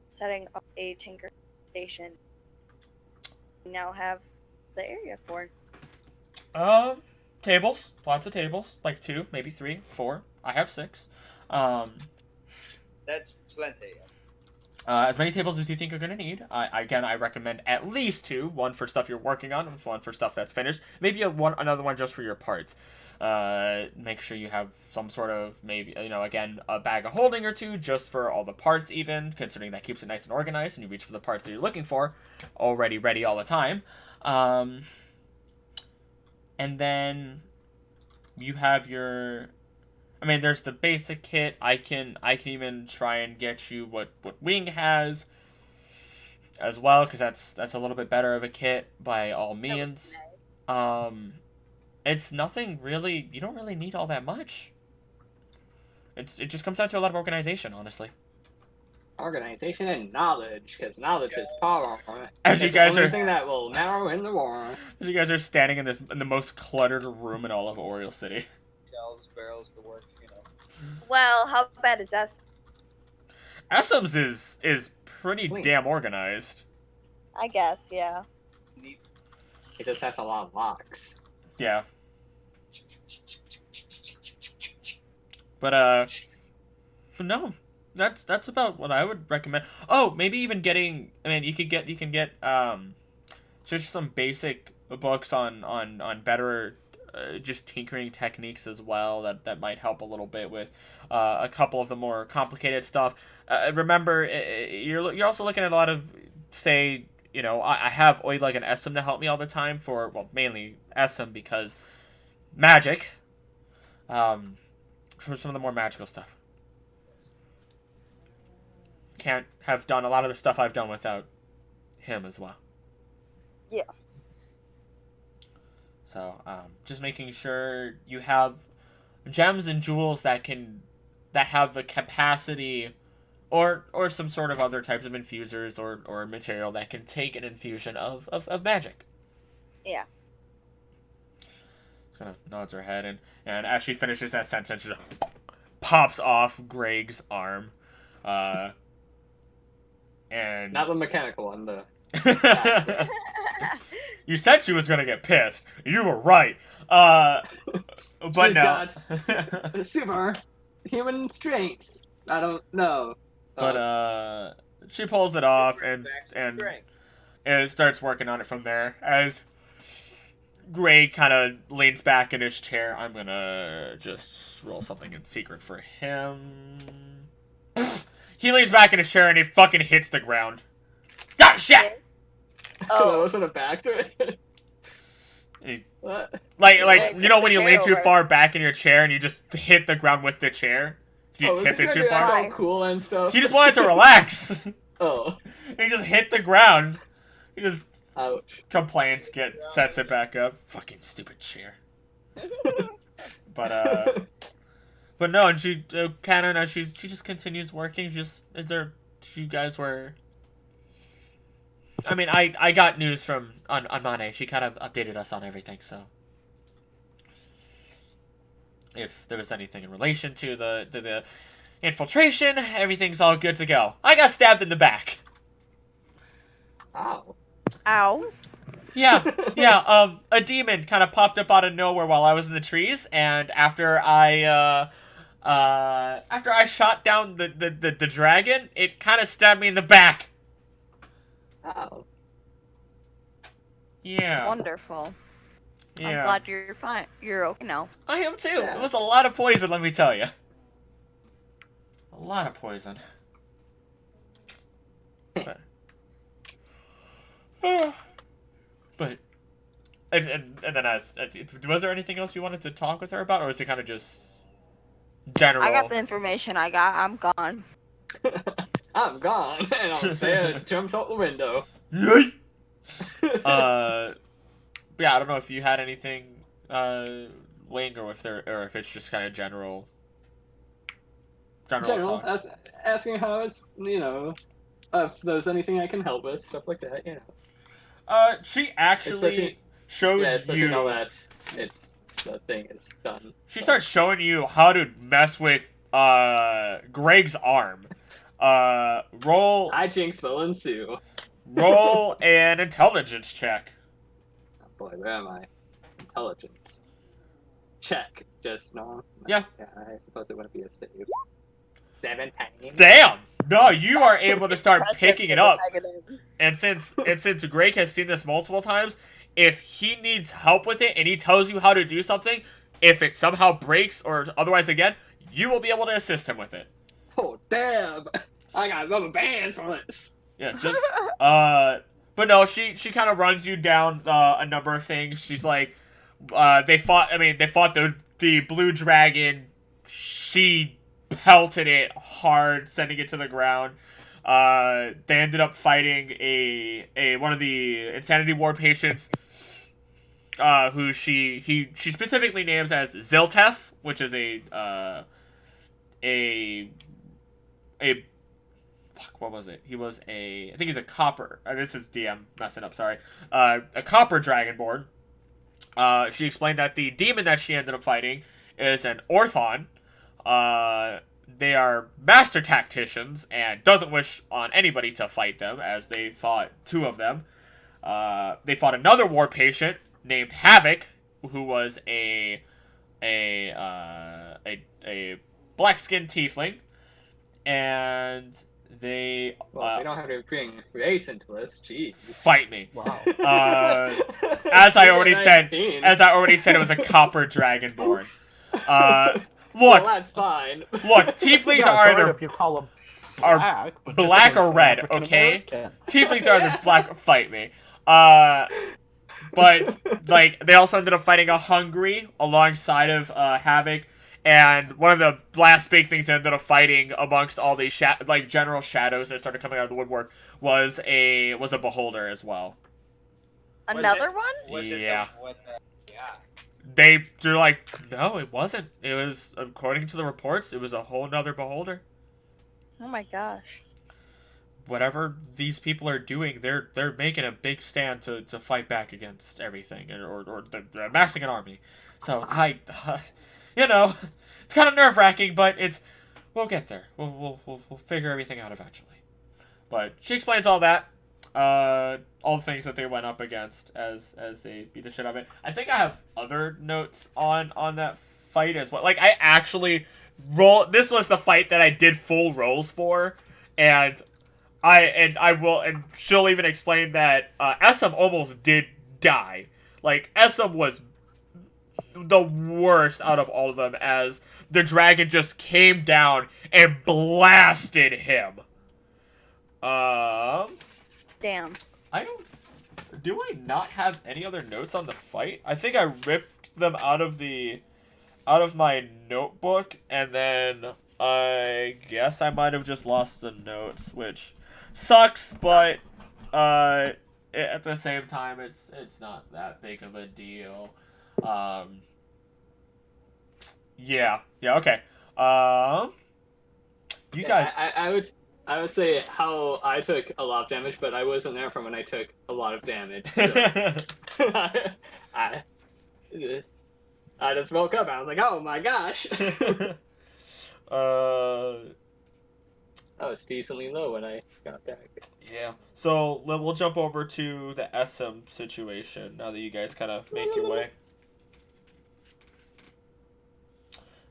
setting up a tinker station. We now have the area for. Tables. Lots of tables. Like 2, maybe 3, 4. I have 6. That's plenty. As many tables as you think you're going to need. I recommend at least 2. One for stuff you're working on, and one for stuff that's finished. Maybe another one just for your parts. Make sure you have some sort of, maybe, again, a bag of holding or 2 just for all the parts even, considering that keeps it nice and organized, and you reach for the parts that you're looking for, already ready all the time. And then you have your... there's the basic kit. I can even try and get you what Wing has as well, because that's a little bit better of a kit by all means. It's nothing really. You don't really need all that much. It just comes down to a lot of organization, honestly. Organization and knowledge, because knowledge is power. As you guys the are, only thing that will now win the war. As you guys are standing in the most cluttered room in all of Oriole City. Shelves, barrels, the works, Well, how bad is that? Essems is pretty damn organized. I guess, yeah. It just has a lot of locks. Yeah. But no, that's about what I would recommend. Oh, maybe even getting. You can get just some basic books on better just tinkering techniques as well. That might help a little bit with a couple of the more complicated stuff. Remember, you're also looking at a lot of, say, I have Oidleg and Essem to help me all the time for, well, mainly Essem because magic. For some of the more magical stuff. Can't have done a lot of the stuff I've done without him as well. Yeah. So, just making sure you have gems and jewels that have the capacity, or some sort of other types of infusers or material that can take an infusion of magic. Yeah. Just kind of nods her head, and as she finishes that sentence, she just pops off Greg's arm. And not the mechanical one, the... You said she was gonna get pissed. You were right. But she's no. got super human strength. I don't know. But she pulls it off and starts working on it from there. As Greg kind of leans back in his chair, I'm gonna just roll something in secret for him. He leans back in his chair and he fucking hits the ground. Ah, shit! Oh, that wasn't a back to it. What? Like when you lean too far back in your chair and you just hit the ground with the chair. You tip it too far. All cool and stuff. He just wanted to relax. Oh. He just hit the ground. He just ouch. Complains, sets it back up. Fucking stupid chair. But no, and she Cannon, she just continues working. You guys were. I got news on Mane. She kind of updated us on everything, so if there was anything in relation to the infiltration, everything's all good to go. I got stabbed in the back. Ow. Ow. Yeah. A demon kind of popped up out of nowhere while I was in the trees, and after I shot down the dragon, it kind of stabbed me in the back. Oh. Yeah. Wonderful. Yeah. I'm glad you're fine. You're okay now. I am too. Yeah. It was a lot of poison, let me tell you. A lot of poison. But and then was there anything else you wanted to talk with her about, or is it kind of just general? I got the information. I'm gone. I'm gone, and Althaea jumps out the window. Yay! Yeah, I don't know if you had anything, Wing, or if it's just kind of general talk. Asking how it's, if there's anything I can help with, stuff like that, She actually shows especially you. now that the thing is done. She starts showing you how to mess with Greg's arm. Roll Hijinks will ensue. roll an intelligence check. Oh boy, where am I? Intelligence. Check. Just no. Yeah. I suppose it wouldn't be a save. 17. Damn! No, you are able to start picking it up. Negative. And since Greg has seen this multiple times, if he needs help with it and he tells you how to do something, if it somehow breaks or otherwise again, you will be able to assist him with it. Oh damn! I got rubber bands for this. Yeah, just but no, she kind of runs you down a number of things. She's like, they fought the blue dragon. She pelted it hard, sending it to the ground. They ended up fighting a one of the insanity ward patients, who she specifically names as Ziltef, which is a fuck, what was it? He was I think he's a copper. This is DM messing up. Sorry, a copper dragonborn. She explained that the demon that she ended up fighting is an Orthon. They are master tacticians and doesn't wish on anybody to fight them, as they fought two of them. They fought another war patient named Havoc, who was a black-skinned tiefling, and they Well, we don't have to bring race into this. Jeez. fight me. Wow. As I already said, 19. it was a copper dragonborn. Well, Look, that's fine. tieflings Yeah, are it's alright either if you call them are black, but just black because or they're red, African okay? American. tieflings are the black. Fight me. But like they also ended up fighting a Hungry alongside of Havoc, and one of the last big things they ended up fighting amongst all these general shadows that started coming out of the woodwork was a Beholder as well. Another one? Was Yeah. Yeah. They're like, no, it wasn't. It was, according to the reports, it was a whole nother Beholder. Oh my gosh. Whatever these people are doing, they're making a big stand to fight back against everything, or they're amassing an army. So you know, it's kind of nerve-wracking, but we'll get there. We'll figure everything out eventually. But she explains all that, all the things that they went up against as they beat the shit out of it. I think I have other notes on that fight as well. Like I actually this was the fight that I did full rolls for, and she'll even explain that Essam almost did die. Like Essam was the worst out of all of them, as the dragon just came down and blasted him. Damn. Do I not have any other notes on the fight? I think I ripped them out of my notebook, and then I guess I might have just lost the notes, which sucks, but at the same time, it's not that big of a deal. Yeah, okay. You guys. I would say how I took a lot of damage, but I wasn't there from when I took a lot of damage. So. I just woke up and I was like, oh my gosh. I was decently low when I got back. Yeah. So we'll jump over to the SM situation now that you guys kind of make your way.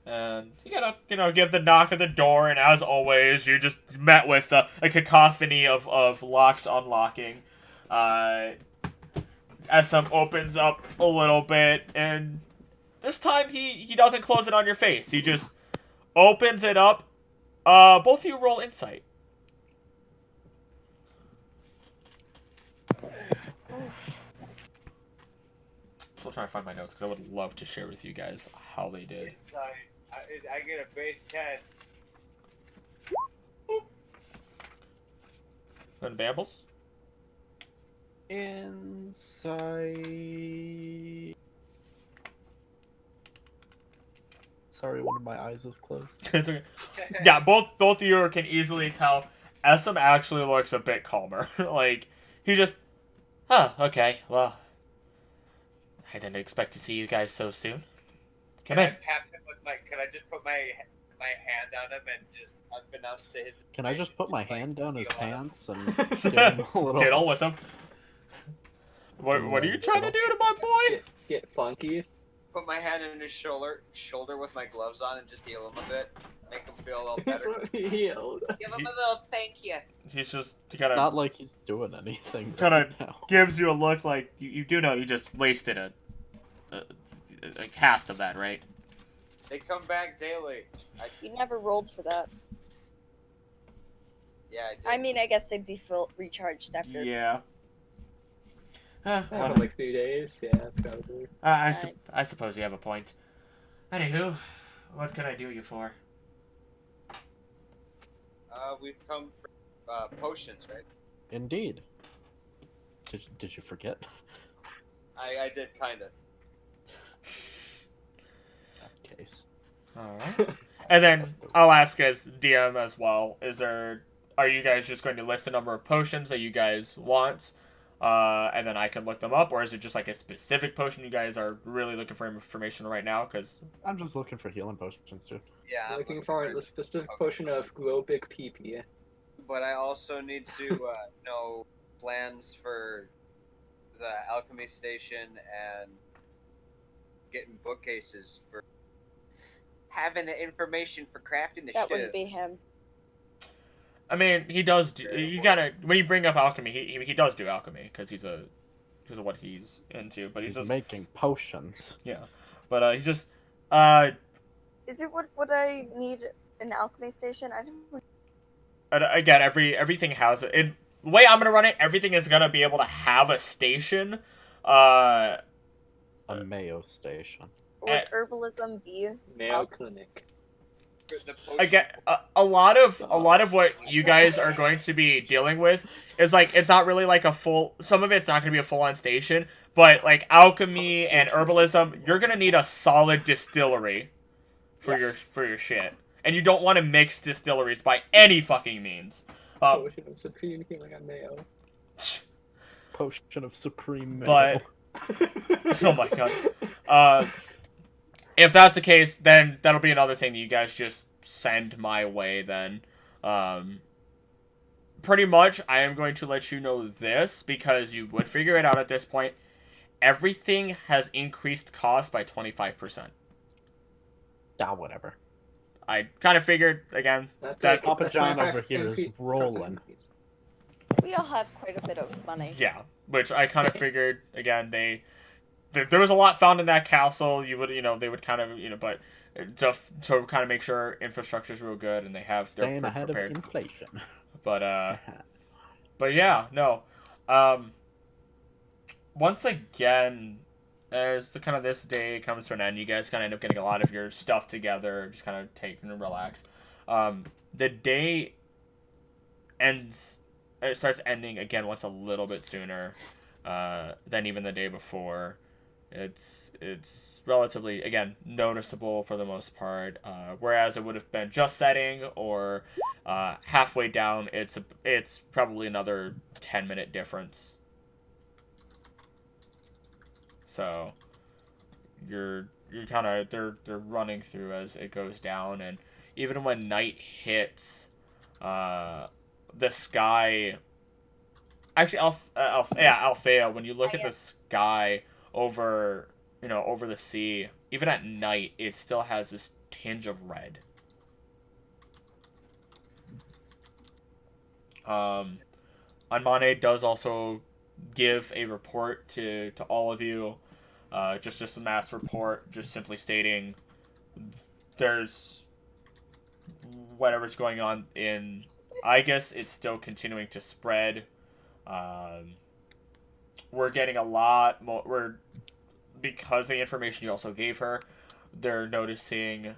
And you gotta, give the knock at the door, and as always, you're just met with a cacophony of locks unlocking. SM opens up a little bit, and this time he doesn't close it on your face. He just opens it up. Both of you roll insight. Still trying to find my notes because I would love to share with you guys how they did. Inside, I get a base 10. And Bambles? Inside. Sorry, one of my eyes is closed. It's okay. Yeah, both of you can easily tell SM actually looks a bit calmer. Like, he just, okay, well, I didn't expect to see you guys so soon. Come in. Can I just put my my hand on him and just unbeknownst to his. Can I just put my like, hand down his feel on him. pants and give him a little... Diddle with him. What are you trying to do to my boy? Get funky. Put my hand on his shoulder with my gloves on and just heal him a bit. Make him feel a little better. Healed. Give him a little thank you. He's just It's kind not of like he's doing anything Kinda- right now. gives you a look like you do know you just wasted a cast of that, right? They come back daily. You never rolled for that. Yeah, I did. I mean, I guess they'd be full recharged after. Yeah. Well, like 3 days, yeah, probably. I suppose you have a point. Anywho, what can I do you for? We've come for potions, right? Indeed. Did you forget? I did kind of. That case. Alright. And then I'll ask as DM as well, are you guys just going to list a number of potions that you guys want? And then I can look them up, or is it just like a specific potion you guys are really looking for information right now? Because I'm just looking for healing potions, too. Yeah, I'm Looking for the specific potion of glow big pee. But I also need to know plans for the alchemy station and getting bookcases for having the information for crafting the That shit. wouldn't be him. I mean, he does. You gotta when you bring up alchemy, he does do alchemy because he's what he's into. But he's just making potions. yeah. But he's just Is it would I need an alchemy station? I didn't. again everything has it. The way I'm gonna run it, everything is gonna be able to have a station. A Mayo station. Would herbalism be? Mayo Clinic. Again, a lot of what you guys are going to be dealing with is like it's not really like a full. Some of it's not going to be a full-on station, but like alchemy and herbalism, you're gonna need a solid distillery for your shit, and you don't want to mix distilleries by any fucking means. Potion of supreme healing on Mayo. Potion of supreme Mayo. But oh my god. If that's the case, then that'll be another thing that you guys just send my way then. Pretty much, I am going to let you know this, because you would figure it out at this point. Everything has increased cost by 25%. Whatever. I kind of figured, again, That's that... like Papa that's John 25 over here is increase- rolling. increase. We all have quite a bit of money. Yeah, which I kind of figured, again, there was a lot found in that castle. They would kind of, but to kind of make sure infrastructure's real good and they have Staying they're ahead prepared. of inflation. But yeah, no. Once again, as the kind of this day comes to an end, you guys kind of end up getting a lot of your stuff together, just kind of take and relax. The day ends. It starts ending again once a little bit sooner than even the day before. It's relatively, again, noticeable for the most part. Whereas it would have been just setting or halfway down, it's probably another 10-minute difference. So you're kind of they're running through as it goes down, and even when night hits, the sky. Actually, Althaea, when you look at the sky over the sea, even at night, it still has this tinge of red. Anmane does also give a report to all of you, just a mass report, just simply stating there's whatever's going on in. I guess it's still continuing to spread. We're getting a lot more. Because the information you also gave her, they're noticing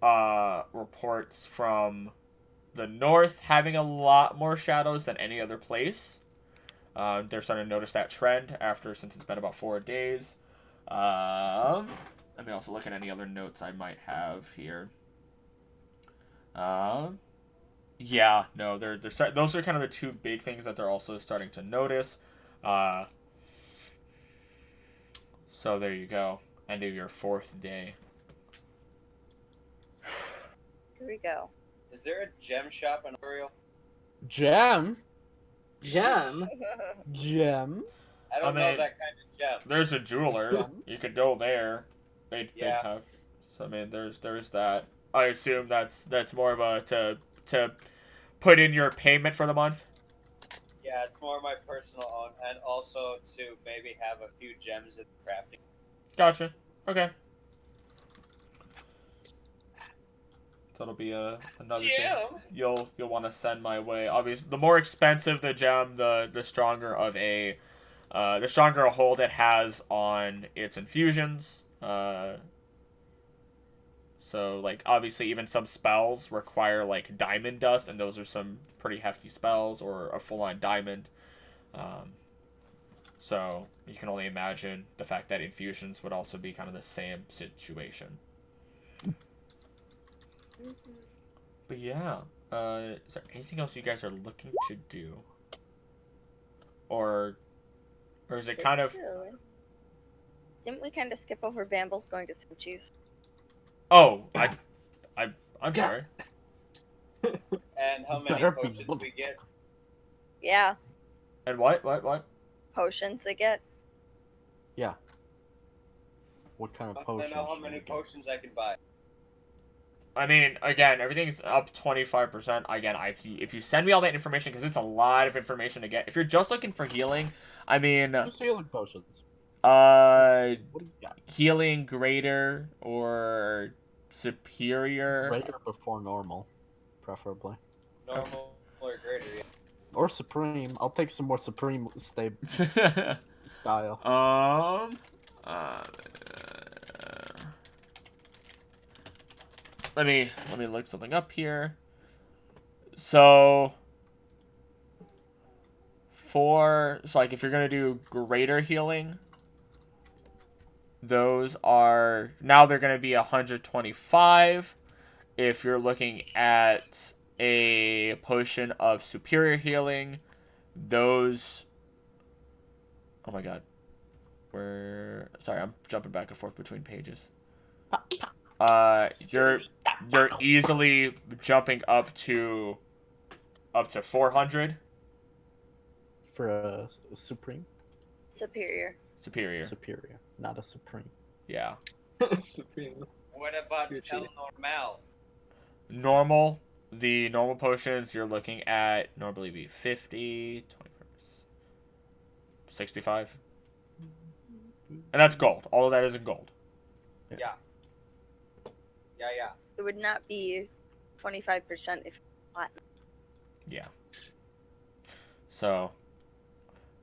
reports from the north having a lot more shadows than any other place. They're starting to notice that trend since it's been about 4 days. Let me also look at any other notes I might have here. Yeah, no, those are kind of the two big things that they're also starting to notice. So there you go. End of your 4th day. Here we go. Is there a gem shop in Oriel? Gem? Gem? Gem? I don't know mean, that kind of gem. There's a jeweler. Yeah. You could go there. They'd Yeah. have. So I mean, there's that. I assume that's more of a to put in your payment for the month. Yeah, it's more my personal own, and also to maybe have a few gems in the crafting. Gotcha. Okay. That'll be another thing you'll want to send my way. Obviously, the more expensive the gem, the stronger of a hold it has on its infusions. So like obviously even some spells require like diamond dust, and those are some pretty hefty spells, or a full-on diamond. So you can only imagine the fact that infusions would also be kind of the same situation. But yeah, is there anything else you guys are looking to do, or is it kind of? Didn't we kind of skip over Bambles going to Suchi's? Oh, I'm sorry. And how many Better be potions we get? Yeah, And what? potions they get. Yeah. What kind of I potion? don't know how many potions I can buy. I mean, again, everything's up 25%. Again, if you send me all that information, because it's a lot of information to get. If you're just looking for healing, I mean, Just healing potions. uh, What do you got? healing greater or superior. Greater before normal, preferably. Normal or greater, yeah. Or supreme. I'll take some more supreme style. Let me look something up here. So like if you're gonna do greater healing, those are now they're gonna be 125. If you're looking at a potion of superior healing, those. Oh my god. Sorry, I'm jumping back and forth between pages. You're easily jumping up to 400 For a supreme? Superior. superior. Superior, not a supreme. Yeah. Supreme. What about You're El The Normal? normal potions you're looking at normally be 50, 25, 65. And that's gold. All of that is in gold. Yeah. Yeah. It would not be 25% if platinum. Yeah. So,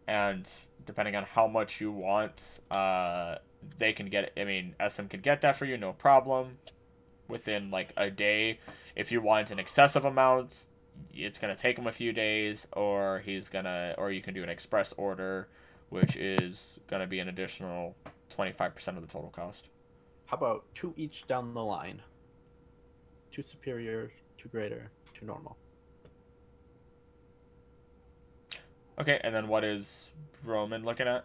and depending on how much you want, they can get. I mean, SM can get that for you, no problem. Within like a day, if you want an excessive amount, it's gonna take him a few days, or you can do an express order, which is gonna be an additional 25% of the total cost. How about 2 each down the line? 2 superior, 2 greater, 2 normal. Okay, and then what is Roman looking at?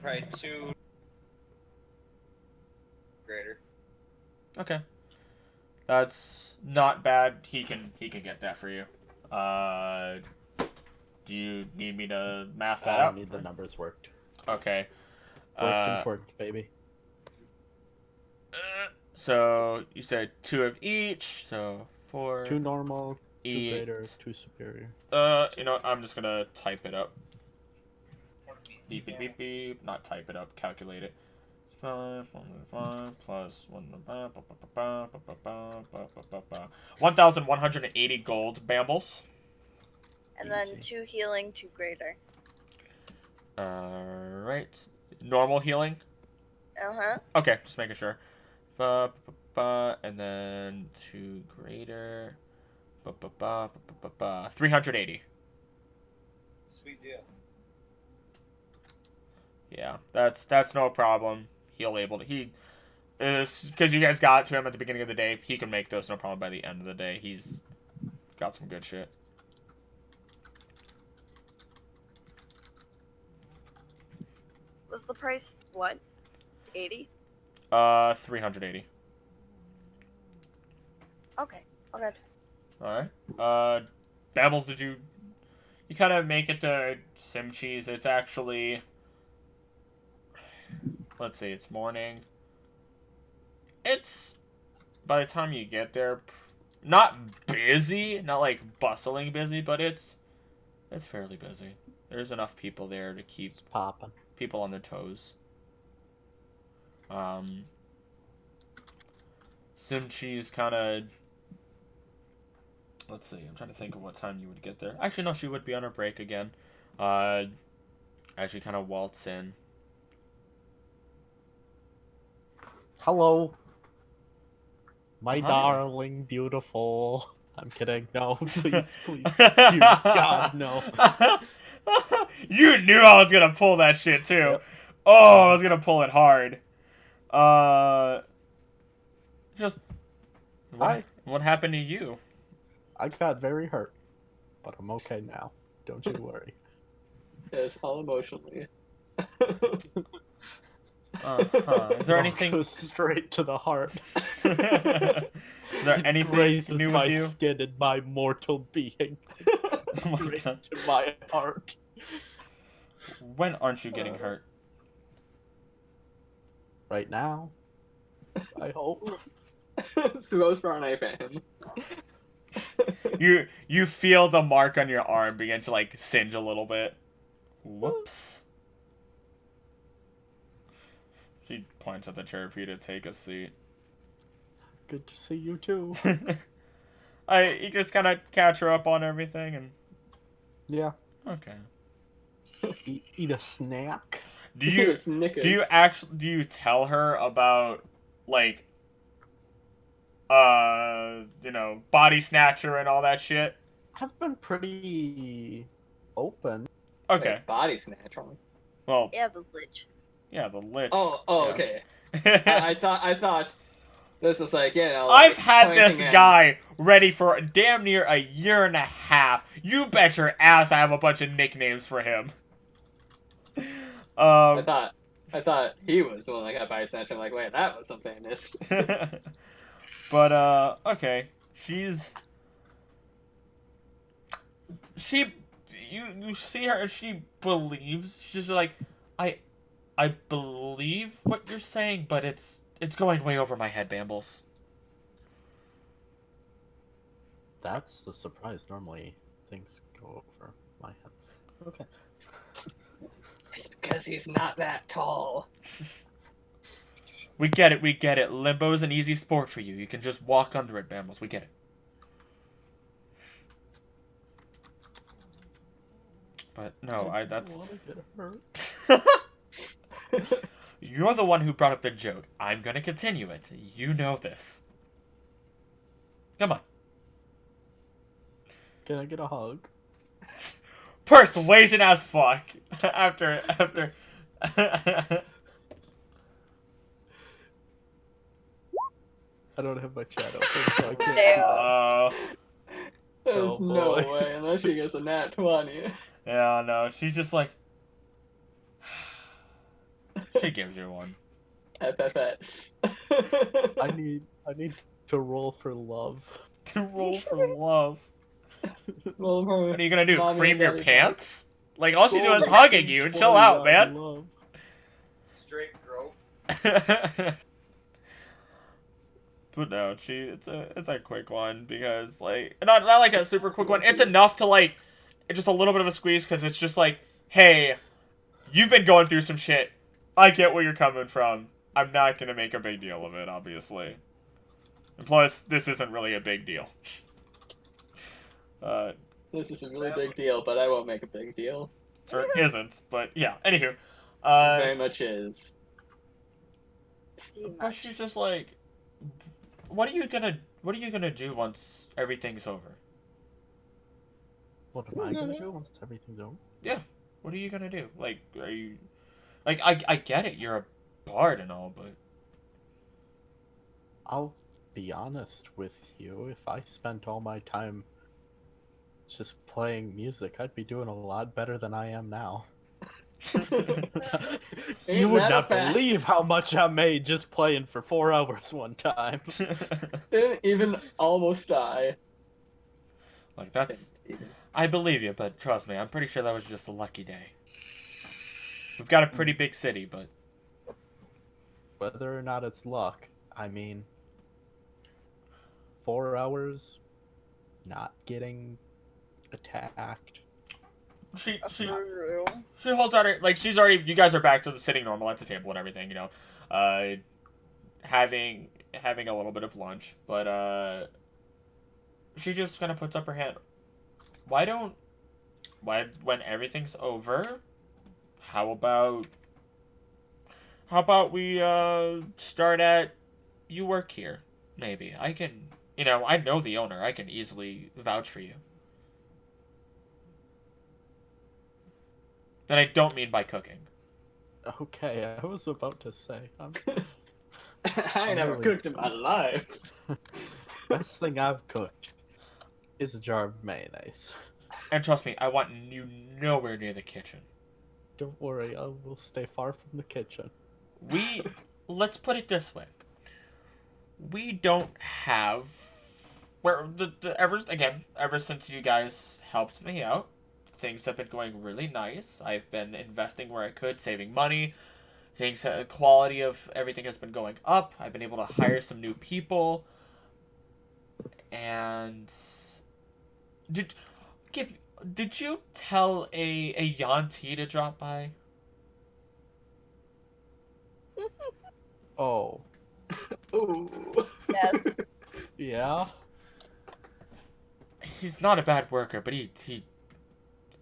Probably 2 greater. Okay, that's not bad. He can get that for you. Do you need me to math that I out? need the numbers worked. Okay. Worked and twerked, baby. So you said 2 of each, so 4. 2 normal, 2 each. greater, 2 superior. You know what? I'm just gonna type it up. Beep beep beep beep. Not type it up. Calculate it. 5 plus 1,180 gold Bambles. And then Easy. 2 healing, 2 greater. Alright. Normal healing? Uh-huh. Okay, just making sure. And then 2 greater. 380. Sweet deal. Yeah, that's no problem. Because you guys got to him at the beginning of the day, he can make those no problem by the end of the day. He's got some good shit. Was the price, what, 80? 380. Okay. All good. All right. Bambles, did you kind of make it to Sim Cheese? It's actually, let's see, it's morning. It's, by the time you get there, not busy, not like bustling busy, but it's fairly busy. There's enough people there to keep It's popping. people on their toes. Sim Cheese kind of, let's see, I'm trying to think of what time you would get there. Actually, no, she would be on her break again. Actually kind of waltz in. Hello. My Hi. darling, beautiful. I'm kidding. No, please, please. Dear God, no. You knew I was gonna pull that shit too. Yep. Oh, I was gonna pull it hard. Just Hi. what happened to you? I got very hurt, but I'm okay now. Don't you worry. Yes, all emotionally. Is there anything? Goes straight to the heart. Is there It anything grazes new my with you? skin and my mortal being. Oh my Straight God. to my heart. When aren't you getting hurt? Right now. I hope. Throws for a knife at him. You feel the mark on your arm begin to like singe a little bit. Whoops. She points at the chair for you to take a seat. Good to see you too. You just kind of catch her up on everything and Yeah. okay. Eat a snack. Do you Snickers. do you tell her about like body snatcher and all that shit? I've been pretty open. Okay. Wait, body snatch on. Well, Yeah, the lich. yeah, the lich. Oh, yeah. okay. I thought this was like, I've had this pointing at- guy ready for damn near a year and a half. You bet your ass I have a bunch of nicknames for him. I thought he was the one that got body snatched. I'm like, wait, that was something I missed. But okay. You see her and she believes. She's like, I believe what you're saying, but it's going way over my head, Bambles. That's a surprise. Normally, things go over my head. Okay. It's because he's not that tall. We get it. Limbo's an easy sport for you. You can just walk under it, Bambles. We get it. But no, I that's... don't wanna get hurt. You're the one who brought up the joke. I'm gonna continue it. You know this. Come on. Can I get a hug? Persuasion as fuck. after... I don't have my chat open, so I can't see Damn. that. There's Oh, no boy. way unless she gets a nat 20. Yeah, no, she's just like... She gives you one. FFS. I need to roll for love. To roll for love. Well, What are you gonna do? Mommy Cream and your daddy pants? Like, all she's doing is Roll hugging you and chill out, man. love. Straight grope. But no, it's a quick one because like not like a super quick one. It's enough to like just a little bit of a squeeze because it's just like, hey, you've been going through some shit. I get where you're coming from. I'm not gonna make a big deal of it, obviously. And plus, this isn't really a big deal. This is a really big deal, but I won't make a big deal. Or isn't, but yeah. Anywho, Very much is. but she's just like, what are you gonna do once everything's over? What am I gonna do once everything's over? Yeah. What are you gonna do? Like, are you... Like, I get it, you're a bard and all, but... I'll be honest with you. If I spent all my time just playing music, I'd be doing a lot better than I am now. You would that a not fact? believe how much I made just playing for 4 hours one time. Didn't even almost die. Like, that's... I believe you, but trust me, I'm pretty sure that was just a lucky day. We've got a pretty big city, but... Whether or not it's luck, I mean... 4 hours... not getting... attacked. She True. holds out her... Like, she's already... You guys are back to the sitting normal at the table and everything, you know. Having a little bit of lunch, but, she just kind of puts up her hand. When everything's over, how about we, start at... You work here, maybe. I can... You know, I know the owner. I can easily vouch for you. That I don't mean by cooking. Okay, I was about to say. I ain't never Really? cooked in my life. Best thing I've cooked is a jar of mayonnaise. And trust me, I want you nowhere near the kitchen. Don't worry, I will stay far from the kitchen. Let's put it this way. We don't have... ever since you guys helped me out, things have been going really nice. I've been investing where I could, saving money. The quality of everything has been going up. I've been able to hire some new people. And... Did you tell a Yanti to drop by? Oh. Ooh. Yes. Yeah? He's not a bad worker, but he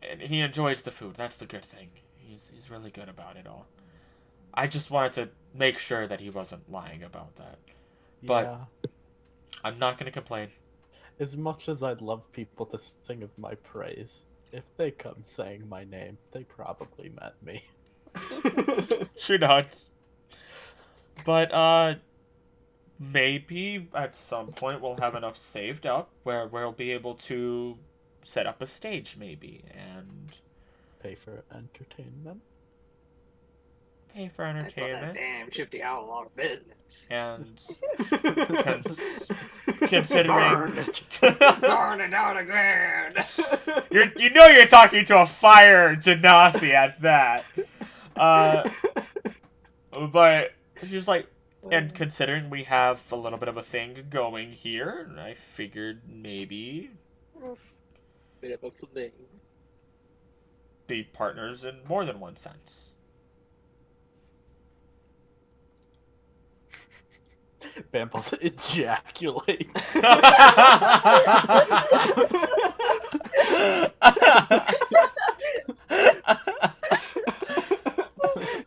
enjoys the food. That's the good thing. He's really good about it all. I just wanted to make sure that he wasn't lying about that. But Yeah. I'm not going to complain. As much as I'd love people to sing of my praise, if they come saying my name, they probably meant me. She nods. But, maybe at some point we'll have enough saved up where we'll be able to set up a stage, maybe, and... Pay for entertainment? Pay for That's entertainment. that damn shifty outlaw business. And... considering... Burn it! Burn it down the ground. You know you're talking to a fire genasi at that. But she's like, and considering we have a little bit of a thing going here, I figured maybe Bit of a fling. be partners in more than one sense. Bambles ejaculates.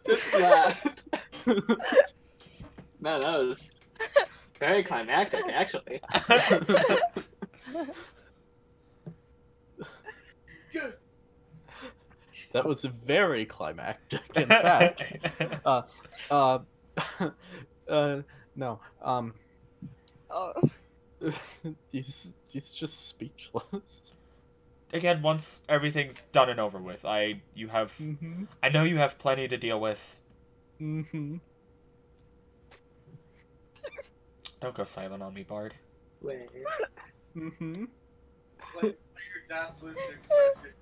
Just that. Man, that was very climactic, actually. That was very climactic, in fact. No. Oh. He's just speechless. Again, once everything's done and over with, I know you have plenty to deal with. Mm-hmm. Don't go silent on me, Bard. Wait. Mm-hmm. Your dazzling to express your...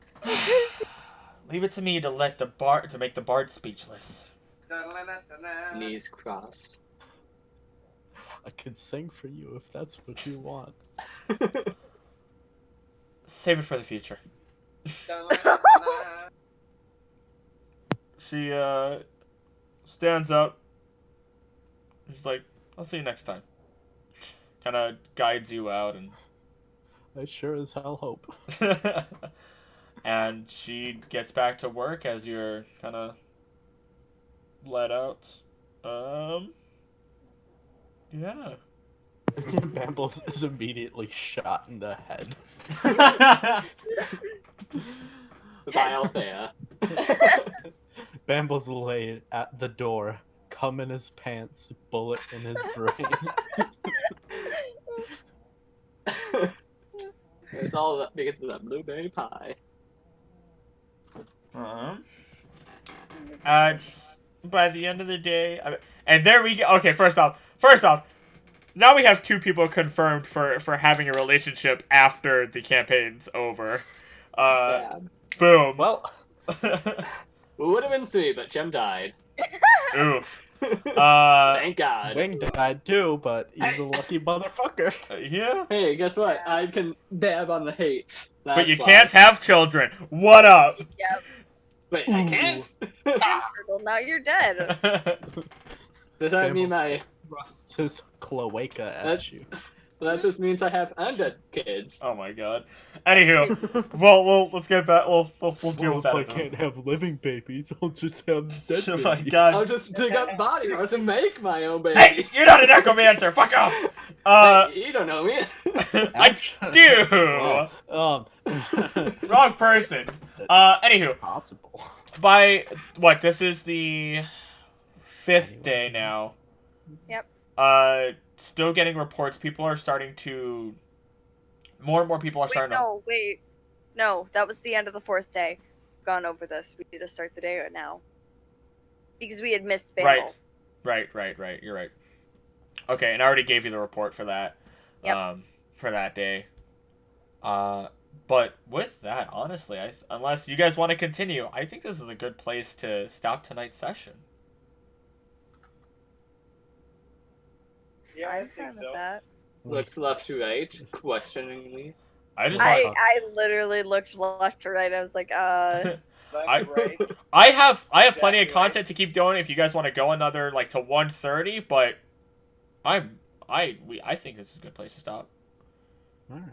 Leave it to me to make the Bard speechless. Knees crossed. I could sing for you if that's what you want. Save it for the future. She stands up. She's like, I'll see you next time. Kind of guides you out and I sure as hell hope. and she gets back to work as you're kind of let out. Yeah. Bambles is immediately shot in the head. By Althaea. Bambles laid at the door, cum in his pants, bullet in his brain. It's all that begins with that blueberry pie. It's by the end of the day, and there we go. Okay, first off, now we have 2 people confirmed for having a relationship after the campaign's over. Yeah. Boom. Well, It would have been 3, but Jem died. Oof. Thank God. Wing died too, but he's a lucky motherfucker. Yeah. Hey, guess what? I can dab on the hate. But you That's can't why. have children. What up? Yep. Wait, I can't? Well, now you're dead. Does that mean I... Thrusts his cloaca at That- you. That just means I have undead kids. Oh my god. Anywho, well, let's get back. We'll deal with that. If I in a can't have living babies, I'll just have dead Oh my babies. I'll god. just dig up body parts and make my own baby. Hey, you're not a necromancer. Fuck off. Hey, you don't know me. I do. Wrong person. Anywho, It's possible. by what? This is the 5th day now. Yep. Still getting reports. People are starting to. More and more people are starting to. No, that was the end of the 4th day. Gone over this. We need to start the day now. Because we had missed Bambles. Right. You're right. Okay, and I already gave you the report for that. Yep. For that day. But with that, honestly, unless you guys want to continue, I think this is a good place to stop tonight's session. Yeah, I'm I fine think with so. that. Looks left to right, questioningly. I just I want. literally looked left to right. I was like, Left, I- right. I have plenty of Exactly right. content to keep going if you guys want to go another like to 1:30, but I think this is a good place to stop. All right.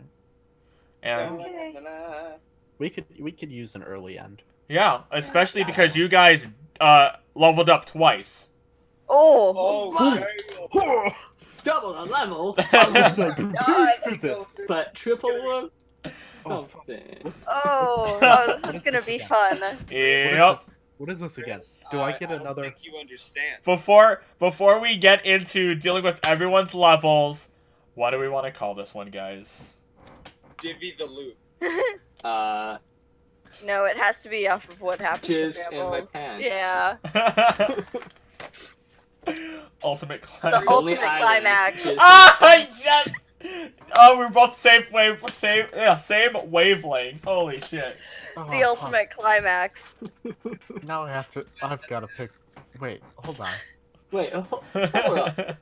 And Okay. We could use an early end. yeah, especially because you guys leveled up twice. oh, Oh, Double the level, For this. but triple the... Oh, Oh, fuck. dang. oh, this is gonna be fun. Yep. What is this again? Chris, Do I get don't another? think you understand. Before we get into dealing with everyone's levels, what do we want to call this one, guys? Divvy the loot. No, it has to be off of what happened to Jizz in my Bambles. pants. Yeah, Ultimate the climax. Only ultimate islands, climax. jizz in Ah, my pants. yes! Oh, we're both same same wavelength. Holy shit. Oh, The fuck. ultimate climax. Now I've got to pick. Wait, hold on. Wait, hold up.